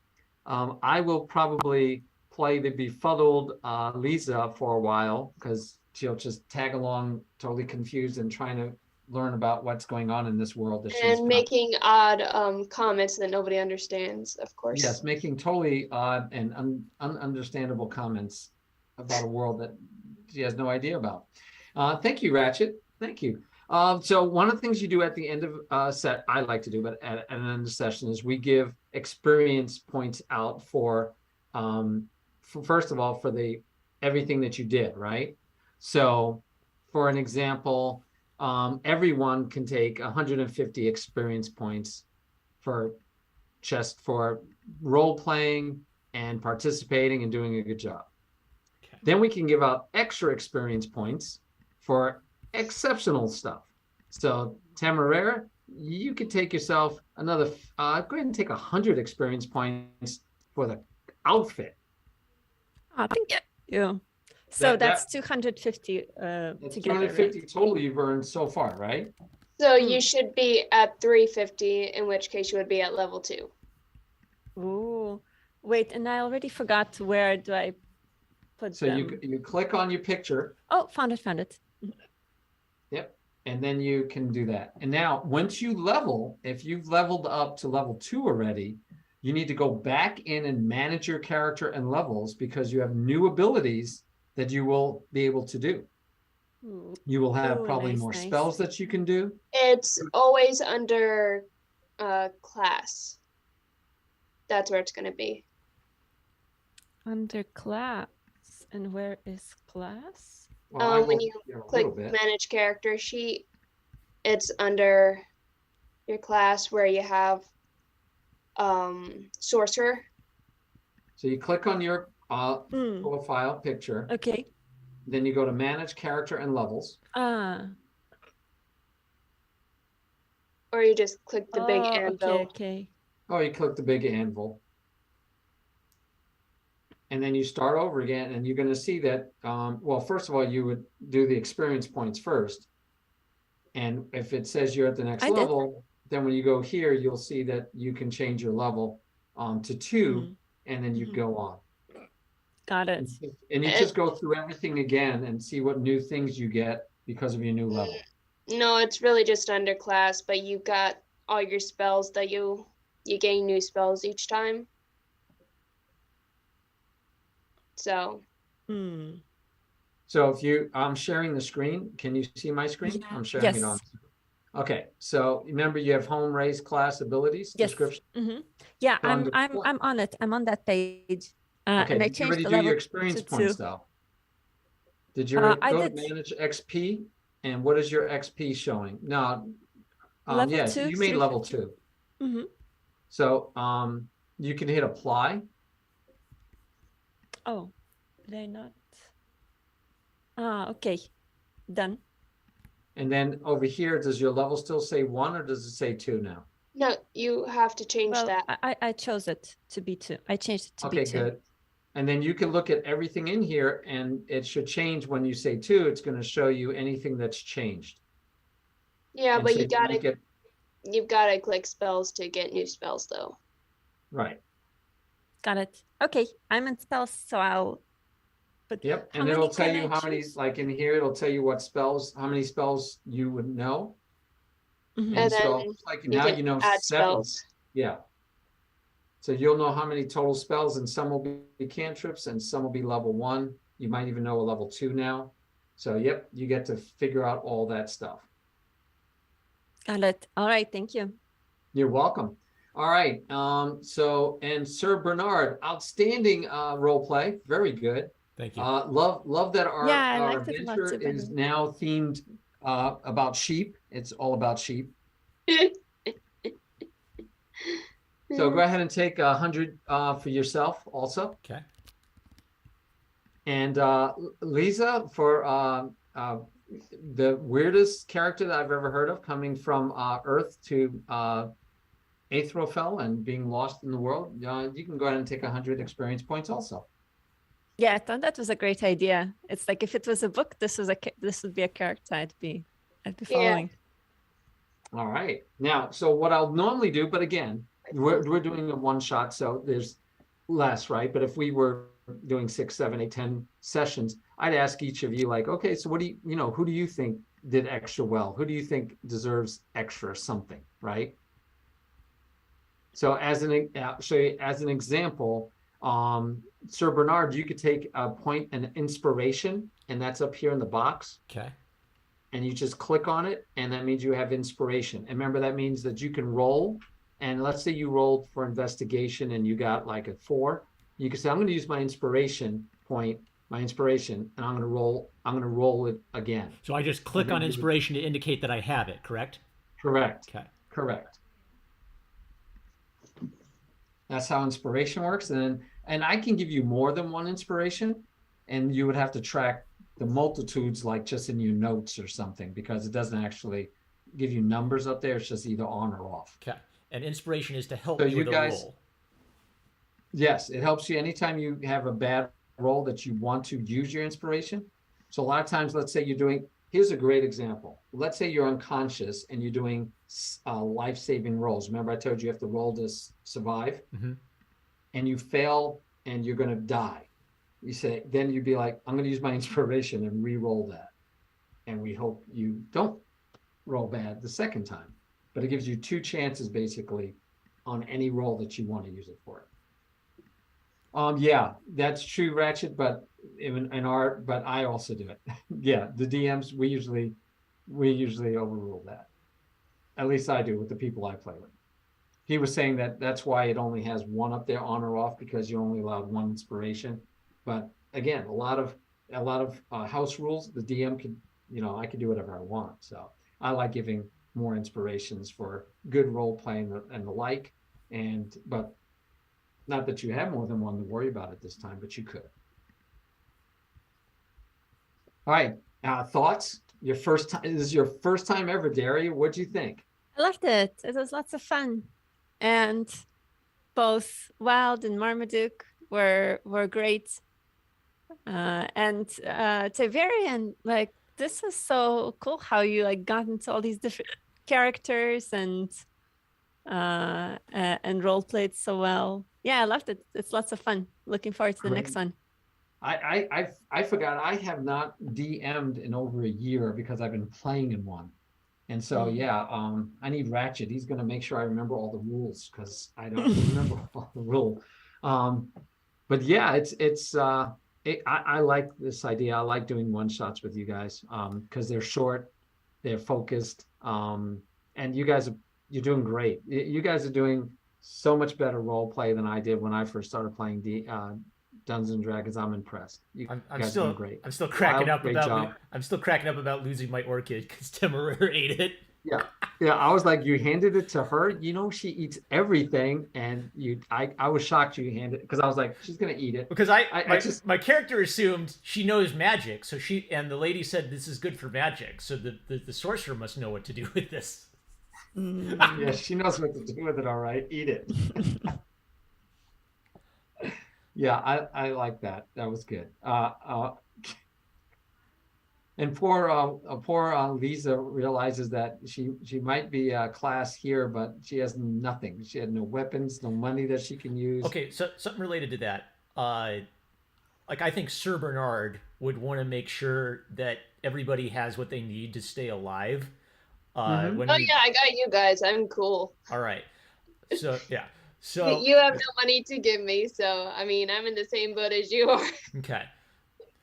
I will probably play the befuddled Lisa for a while because she'll just tag along totally confused and trying to learn about what's going on in this world that she's And making odd comments that nobody understands, of course. yes, making totally odd and ununderstandable comments about a world that she has no idea about. Thank you, Ratchet. Thank you. So one of the things you do at the end of set, I like to do, but at an end of session, is we give experience points out for first of all, for the everything that you did, right? So for an example, everyone can take 150 experience points for just for role playing and participating and doing a good job. Okay. Then we can give out extra experience points for exceptional stuff. So Temeraire, you could take yourself another, go ahead and take 100 experience points for the outfit. Thank you. So that's 250 that's together. 250 right? total you've earned so far, right? So you should be at 350, in which case you would be at level 2. Ooh, wait, and I already forgot where do I put So them? you click on your picture. Oh, found it. Yep. And then you can do that. And now once you level, if you've leveled up to level 2 already, you need to go back in and manage your character and levels because you have new abilities that you will be able to do. You will have probably more spells that you can do. It's always under class. That's where it's going to be. Under class. And where is class? Well, when you click manage character sheet, it's under your class where you have sorcerer. So you click on your profile picture. Okay. Then you go to manage character and levels. Or you just click the big anvil. Okay. Oh, you click the big anvil. And then you start over again, and you're going to see that, well, first of all, you would do the experience points first. And if it says you're at the next level, then when you go here, you'll see that you can change your level to 2, and then you go on. Got it. And you just go through everything again and see what new things you get because of your new level. No, it's really just under class, but you've got all your spells that you gain new spells each time. So. So if I'm sharing the screen. Can you see my screen? Yeah. I'm sharing it on. Okay, so remember you have home, race, class, abilities, description. Yeah, I'm on it. I'm on that page. Okay, and I did you already changed the do level your experience to points 2. though? Did you already go to manage XP? And what is your XP showing? No, yes, 2, you made level 2. So you can hit apply. Oh, they're not. Okay, done. And then over here, does your level still say 1 or does it say 2 now? No, you have to change that. I chose it to be 2. I changed it to be 2. Okay, good. And then you can look at everything in here, and it should change when you say 2. It's going to show you anything that's changed. Yeah, And but so you gotta make it you've gotta click spells to get new spells though. right. Got it. Okay, I'm in spells, so I'll. But Yep, how and it'll many tell can you I how many, choose? like in here, it'll tell you what spells, how many spells you would know. Mhm. And so then like you now can you know add 7. spells. Yeah. So you'll know how many total spells, and some will be cantrips and some will be level 1. You might even know a level 2 now. So yep, you get to figure out all that stuff. Got it. All right, thank you. You're welcome. All right. So, and Sir Bernard, outstanding role play. Very good. Thank you. Love that our Yeah, I our liked it a lot adventure too, by the is way. now themed about sheep. It's all about sheep. So go ahead and take 100 for yourself also. Okay. And Lisa, for the weirdest character that I've ever heard of, coming from Earth to Aethrofel and being lost in the world, you can go ahead and take 100 experience points also. Yeah, I thought that was a great idea. It's like if it was a book, this would be a character I'd be Yeah. following. All right. Now, so what I'll normally do, but again, we're doing a one shot, so there's less, right? But if we were doing 6, 7, 8, 10 sessions, I'd ask each of you, like, okay, so what do you know, who do you think did extra well? Who do you think deserves extra something, right? So as an example, Sir Bernard, you could take a point and inspiration, and that's up here in the box. Okay. And you just click on it, and that means you have inspiration. And remember, that means that you can roll. And let's say you rolled for investigation and you got like a 4. You can say, I'm going to use my inspiration point, and I'm going to roll it again. So I just click on inspiration to indicate that I have it, correct? Correct. Okay. Correct. That's how inspiration works. And I can give you more than one inspiration, and you would have to track the multitudes, like just in your notes or something, because it doesn't actually give you numbers up there. It's just either on or off. Okay. And inspiration is to help So me you with guys- a roll. Yes, it helps you anytime you have a bad roll that you want to use your inspiration. So a lot of times, let's say you're doing, here's a great example. Let's say you're unconscious and you're doing life-saving rolls. Remember I told you have to roll to survive? Mm-hmm. And you fail and you're going to die. You say, then you'd be like, I'm going to use my inspiration and re-roll that. And we hope you don't roll bad the second time. But it gives you 2 chances basically on any roll that you want to use it for. Yeah, that's true, Ratchet, but but I also do it. Yeah, the DMs, we usually overrule that. At least I do with the people I play with. He was saying that that's why it only has 1 up there, on or off, because you only allowed 1 inspiration. But again, a lot of house rules, the DM could, I could do whatever I want. So I like giving more inspirations for good role playing and the like. But not that you have more than 1 to worry about at this time, but you could. All right, thoughts? Your first time. This is your first time ever, Daria. What'd you think? I loved it. It was lots of fun, and both Wild and Marmaduke were great. And Temeraire, like, this was so cool how you like got into all these different characters and role played so well. Yeah, I loved it. It's lots of fun. Looking forward to the next one. I forgot I have not DM'd in over a year because I've been playing in one. And so yeah, I need Ratchet. He's gonna make sure I remember all the rules because I don't remember all the rules. But yeah, I like this idea. I like doing one shots with you guys because they're short, they're focused, and you're doing great. You guys are doing so much better role play than I did when I first started playing Dungeons and Dragons. I'm impressed. I'm guys still are doing great. I'm still cracking up Great about job. I'm still cracking up about losing my orchid because Temeraire ate it. Yeah. I was like, you handed it to her. She eats everything, and I was shocked you handed it because I was like, she's gonna eat it. Because my character assumed she knows magic, so and the lady said this is good for magic, so the sorcerer must know what to do with this. Yeah, she knows what to do with it. All right, eat it. Yeah, I like that. That was good. And poor Lisa realizes that she might be a class here, but she has nothing. She had no weapons, no money that she can use. Okay, so something related to that. Like I think Sir Bernard would want to make sure that everybody has what they need to stay alive. Mhm. When Oh we, yeah, I got you guys. I'm cool. all right. So yeah. You So you have no money to give me, so I mean, I'm in the same boat as you are. okay.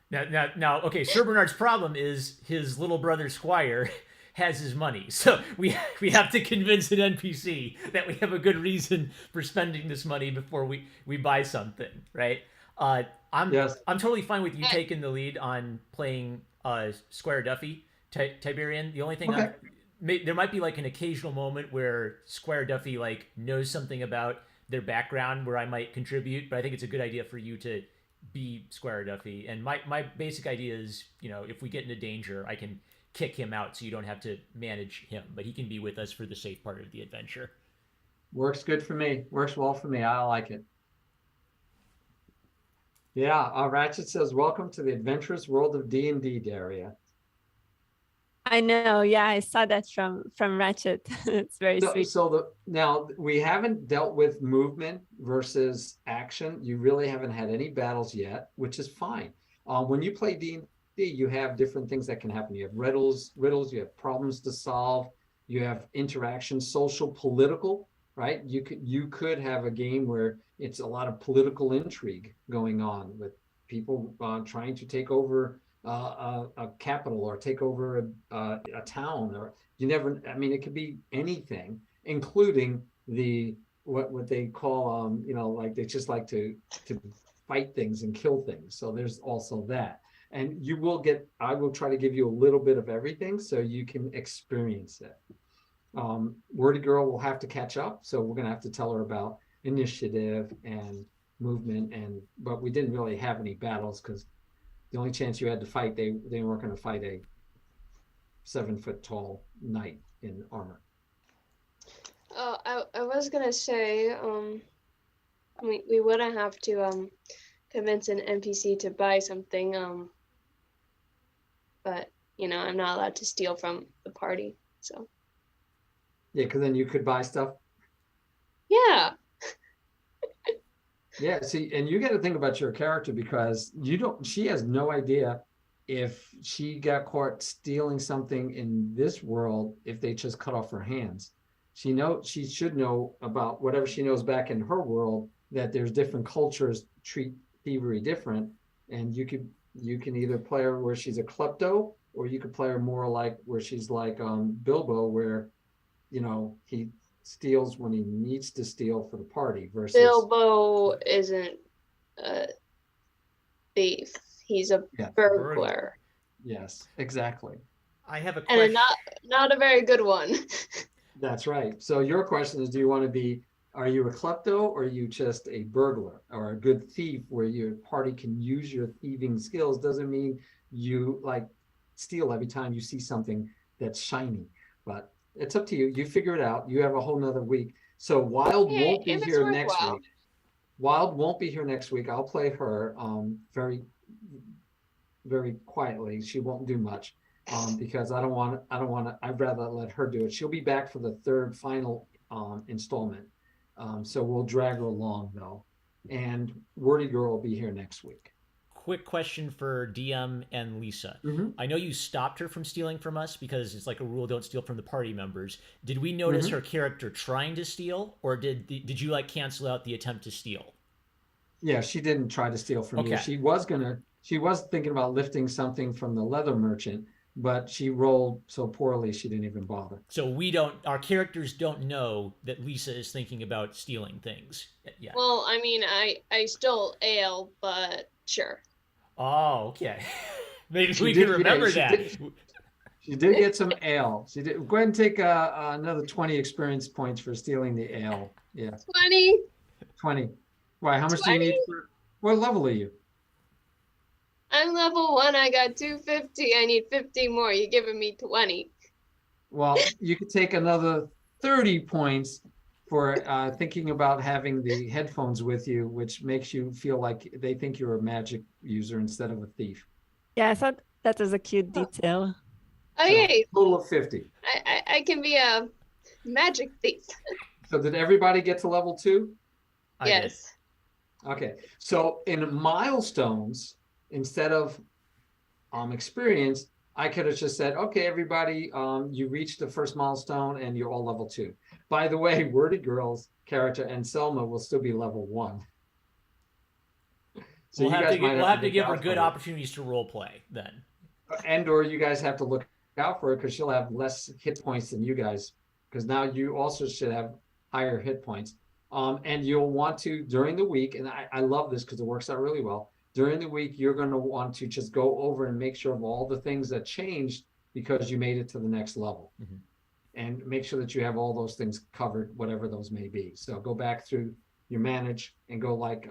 Now, okay. Sir Bernard's problem is his little brother Squire has his money, so we have to convince an NPC that we have a good reason for spending this money before we buy something, right? Uh, I'm Yes. I'm totally fine with you taking the lead on playing Squire Duffy, Tiberian. The only thing Okay. there might be like an occasional moment where Squire Duffy like knows something about their background where I might contribute, but I think it's a good idea for you to be Squire Duffy. And my basic idea is, if we get into danger, I can kick him out so you don't have to manage him, but he can be with us for the safe part of the adventure. Works good for me. Works well for me. I like it. Yeah, Ratchet says, welcome to the adventurous world of D&D, Daria. I know. Yeah, I saw that from Ratchet. It's very sweet. Now we haven't dealt with movement versus action. You really haven't had any battles yet, which is fine. When you play D&D, you have different things that can happen. You have riddles, you have problems to solve, you have interaction, social, political, right? You could have a game where it's a lot of political intrigue going on with people trying to take over a capital or take over a town, or I mean, it could be anything, including what they call like they just like to fight things and kill things. So there's also that. And I will try to give you a little bit of everything so you can experience it. Wordy Girl will have to catch up, so we're going to have to tell her about initiative and movement, but we didn't really have any battles because the only chance you had to fight, they weren't going to fight a 7-foot tall knight in armor. I was gonna say, we wouldn't have to convince an NPC to buy something, but I'm not allowed to steal from the party, so. Yeah, because then you could buy stuff. Yeah. Yeah, see, and you got to think about your character because she has no idea if she got caught stealing something in this world, if they just cut off her hands. She should know about whatever she knows back in her world, that there's different cultures treat thievery different. And you can either play her where she's a klepto, or you could play her more like where she's like Bilbo, where he steals when he needs to steal for the party versus Bilbo isn't a thief. He's a burglar. Yes, exactly. I have a question. And not a very good one. That's right. So your question is, are you a klepto, or are you just a burglar or a good thief where your party can use your thieving skills? Doesn't mean you like steal every time you see something that's shiny, but it's up to you. You figure it out. You have a whole nother week. So Wild won't be here next week. Wild won't be here next week. I'll play her very, very quietly. She won't do much because I'd rather let her do it. She'll be back for the third final installment. So we'll drag her along though. And Wordy Girl will be here next week. Quick question for DM and Lisa. Mm-hmm. I know you stopped her from stealing from us because it's like a rule: don't steal from the party members. Did we notice her character trying to steal, or did you like cancel out the attempt to steal? Yeah, she didn't try to steal from you. She was thinking about lifting something from the leather merchant, but she rolled so poorly she didn't even bother. So our characters don't know that Lisa is thinking about stealing things yet. Well, I mean, I stole ale, but sure. Oh, okay. Maybe we can remember that. She did get some ale. She did. Go ahead and take another 20 experience points for stealing the ale. Yeah. 20. Why? How much 20? do you need for? What level are you? I'm level 1. I got 250. I need 50 more. You're giving me 20. Well, you could take another 30 points for thinking about having the headphones with you, which makes you feel like they think you're a magic user instead of a thief. Yeah, I thought that was a cute detail. Okay, Total of 50. I can be a magic thief. So did everybody get to level 2? I did. Yes. Okay, so in milestones, instead of experience, I could have just said, okay, everybody, you reached the first milestone and you're all level 2. By the way, Wordy Girl's character and Selma will still be level 1. So We'll you have guys to, might we'll have to look give her out good for it. opportunities to role play then. And or you guys have to look out for it because she'll have less hit points than you guys, because now you also should have higher hit points. And you'll want to, during the week, and I love this because it works out really well. During the week, you're going to want to just go over and make sure of all the things that changed because you made it to the next level. Mhm. And make sure that you have all those things covered, whatever those may be. So go back through your manage and go like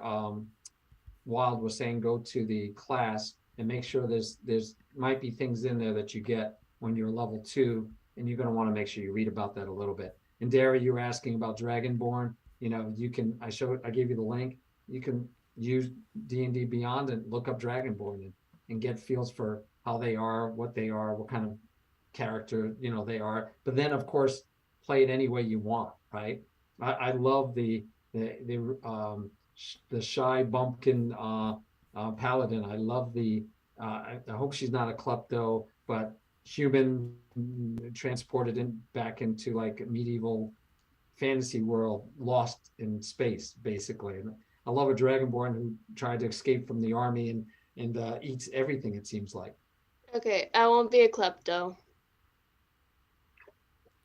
Wild was saying, go to the class and make sure there's might be things in there that you get when you're level 2, and you're going to want to make sure you read about that a little bit. And Derry, you were asking about Dragonborn. You know, you can, I gave you the link. You can use D&D Beyond and look up Dragonborn and get feels for how they are, what kind of character, you know, they are. But then of course, play it any way you want, right? I love the shy bumpkin paladin. I love I hope she's not a klepto, but human transported back into like medieval fantasy world, lost in space, basically. And I love a Dragonborn who tried to escape from the army and eats everything, it seems like. Okay, I won't be a klepto.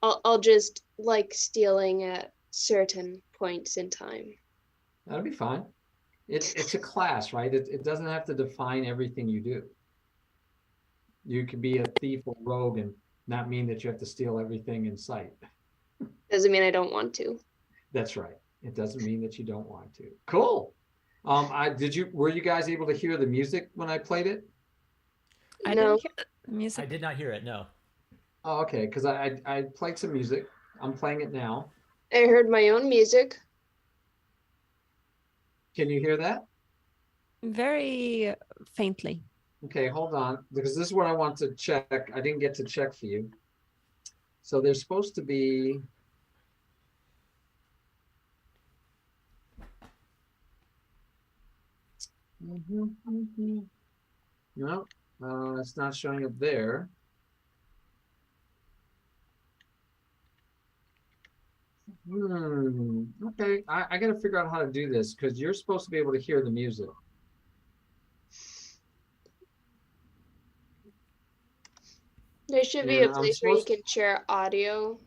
I'll just like stealing at certain points in time. That'll be fine. It's a class, right? It doesn't have to define everything you do. You could be a thief or rogue and not mean that you have to steal everything in sight. Doesn't mean I don't want to. That's right. It doesn't mean that you don't want to. Cool. Were you guys able to hear the music when I played it? I No. didn't hear the music. I did not hear it, no. Oh, okay, because I played some music. I'm playing it now. I heard my own music. Can you hear that? Very faintly. Okay, hold on, because this is what I want to check. I didn't get to check for you. So there's supposed to be. No, it's not showing up there. Okay, I got to figure out how to do this because you're supposed to be able to hear the music. There should be Yeah, a place where you can share audio.